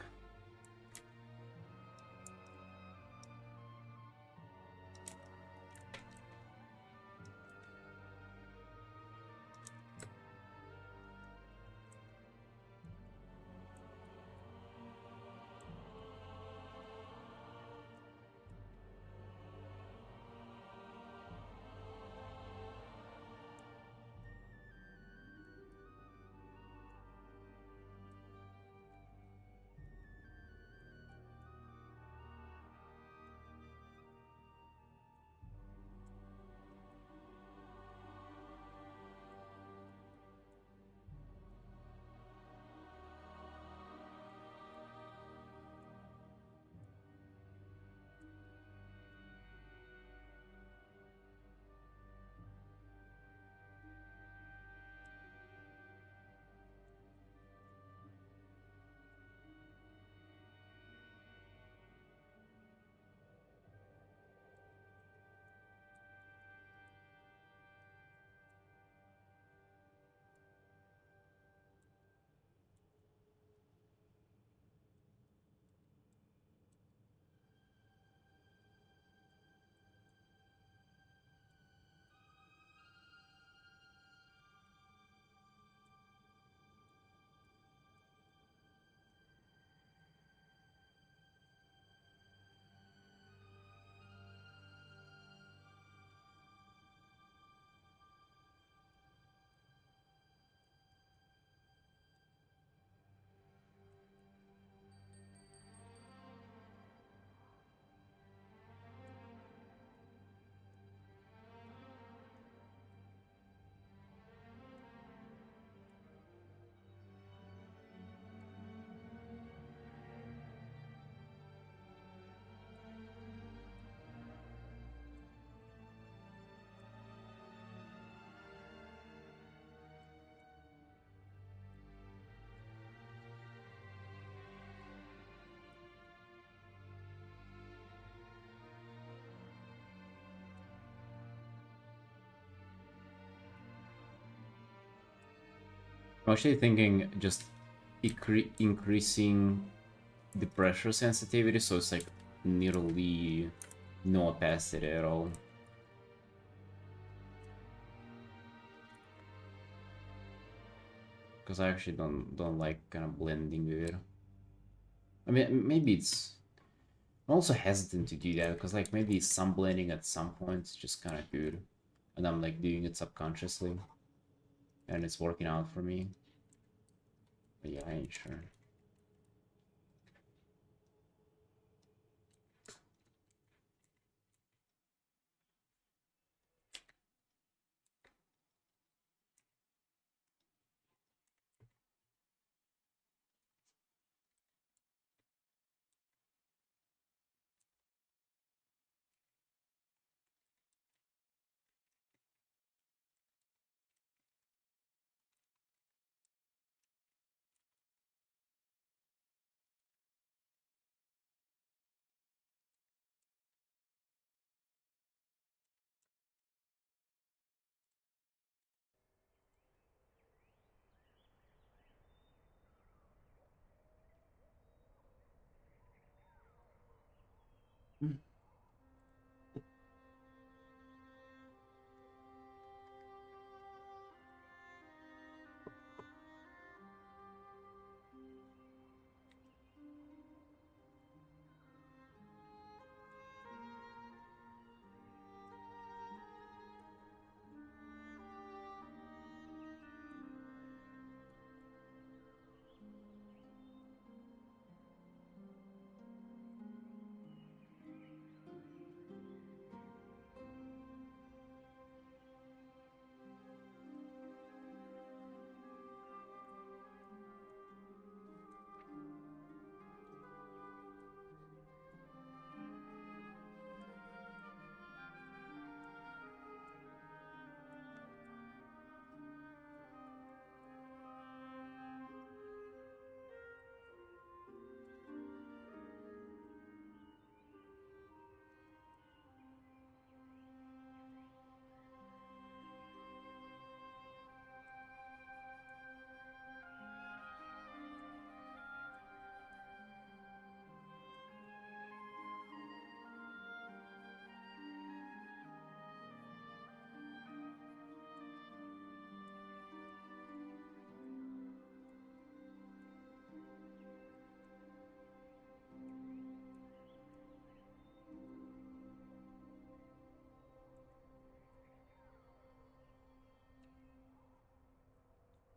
I'm actually thinking just increasing the pressure sensitivity so it's like nearly no opacity at all. Because I actually don't like kind of blending with it. I mean, maybe it's... I'm also hesitant to do that because like maybe some blending at some point is just kind of good, and I'm like doing it subconsciously, and it's working out for me. But yeah, I ain't sure.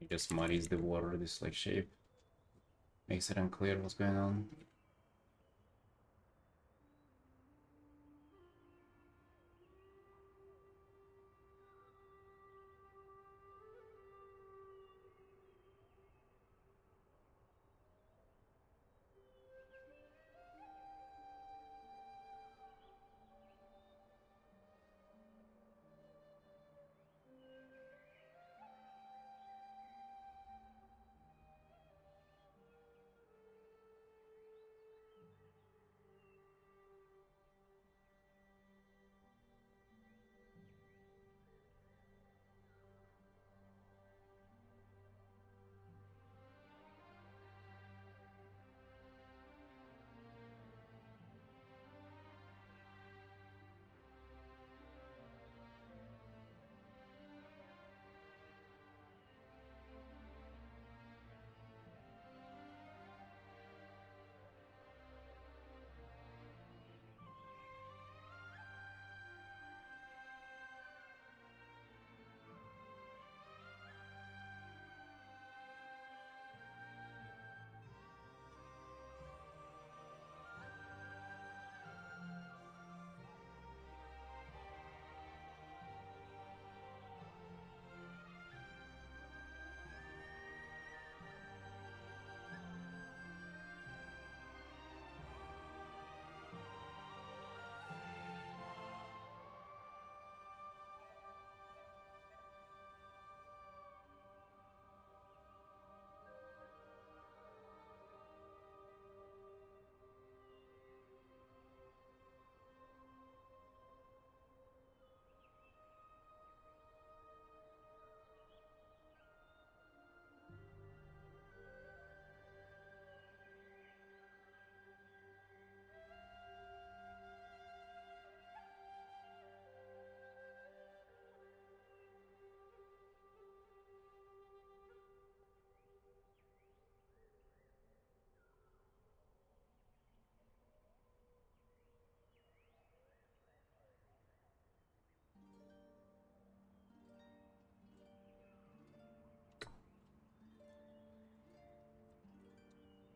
It just muddies the water, this like shape. Makes it unclear what's going on.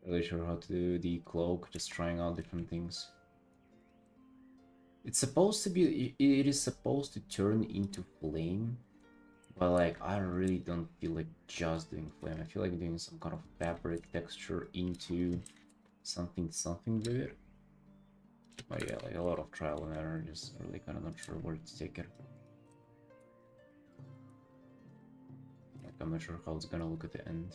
Really sure how to do the cloak, just trying out different things. It's supposed to be, it is supposed to turn into flame, but like I really don't feel like just doing flame. I feel like doing some kind of fabric texture into something with it. But yeah, like a lot of trial and error, just really kind of not sure where to take it. Like I'm not sure how it's gonna look at the end.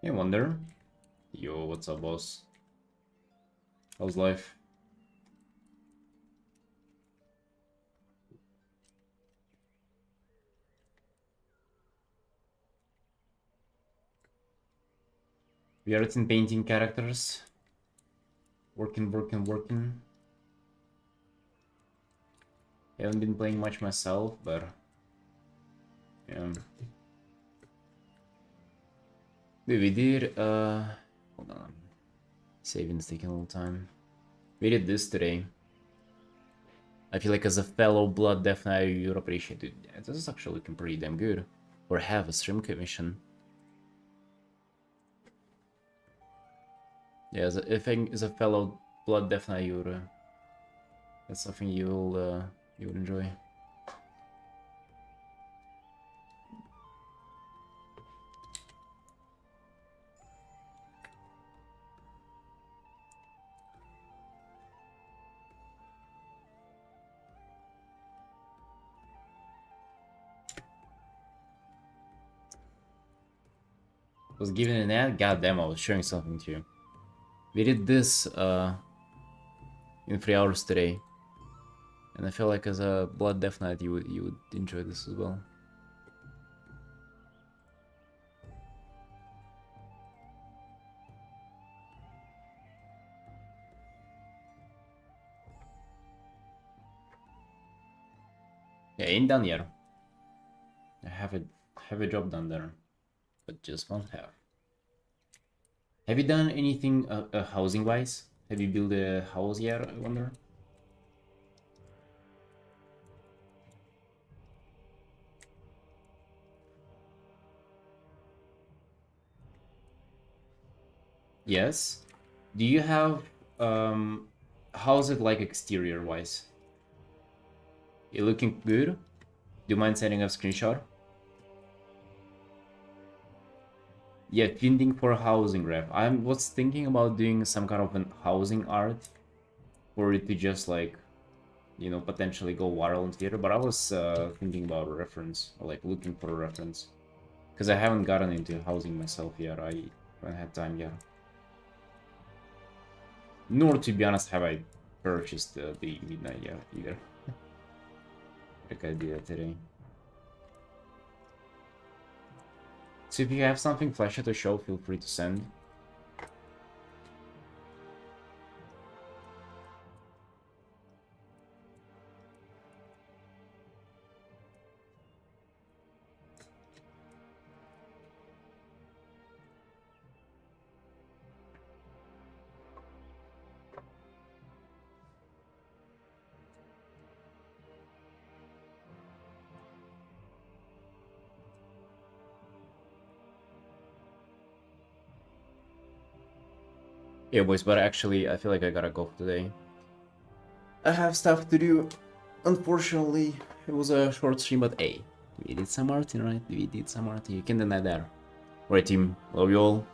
Hey, Wonder. Yo, what's up, boss? How's life? We are in painting characters. Working. Haven't been playing much myself, but yeah. Dude, we did hold on. Saving's taking a little time. We did this today. I feel like as a fellow Blood Death Knight, you'd appreciate it. Yeah, this is actually looking pretty damn good. Or have a stream commission. Yeah, if as a fellow Blood Death Knight, you'd that's something you would enjoy. Was given an ad? God damn, I was showing something to you. We did this in 3 hours today. And I feel like as a Blood Death Knight you would enjoy this as well. Yeah, ain't done yet. I have a job done there, but just won't have. Have you done anything housing wise? Have you built a house yet, I wonder? Yes. Do you have how's it like exterior wise? You looking good? Do you mind sending a screenshot? Yeah, finding for housing ref. I was thinking about doing some kind of an housing art for it to just like, you know, potentially go viral on Twitter, but I was thinking about a reference, or like looking for a reference. Because I haven't gotten into housing myself yet, I haven't had time yet. Nor, to be honest, have I purchased the Midnight yet either. I think I do that today. So if you have something flashy to show, feel free to send. Yeah, boys, but actually, I feel like I gotta go today. I have stuff to do. Unfortunately, it was a short stream, but hey, we did some Artin, right? We did some Artin. You can deny that. Right, team. Love you all.